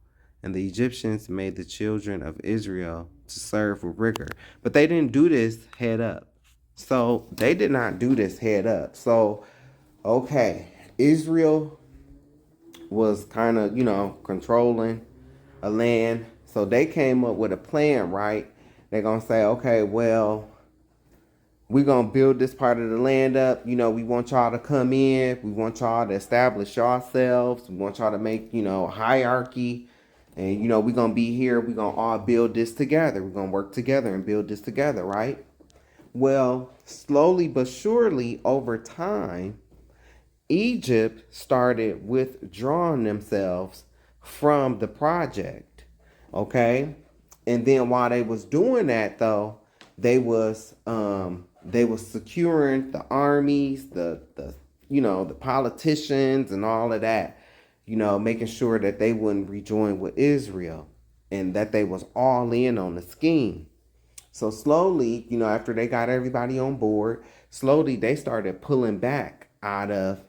And the Egyptians made the children of Israel to serve with rigor. But they didn't do this head up. So they did not do this head up. So, okay, Israel was kind of, controlling a land. So they came up with a plan, right? They're going to say, okay, well, we're going to build this part of the land up. We want y'all to come in. We want y'all to establish yourselves. We want y'all to make, hierarchy. And, we're going to be here. We're going to all build this together. We're going to work together and build this together, right? Well, slowly but surely over time, Egypt started withdrawing themselves from the project, okay? And then while they was doing that, though, they was securing the armies, the politicians and all of that, making sure that they wouldn't rejoin with Israel and that they was all in on the scheme. So slowly, after they got everybody on board, slowly they started pulling back out of,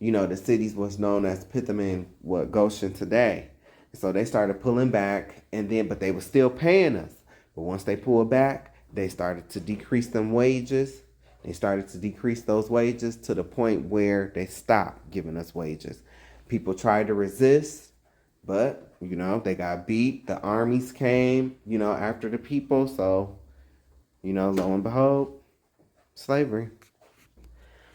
the cities was known as Pithom and Goshen today. So they started pulling back, but they were still paying us. But once they pulled back, they started to decrease them wages. They started to decrease those wages to the point where they stopped giving us wages. People tried to resist, but, they got beat. The armies came, after the people. So, lo and behold, slavery.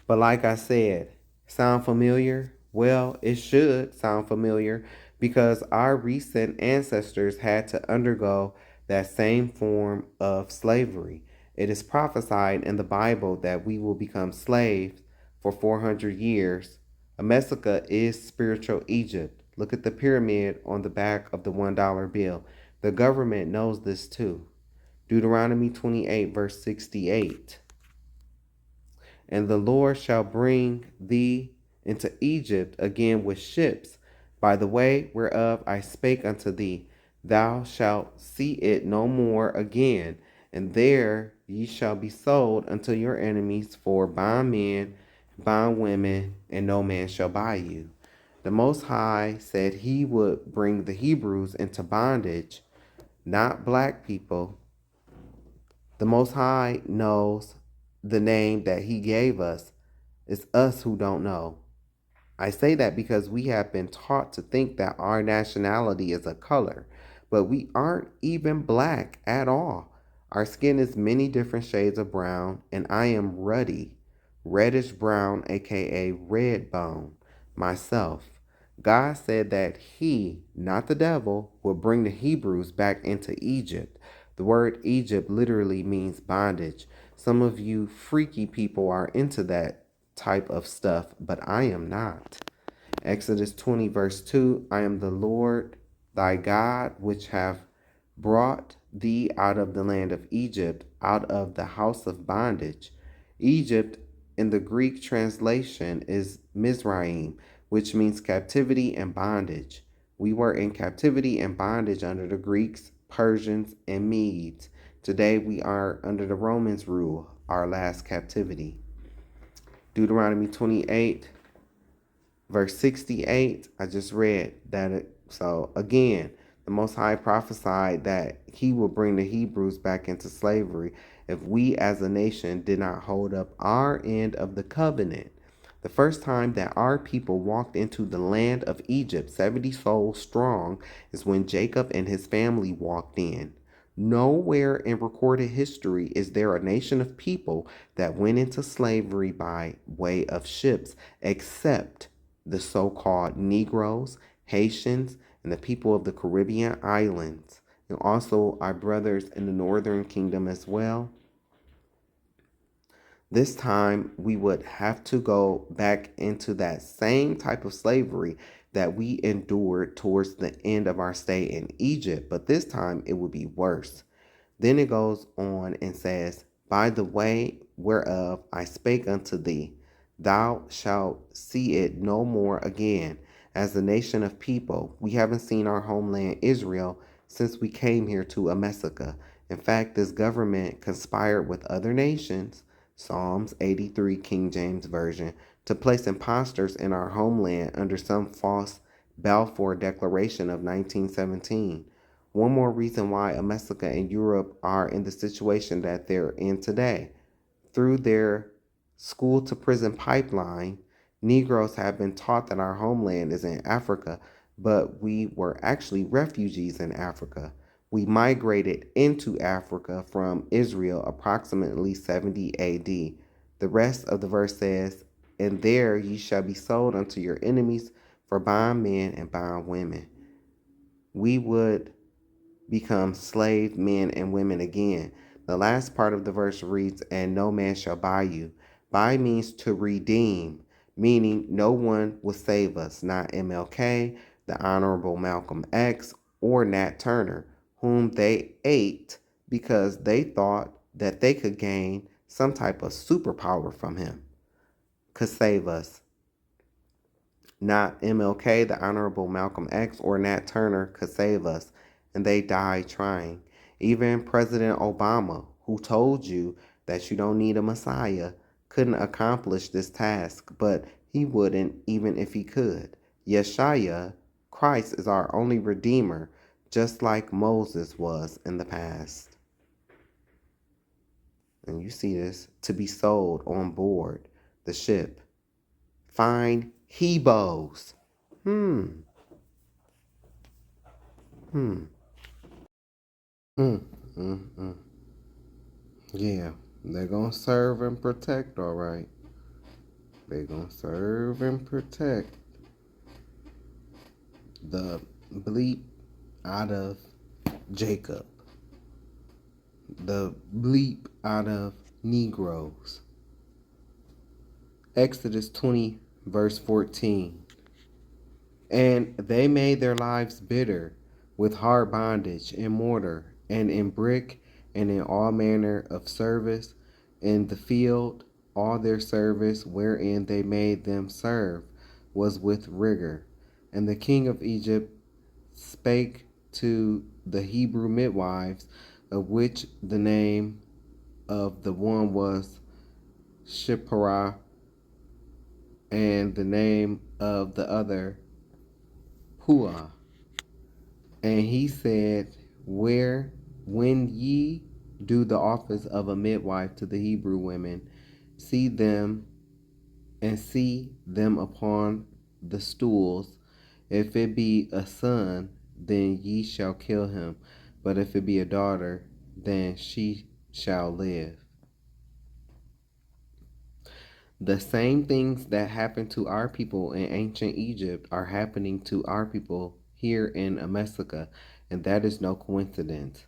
But like I said, sound familiar? Well, it should sound familiar because our recent ancestors had to undergo that same form of slavery. It is prophesied in the Bible that we will become slaves for 400 years. America is spiritual Egypt. Look at the pyramid on the back of the $1 bill. The government knows this too. Deuteronomy 28, verse 68. And the Lord shall bring thee into Egypt again with ships, by the way whereof I spake unto thee. Thou shalt see it no more again, and there ye shall be sold unto your enemies for bondmen, bondwomen, and no man shall buy you. The Most High said he would bring the Hebrews into bondage, not black people. The Most High knows the name that he gave us. It's us who don't know. I say that because we have been taught to think that our nationality is a color, but we aren't even black at all. Our skin is many different shades of brown, and I am ruddy, reddish brown, aka red bone, myself. God said that He, not the devil, would bring the Hebrews back into Egypt. The word Egypt literally means bondage. Some of you freaky people are into that type of stuff, but I am not. Exodus 20, verse 2, I am the Lord thy God, which have brought thee out of the land of Egypt, out of the house of bondage. Egypt in the Greek translation is Mizraim, which means captivity and bondage. We were in captivity and bondage under the Greeks, Persians, and Medes. Today we are under the Romans' rule, our last captivity. Deuteronomy 28, verse 68, I just read that. So again, the Most High prophesied that He will bring the Hebrews back into slavery if we as a nation did not hold up our end of the covenant. The first time that our people walked into the land of Egypt, 70 souls strong, is when Jacob and his family walked in. Nowhere in recorded history is there a nation of people that went into slavery by way of ships, except the so-called Negroes, Haitians, and the people of the Caribbean islands, and also our brothers in the Northern Kingdom as well. This time, we would have to go back into that same type of slavery that we endured towards the end of our stay in Egypt, but this time it would be worse. Then it goes on and says, by the way whereof I spake unto thee, thou shalt see it no more again. As a nation of people, we haven't seen our homeland Israel since we came here to Emesica. In fact, this government conspired with other nations, Psalms 83 King James Version, to place impostors in our homeland under some false Balfour Declaration of 1917. One more reason why Emesica and Europe are in the situation that they're in today. Through their school to prison pipeline, Negroes have been taught that our homeland is in Africa, but we were actually refugees in Africa. We migrated into Africa from Israel approximately 70 AD. The rest of the verse says, and there ye shall be sold unto your enemies for bondmen and bondwomen. We would become slave men and women again. The last part of the verse reads, and no man shall buy you. Buy means to redeem, meaning no one will save us, not MLK, the Honorable Malcolm X, or Nat Turner, whom they ate because they thought that they could gain some type of superpower from him, could save us. Not MLK, the Honorable Malcolm X, or Nat Turner could save us, and they died trying. Even President Obama, who told you that you don't need a Messiah, couldn't accomplish this task, but he wouldn't even if he could. Yeshua, Christ, is our only Redeemer, just like Moses was in the past. And you see this, to be sold on board the ship. Find Hebos. Hmm. Mm, mm, mm. Yeah, they're gonna serve and protect, all right. They're gonna serve and protect the bleep out of Jacob, the bleep out of Negroes. Exodus 20, verse 14. And they made their lives bitter with hard bondage in mortar and in brick and in all manner of service in the field. All their service wherein they made them serve was with rigor. And the king of Egypt spake to the Hebrew midwives, of which the name of the one was Shipporah, and the name of the other Puah. And he said, when ye do the office of a midwife to the Hebrew women, see them upon the stools. If it be a son, then ye shall kill him. But if it be a daughter, then she shall live. The same things that happened to our people in ancient Egypt are happening to our people here in America, and that is no coincidence.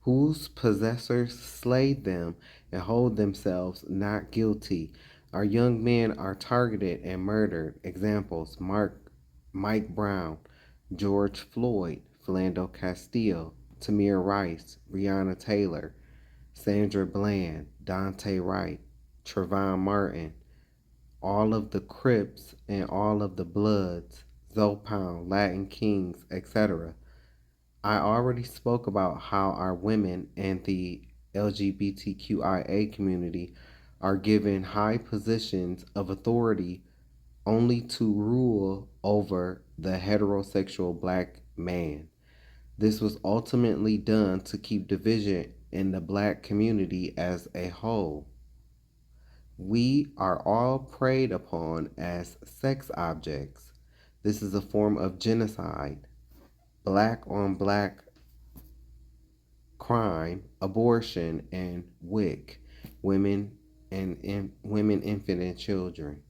Whose possessors slay them and hold themselves not guilty. Our young men are targeted and murdered. Examples: Mike Brown, George Floyd, Philando Castile, Tamir Rice, Breonna Taylor, Sandra Bland, Dante Wright, Trayvon Martin, all of the Crips and all of the Bloods, Zopound, Latin Kings, etc. I already spoke about how our women and the LGBTQIA community are given high positions of authority only to rule over the heterosexual black man. This was ultimately done to keep division in the black community as a whole. We are all preyed upon as sex objects. This is a form of genocide. Black on black crime, abortion, and WIC, women, infant, and children.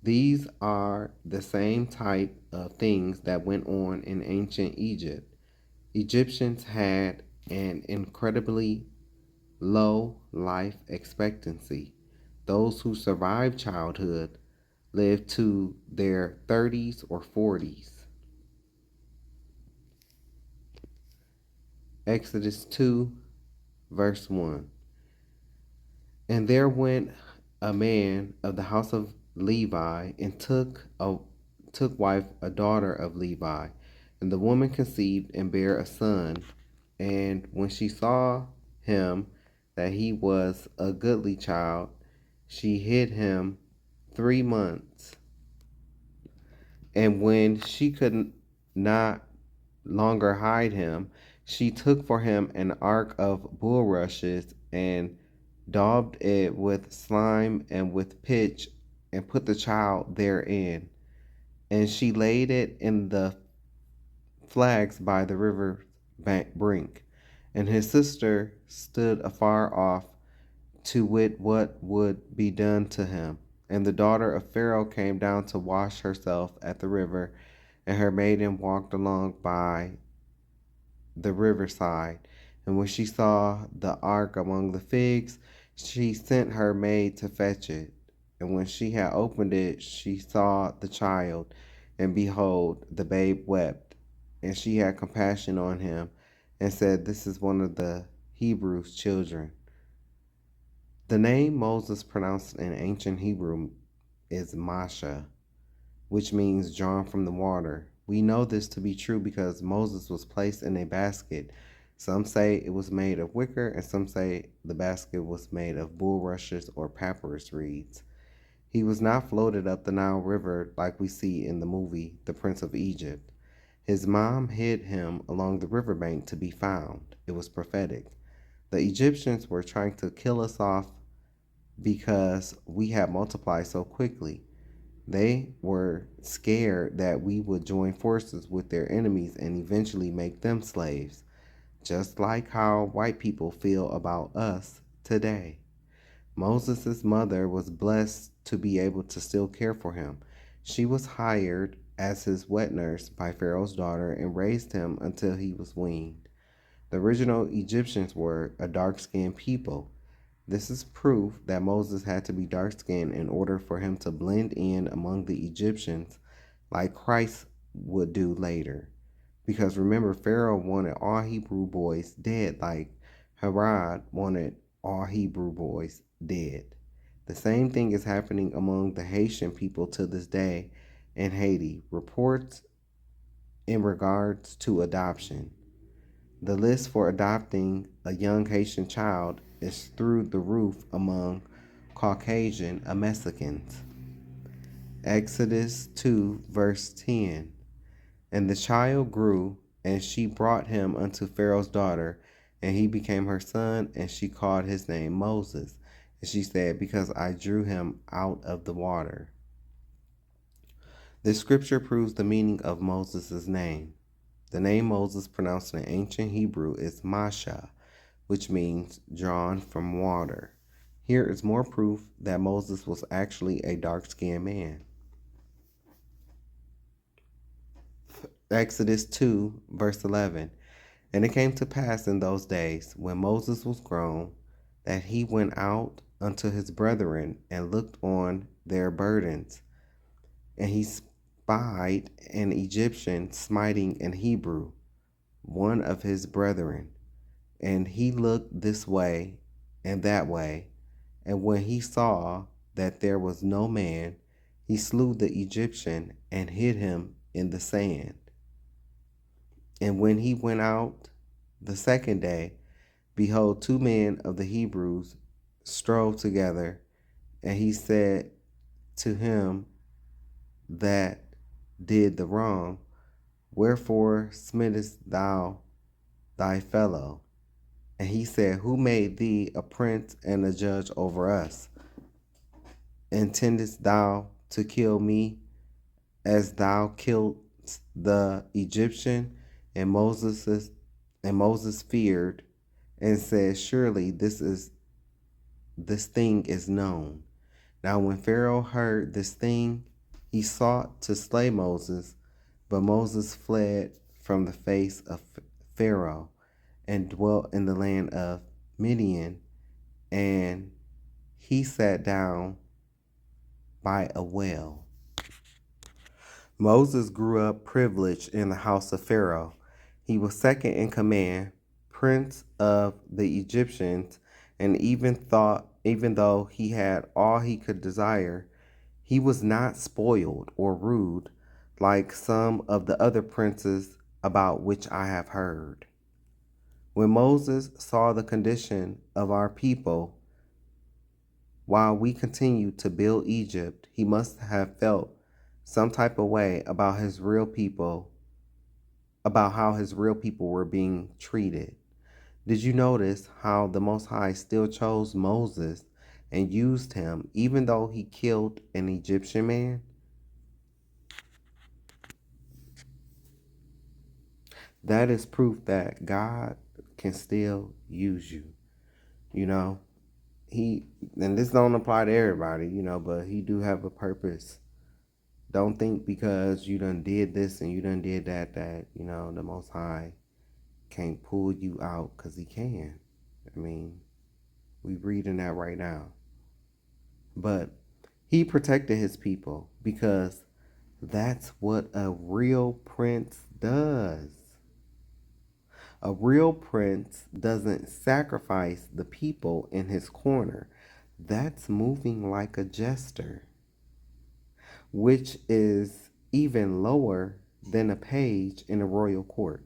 These are the same type of things that went on in ancient Egypt. Egyptians had an incredibly low life expectancy. Those who survived childhood lived to their 30s or 40s. Exodus 2, verse 1. And there went a man of the house of Levi and took wife a daughter of Levi. And the woman conceived and bare a son. And when she saw him that he was a goodly child, she hid him 3 months. And when she could not longer hide him, she took for him an ark of bulrushes and daubed it with slime and with pitch and put the child therein. And she laid it in the flags by the river brink. And his sister stood afar off to wit what would be done to him. And the daughter of Pharaoh came down to wash herself at the river, and her maiden walked along by the riverside. And when she saw the ark among the figs, she sent her maid to fetch it. And when she had opened it, she saw the child, and behold, the babe wept. And she had compassion on him, and said, This is one of the Hebrews' children. The name Moses pronounced in ancient Hebrew is Masha, which means drawn from the water. We know this to be true because Moses was placed in a basket. Some say it was made of wicker, and some say the basket was made of bulrushes or papyrus reeds. He was not floated up the Nile River like we see in the movie The Prince of Egypt. His mom hid him along the riverbank to be found. It was prophetic. The Egyptians were trying to kill us off because we had multiplied so quickly. They were scared that we would join forces with their enemies and eventually make them slaves, just like how white people feel about us today. Moses' mother was blessed to be able to still care for him. She was hired as his wet nurse by Pharaoh's daughter and raised him until he was weaned. The original Egyptians were a dark-skinned people. This is proof that Moses had to be dark-skinned in order for him to blend in among the Egyptians like Christ would do later. Because remember, Pharaoh wanted all Hebrew boys dead like Herod wanted all Hebrew boys dead. The same thing is happening among the Haitian people to this day in Haiti. Reports in regards to adoption. The list for adopting a young Haitian child is through the roof among Caucasian Americans. Exodus 2, verse 10. And the child grew, and she brought him unto Pharaoh's daughter, and he became her son, and she called his name Moses. And she said, Because I drew him out of the water. This scripture proves the meaning of Moses' name. The name Moses, pronounced in ancient Hebrew, is Masha, which means drawn from water. Here is more proof that Moses was actually a dark-skinned man. Exodus 2, verse 11. And it came to pass in those days, when Moses was grown, that he went out unto his brethren and looked on their burdens. And he spied an Egyptian smiting an Hebrew, one of his brethren. And he looked this way and that way. And when he saw that there was no man, he slew the Egyptian and hid him in the sand. And when he went out the second day, behold, two men of the Hebrews strove together. And he said to him that did the wrong, wherefore smitest thou thy fellow? And he said, who made thee a prince and a judge over us? Intendest thou to kill me as thou killedst the Egyptian? And Moses feared and said, surely this thing is known. Now when Pharaoh heard this thing, he sought to slay Moses, but Moses fled from the face of Pharaoh and dwelt in the land of Midian, and he sat down by a well. Moses grew up privileged in the house of Pharaoh. He was second in command, prince of the Egyptians, and even though he had all he could desire, he was not spoiled or rude like some of the other princes about which I have heard. When Moses saw the condition of our people while we continued to build Egypt, he must have felt some type of way about how his real people were being treated. Did you notice how the Most High still chose Moses and used him even though he killed an Egyptian man? That is proof that God can still use you. You know, and this don't apply to everybody, but he do have a purpose. Don't think because you done did this and you done did that, the Most High can't pull you out, because he can. I mean, we reading that right now. But he protected his people because that's what a real prince does. A real prince doesn't sacrifice the people in his corner. That's moving like a jester, which is even lower than a page in a royal court.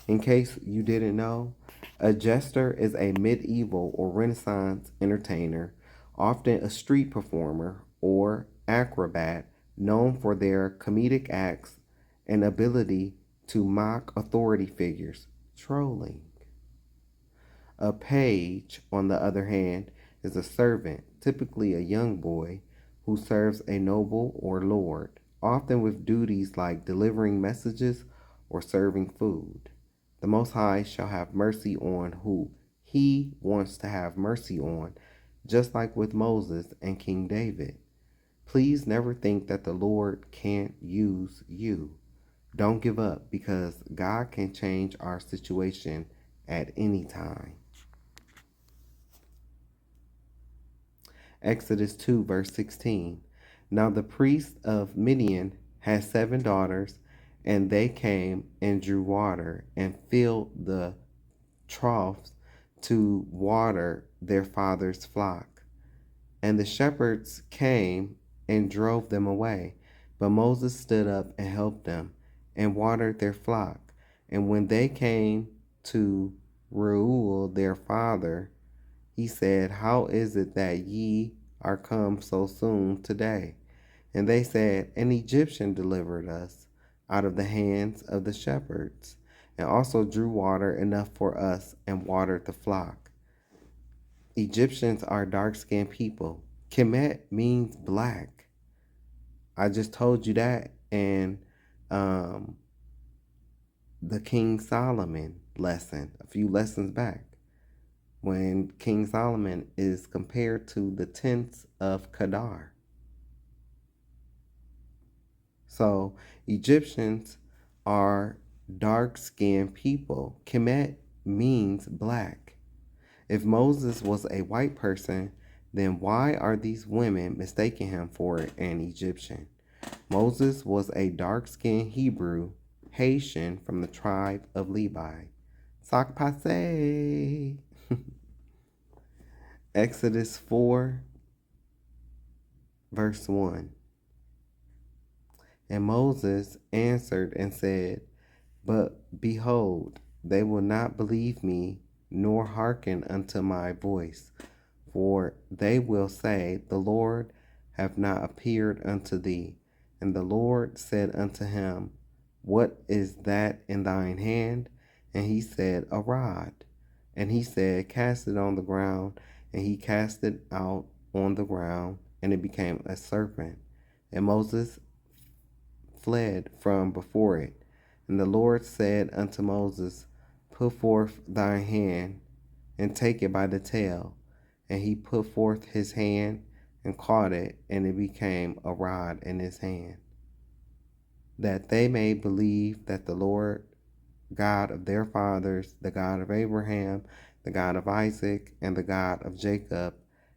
In case you didn't know, a jester is a medieval or Renaissance entertainer, often a street performer or acrobat, known for their comedic acts and ability to mock authority figures, trolling. A page, on the other hand, is a servant, typically a young boy, who serves a noble or lord, often with duties like delivering messages or serving food. The Most High shall have mercy on who he wants to have mercy on, just like with Moses and King David. Please never think that the Lord can't use you. Don't give up, because God can change our situation at any time. Exodus 2, verse 16. Now the priest of Midian had 7 daughters, and they came and drew water and filled the troughs to water their father's flock. And the shepherds came and drove them away. But Moses stood up and helped them and watered their flock. And when they came to Reuel their father, he said, how is it that ye are come so soon today? And they said, an Egyptian delivered us out of the hands of the shepherds, and also drew water enough for us and watered the flock. Egyptians are dark-skinned people. Kemet means black. I just told you that in um, the King Solomon lesson, a few lessons back, when King Solomon is compared to the tents of Kedar. So Egyptians are dark-skinned people. Kemet means black. If Moses was a white person, then why are these women mistaking him for an Egyptian? Moses was a dark-skinned Hebrew, Haitian from the tribe of Levi. Sac passe. Exodus 4, verse 1. And Moses answered and said, But behold, they will not believe me, nor hearken unto my voice. For they will say, The Lord hath not appeared unto thee. And the Lord said unto him, What is that in thine hand? And he said, A rod. And he said, Cast it on the ground. And he cast it out on the ground, and it became a serpent. And Moses fled from before it. And the Lord said unto Moses, Put forth thine hand, and take it by the tail. And he put forth his hand, and caught it, and it became a rod in his hand. That they may believe that the Lord God of their fathers, the God of Abraham, the God of Isaac, and the God of Jacob,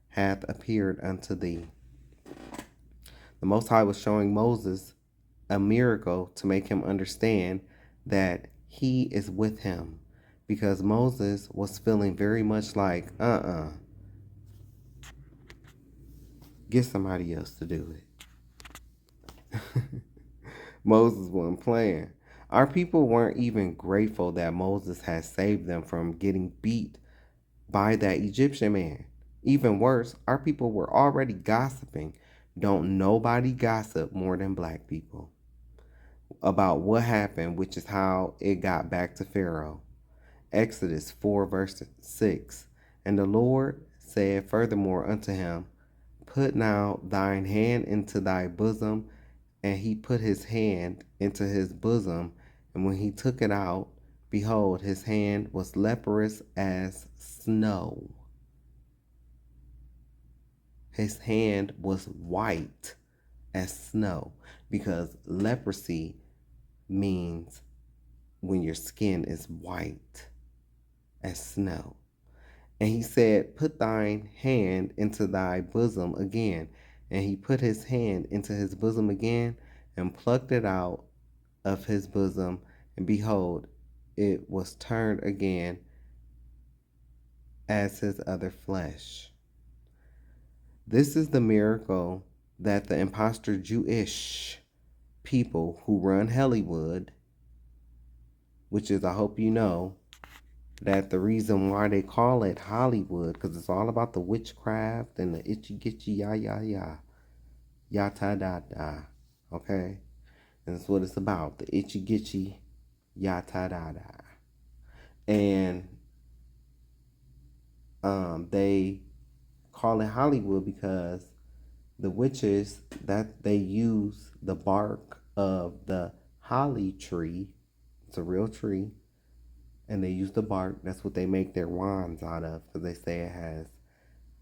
hath appeared unto thee. The Most High was showing Moses a miracle to make him understand that he is with him, because Moses was feeling very much like, get somebody else to do it. Moses wasn't playing. Our people weren't even grateful that Moses had saved them from getting beat by that Egyptian man. Even worse, our people were already gossiping. Don't nobody gossip more than black people about what happened, which is how it got back to Pharaoh. Exodus 4, verse 6. And the Lord said furthermore unto him, Put now thine hand into thy bosom. And he put his hand into his bosom, and when he took it out, behold, his hand was leprous as snow. His hand was white as snow, because leprosy means when your skin is white as snow. And he said, Put thine hand into thy bosom again. And he put his hand into his bosom again, and plucked it out of his bosom, and behold, it was turned again as his other flesh. This is the miracle that the imposter Jewish people who run Hollywood, which is, I hope you know, that the reason why they call it Hollywood, because it's all about the witchcraft and the itchy gitchy ya ta da da. Okay? And that's what it's about, the itchy gitchy ya ta da da. And they call it Hollywood because the witches, that they use the bark of the holly tree. It's a real tree. And they use the bark. That's what they make their wands out of, because they say it has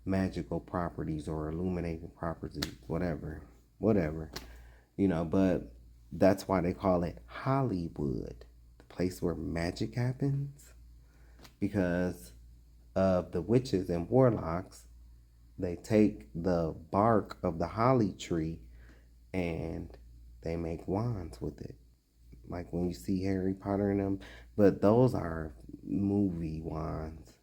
magical properties or illuminating properties, whatever. But that's why they call it Hollywood, the place where magic happens, because of the witches and warlocks. They take the bark of the holly tree and they make wands with it, like when you see Harry Potter in them, but those are movie wands.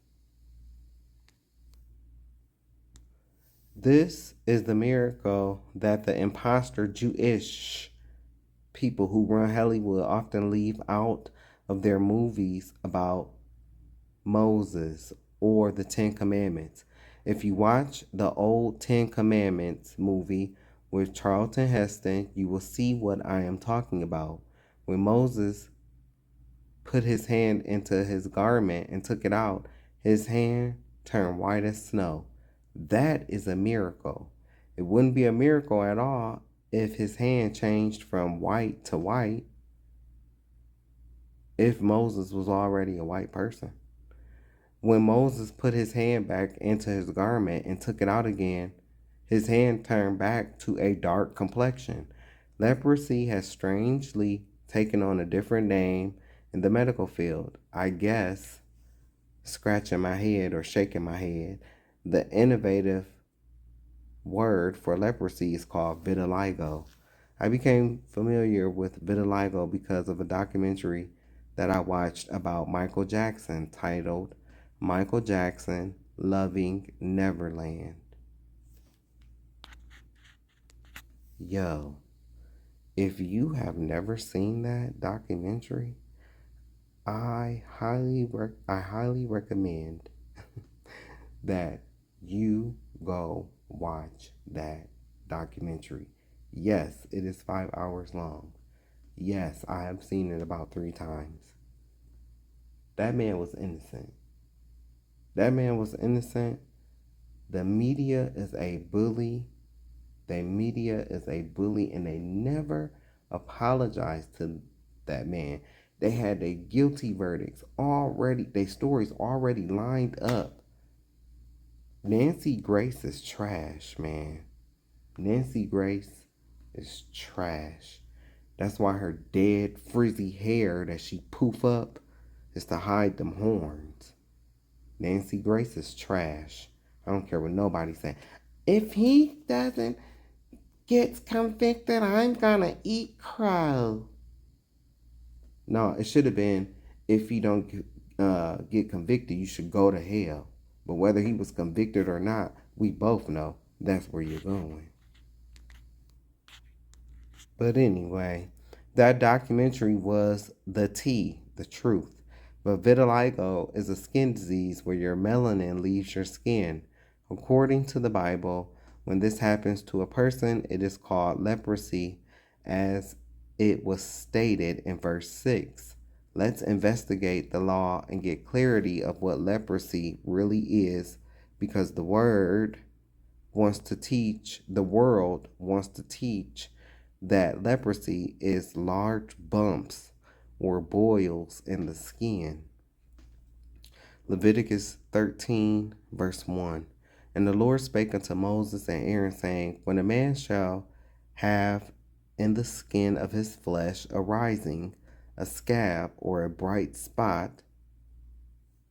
This is the miracle that the imposter Jewish people who run Hollywood often leave out of their movies about Moses or the Ten Commandments. If you watch the old Ten Commandments movie with Charlton Heston, you will see what I am talking about. When Moses put his hand into his garment and took it out, his hand turned white as snow. That is a miracle. It wouldn't be a miracle at all if his hand changed from white to white if Moses was already a white person? When Moses put his hand back into his garment and took it out again, his hand turned back to a dark complexion. Leprosy has strangely taken on a different name in the medical field. I guess, scratching my head or shaking my head, the innovative word for leprosy is called vitiligo. I became familiar with vitiligo because of a documentary that I watched about Michael Jackson titled Michael Jackson Loving Neverland. Yo, if you have never seen that documentary, I highly recommend that you go watch that documentary. Yes, it is 5 hours long. Yes, I have seen it about 3 times. That man was innocent. That man was innocent. The media is a bully. The media is a bully, and they never apologized to that man. They had their guilty verdicts already, their stories already lined up. Nancy Grace is trash, man. Nancy Grace is trash. That's why her dead, frizzy hair that she poof up is to hide them horns. Nancy Grace is trash. I don't care what nobody say. If he doesn't get convicted, I'm gonna eat crow. No, it should have been, if you don't get convicted, you should go to hell. But whether he was convicted or not, we both know that's where you're going. But anyway, that documentary was the tea, the truth. But vitiligo is a skin disease where your melanin leaves your skin. According to the Bible, when this happens to a person, it is called leprosy, as it was stated in verse 6. Let's investigate the law and get clarity of what leprosy really is, because the world wants to teach that leprosy is large bumps or boils in the skin. Leviticus 13, verse 1. And the Lord spake unto Moses and Aaron, saying, when a man shall have in the skin of his flesh a rising, a scab, or a bright spot.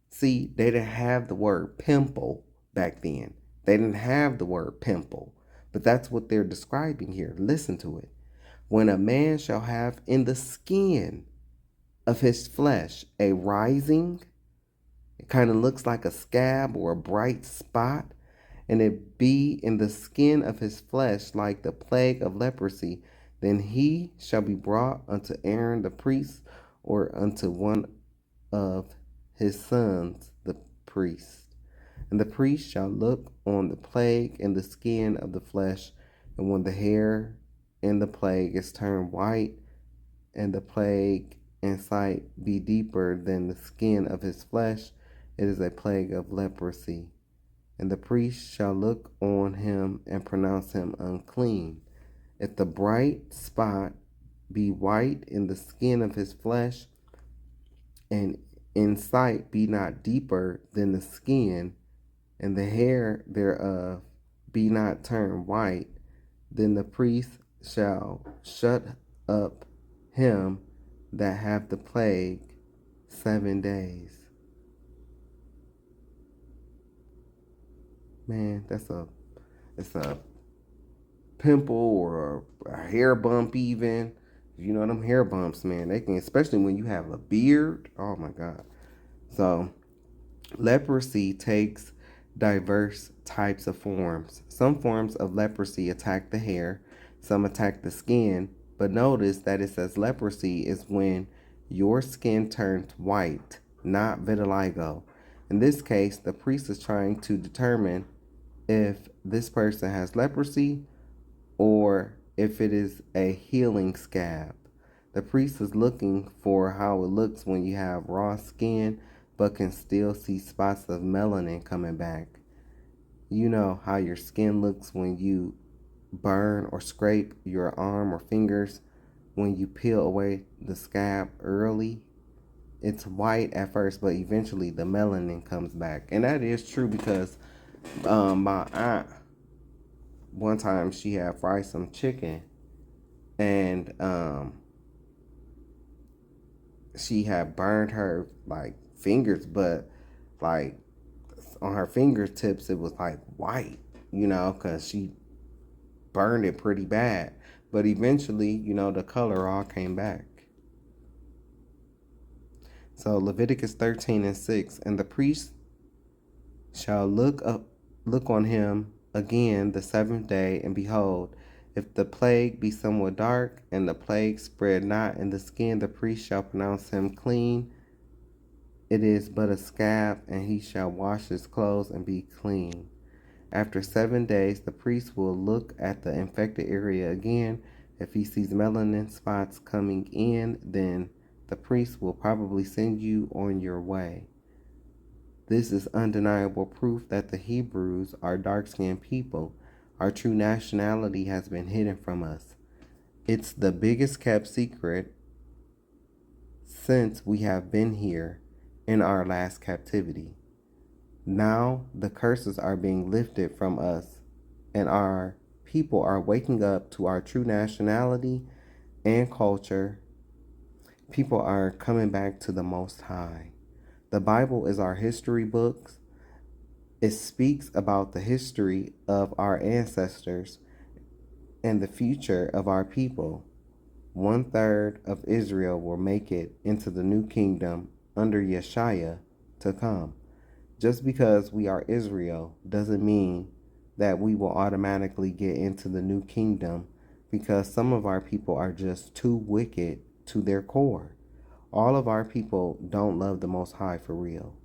See, they didn't have the word pimple back then. They didn't have the word pimple. But that's what they're describing here. Listen to it. When a man shall have in the skin of his flesh a rising, it kind of looks like a scab or a bright spot, and it be in the skin of his flesh like the plague of leprosy, then he shall be brought unto Aaron the priest, or unto one of his sons the priest. And the priest shall look on the plague in the skin of the flesh, and when the hair in the plague is turned white, and the plague in sight be deeper than the skin of his flesh, it is a plague of leprosy. And the priest shall look on him and pronounce him unclean. If the bright spot be white in the skin of his flesh, and in sight be not deeper than the skin, and the hair thereof be not turned white, then the priest shall shut up him that hath the plague 7 days. Man, it's a pimple or a hair bump even. You know them hair bumps, man. They can, especially when you have a beard. Oh my God. So leprosy takes diverse types of forms. Some forms of leprosy attack the hair, some attack the skin, but notice that it says leprosy is when your skin turns white, not vitiligo. In this case, the priest is trying to determine if this person has leprosy or if it is a healing scab. The priest is looking for how it looks when you have raw skin but can still see spots of melanin coming back. You know how your skin looks when you burn or scrape your arm or fingers when you peel away the scab early. It's white at first, but eventually the melanin comes back. And that is true because my aunt, one time she had fried some chicken and she had burned her like fingers, but like on her fingertips it was like white, because she burned it pretty bad. But eventually, the color all came back. So Leviticus 13:6, and the priest shall look on him again the seventh day, and behold, if the plague be somewhat dark, and the plague spread not in the skin, the priest shall pronounce him clean. It is but a scab, and he shall wash his clothes and be clean. After 7 days, the priest will look at the infected area again. If he sees melanin spots coming in, then the priest will probably send you on your way. This is undeniable proof that the Hebrews are dark-skinned people. Our true nationality has been hidden from us. It's the biggest kept secret since we have been here in our last captivity. Now the curses are being lifted from us, and our people are waking up to our true nationality and culture. People are coming back to the Most High. The Bible is our history book. It speaks about the history of our ancestors and the future of our people. 1/3 of Israel will make it into the new kingdom under Yeshua to come. Just because we are Israel doesn't mean that we will automatically get into the new kingdom, because some of our people are just too wicked to their core. All of our people don't love the Most High for real.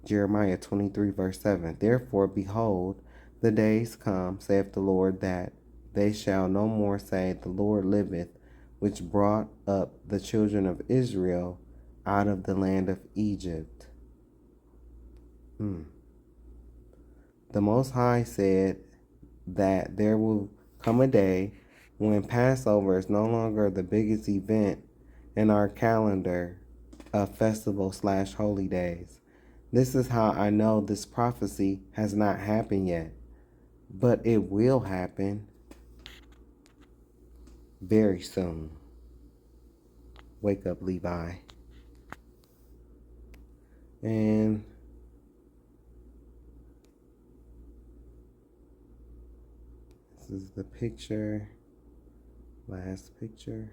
Jeremiah 23 verse 7. Therefore, behold, the days come, saith the Lord, that they shall no more say, the Lord liveth, which brought up the children of Israel out of the land of Egypt. The Most High said that there will come a day when Passover is no longer the biggest event in our calendar of festival/holy days. This is how I know this prophecy has not happened yet, but it will happen very soon. Wake up, Levi. And this is the picture, last picture.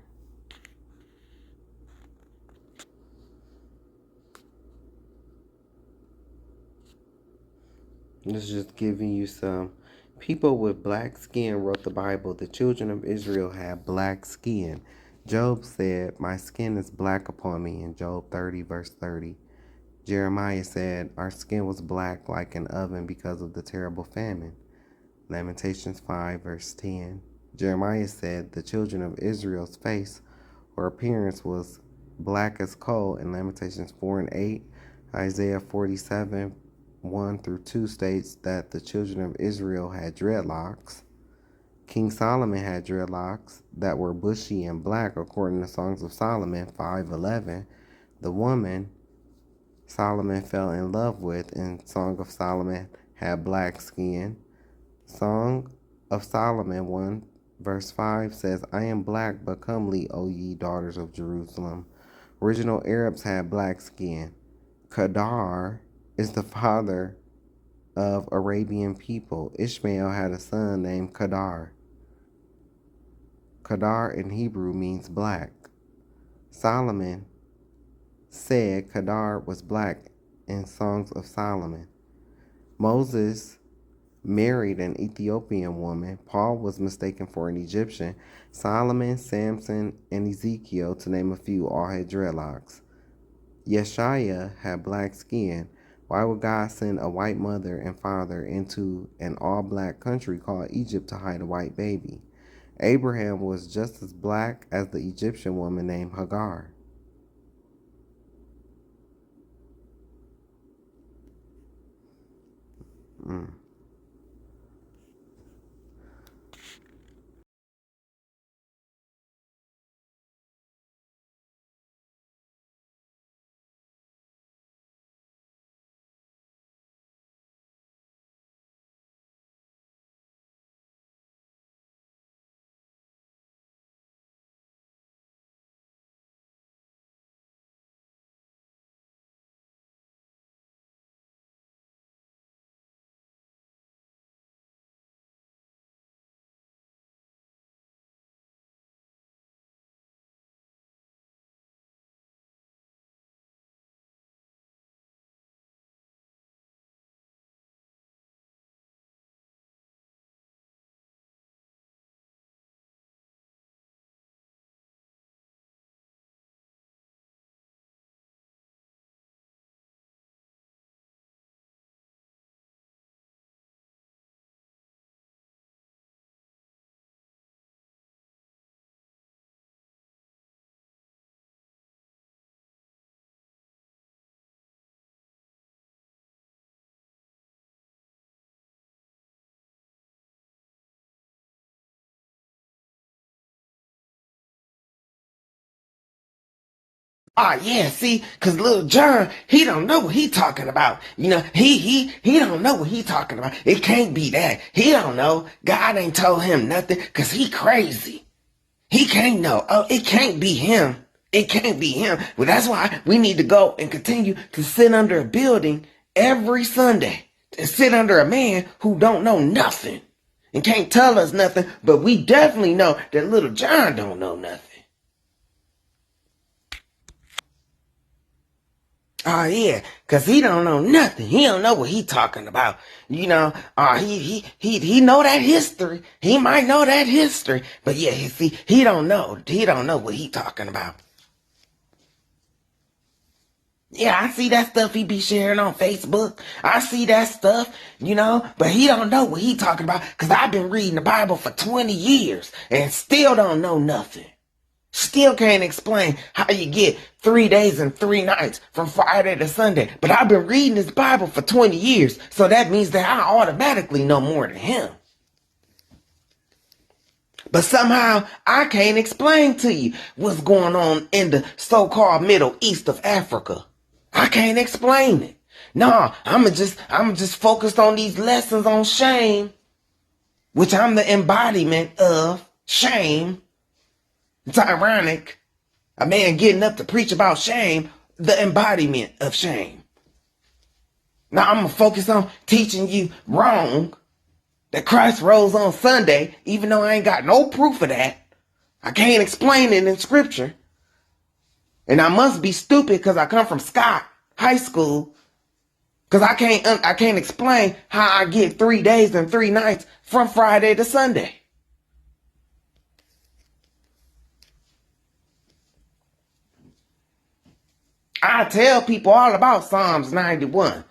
This is just giving you some. People with black skin wrote the Bible. The children of Israel had black skin. Job said, my skin is black upon me, in Job 30 verse 30. Jeremiah said, our skin was black like an oven because of the terrible famine. Lamentations 5 verse 10. Jeremiah said the children of Israel's face or appearance was black as coal, in Lamentations 4 and 8. Isaiah 47 1 through 2 states that the children of Israel had dreadlocks. King Solomon had dreadlocks that were bushy and black, according to Songs of Solomon 5:11. The woman Solomon fell in love with in Song of Solomon had black skin. Song of Solomon 1 verse 5 says, I am black but comely, O ye daughters of Jerusalem. Original Arabs had black skin. Kedar is the father of Arabian people. Ishmael had a son named Kedar. Kedar in Hebrew means black. Solomon said Kedar was black in Songs of Solomon. Moses married an Ethiopian woman. Paul was mistaken for an Egyptian. Solomon, Samson, and Ezekiel, to name a few, all had dreadlocks. Yeshua had black skin. Why would God send a white mother and father into an all-black country called Egypt to hide a white baby? Abraham was just as black as the Egyptian woman named Hagar. Oh yeah, see, cause little John, he don't know what he talking about. You know, he don't know what he talking about. It can't be that. He don't know. God ain't told him nothing, cause he crazy. He can't know. Oh, it can't be him. It can't be him. Well, that's why we need to go and continue to sit under a building every Sunday and sit under a man who don't know nothing and can't tell us nothing, but we definitely know that little John don't know nothing. Oh yeah, cause he don't know nothing. He don't know what he talking about. You know, he know that history. He might know that history, but yeah, you see, he don't know. He don't know what he talking about. Yeah, I see that stuff he be sharing on Facebook. I see that stuff, you know, but he don't know what he talking about, cause I've been reading the Bible for 20 years and still don't know nothing. Still can't explain how you get 3 days and 3 nights from Friday to Sunday. But I've been reading this Bible for 20 years, so that means that I automatically know more than him. But somehow I can't explain to you what's going on in the so-called Middle East of Africa. I can't explain it. No, I'm just focused on these lessons on shame, which I'm the embodiment of shame. It's ironic, a man getting up to preach about shame, the embodiment of shame. Now I'm going to focus on teaching you wrong, that Christ rose on Sunday, even though I ain't got no proof of that. I can't explain it in scripture. And I must be stupid because I come from Scott High School, because I can't explain how I get 3 days and 3 nights from Friday to Sunday. I tell people all about Psalms 91,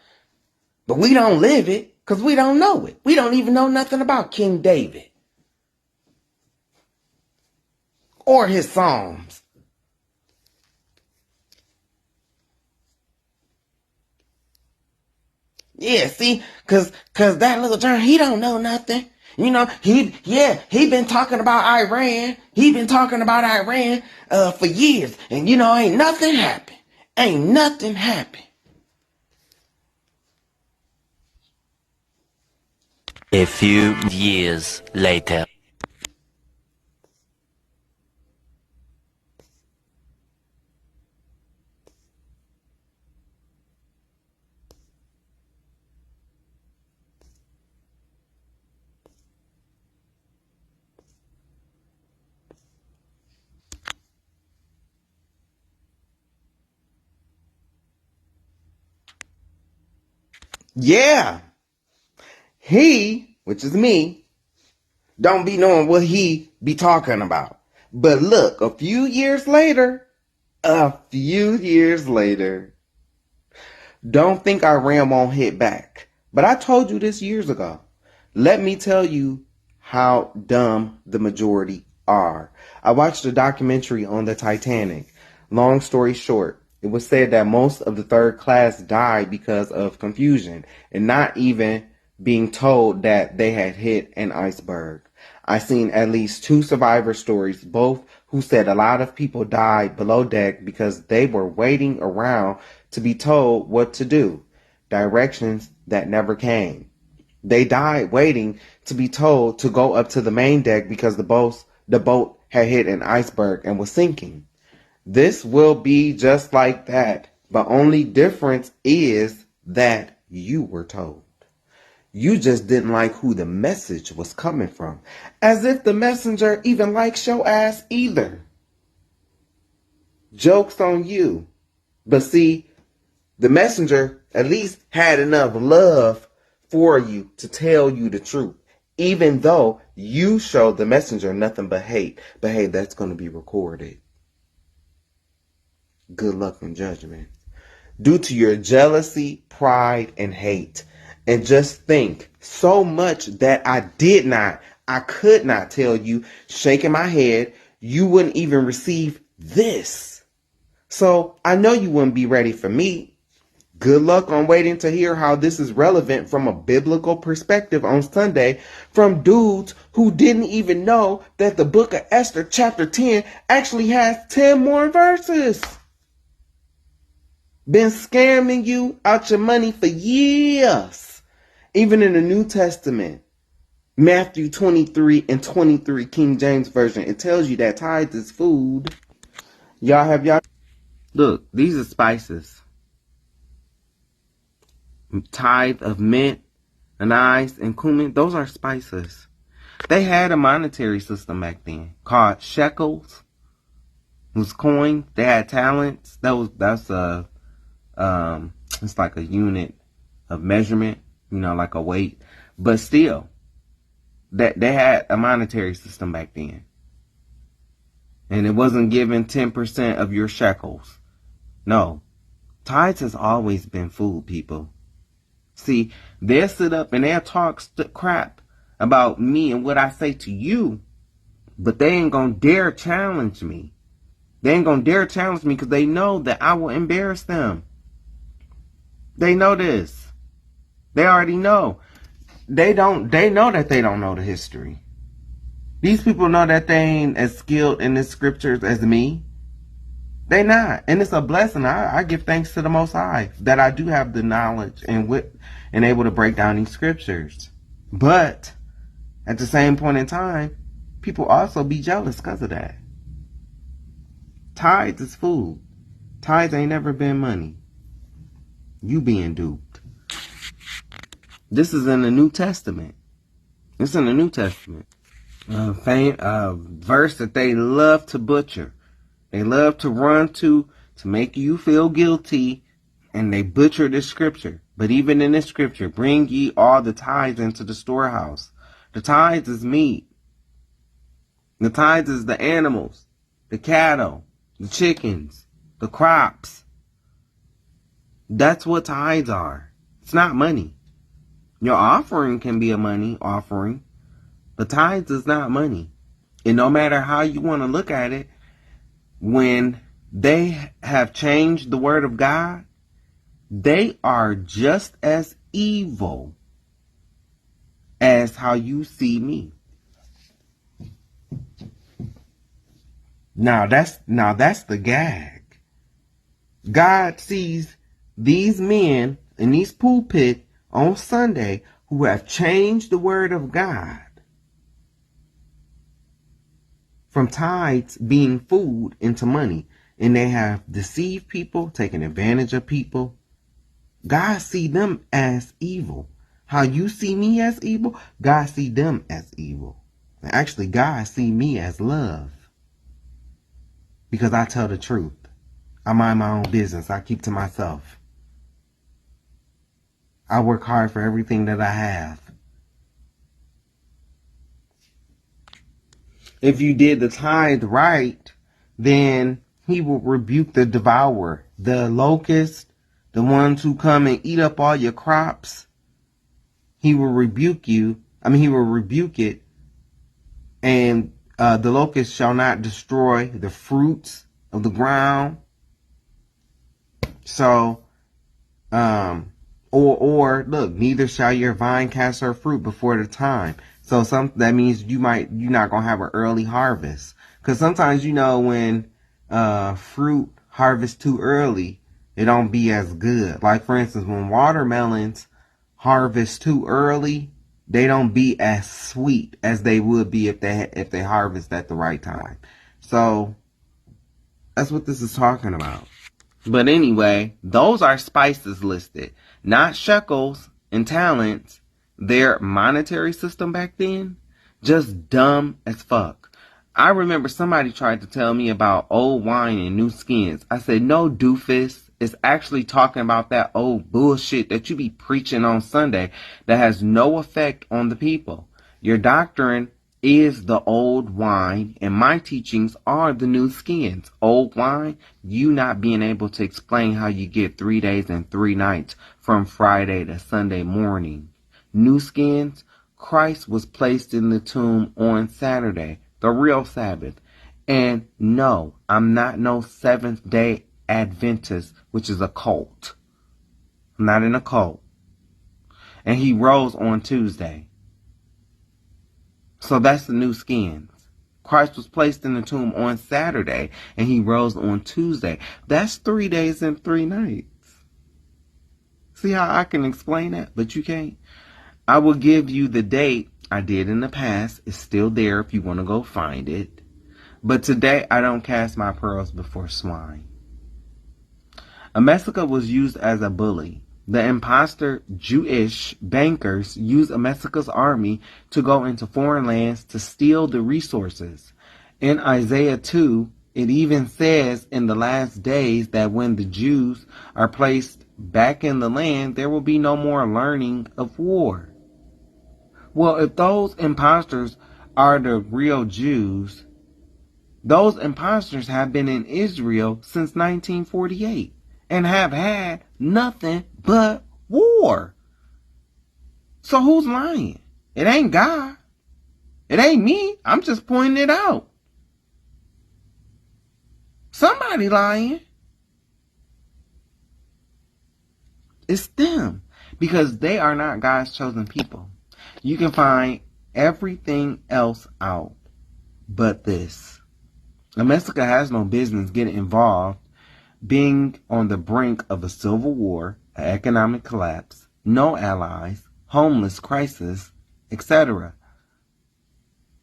but we don't live it because we don't know it. We don't even know nothing about King David or his Psalms. Yeah, see, cause that little John, he don't know nothing. You know, he been talking about Iran. He been talking about Iran for years, and you know, ain't nothing happened. Ain't nothing happened. A few years later. Yeah, he, which is me, don't be knowing what he be talking about. But look, a few years later, don't think Iran won't hit back. But I told you this years ago. Let me tell you how dumb the majority are. I watched a documentary on the Titanic. Long story short, it was said that most of the third class died because of confusion and not even being told that they had hit an iceberg. I seen at least 2 survivor stories, both who said a lot of people died below deck because they were waiting around to be told what to do. Directions that never came. They died waiting to be told to go up to the main deck because the boat had hit an iceberg and was sinking. This will be just like that. The only difference is that you were told. You just didn't like who the message was coming from. As if the messenger even likes your ass either. Joke's on you. But see, the messenger at least had enough love for you to tell you the truth. Even though you showed the messenger nothing but hate. But hey, that's going to be recorded. Good luck in judgment. Due to your jealousy, pride, and hate. And just think, so much that I could not tell you, shaking my head, you wouldn't even receive this. So I know you wouldn't be ready for me. Good luck on waiting to hear how this is relevant from a biblical perspective on Sunday from dudes who didn't even know that the book of Esther chapter 10 actually has 10 more verses. been scamming you out your money for years. Even in the New Testament, Matthew 23:23, King James Version, it tells you that tithes is food. Y'all. Look, these are spices. Tithe of mint, anise, and cumin, those are spices. They had a monetary system back then called shekels. It was coin. They had talents. It's like a unit of measurement, like a weight. But still, that they had a monetary system back then. And it wasn't given 10% of your shekels. No. Tithes has always been food, people. See, they'll sit up and they'll talk crap about me and what I say to you, but they ain't gonna dare challenge me. They ain't gonna dare challenge me because they know that I will embarrass them. They know this. They already know. They know that they don't know the history. These people know that they ain't as skilled in the scriptures as me. They not. And it's a blessing. I give thanks to the Most High that I do have the knowledge and able to break down these scriptures. But at the same point in time, people also be jealous because of that. Tithes is food. Tithes ain't never been money. You being duped. This is in the New Testament. It's in the New Testament. Verse that they love to butcher. They love to run to make you feel guilty, and they butcher this scripture. But even in this scripture, bring ye all the tithes into the storehouse. The tithes is meat. The tithes is the animals, the cattle, the chickens, the crops. That's what tithes are. It's not money. Your offering can be a money offering, but tithes is not money. And no matter how you want to look at it, when they have changed the word of God, they are just as evil as how you see me. Now that's the gag. God sees these men in these pulpit on Sunday who have changed the word of God from tithes being food into money, and they have deceived people, taken advantage of people. God see them as evil. How you see me as evil, God see them as evil. And actually, God see me as love, because I tell the truth. I mind my own business. I keep to myself. I work hard for everything that I have. If you did the tithe right, then he will rebuke the devourer, the locust, the ones who come and eat up all your crops. He will rebuke you. He will rebuke it. And the locust shall not destroy the fruits of the ground. So, or look, neither shall your vine cast her fruit before the time. So that means you're not gonna have an early harvest. Cause sometimes, when fruit harvests too early, it don't be as good. Like for instance, when watermelons harvest too early, they don't be as sweet as they would be if they harvest at the right time. So that's what this is talking about. But anyway, those are spices listed, not shekels and talents. Their monetary system back then, just dumb as fuck. I remember somebody tried to tell me about old wine and new skins. I said, no, doofus. It's actually talking about that old bullshit that you be preaching on Sunday that has no effect on the people. Your doctrine is the old wine, and my teachings are the new skins. Old wine, you not being able to explain how you get 3 days and 3 nights from Friday to Sunday morning. New skins, Christ was placed in the tomb on Saturday, the real Sabbath. And no, I'm not no Seventh-day Adventist, which is a cult. I'm not in a cult. And he rose on Tuesday. So that's the new skins. Christ was placed in the tomb on Saturday, and he rose on Tuesday. That's 3 days and 3 nights. See how I can explain that, but you can't? I will give you the date I did in the past. It's still there if you want to go find it. But today, I don't cast my pearls before swine. Amesica was used as a bully. The imposter Jewish bankers used Amesica's army to go into foreign lands to steal the resources. In Isaiah 2, it even says in the last days that when the Jews are placed back in the land, there will be no more learning of war. Well, if those imposters are the real Jews, those imposters have been in Israel since 1948 and have had nothing but war. So who's lying? It ain't God. It ain't me. I'm just pointing it out. Somebody lying. It's them, because they are not God's chosen people. You can find everything else out but this. Amesica has no business getting involved, being on the brink of a civil war, an economic collapse, no allies, homeless crisis, etc.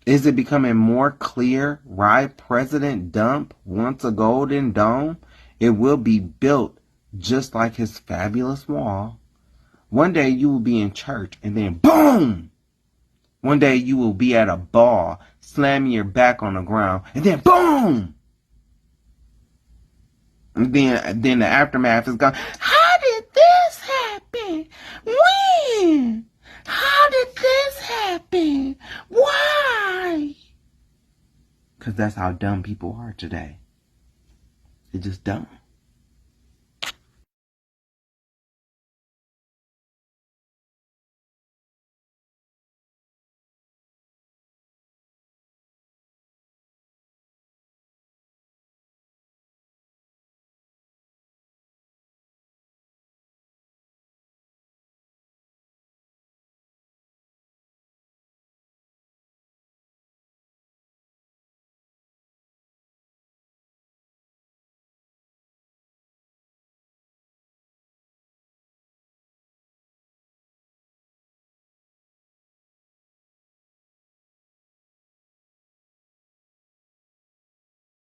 Is it becoming more clear why President Dump wants a golden dome? It will be built just like his fabulous wall. One day you will be in church and then boom! One day you will be at a bar, slamming your back on the ground, and then boom! And then the aftermath is gone. How did this happen? When? How did this happen? Why? Because that's how dumb people are today. They're just dumb.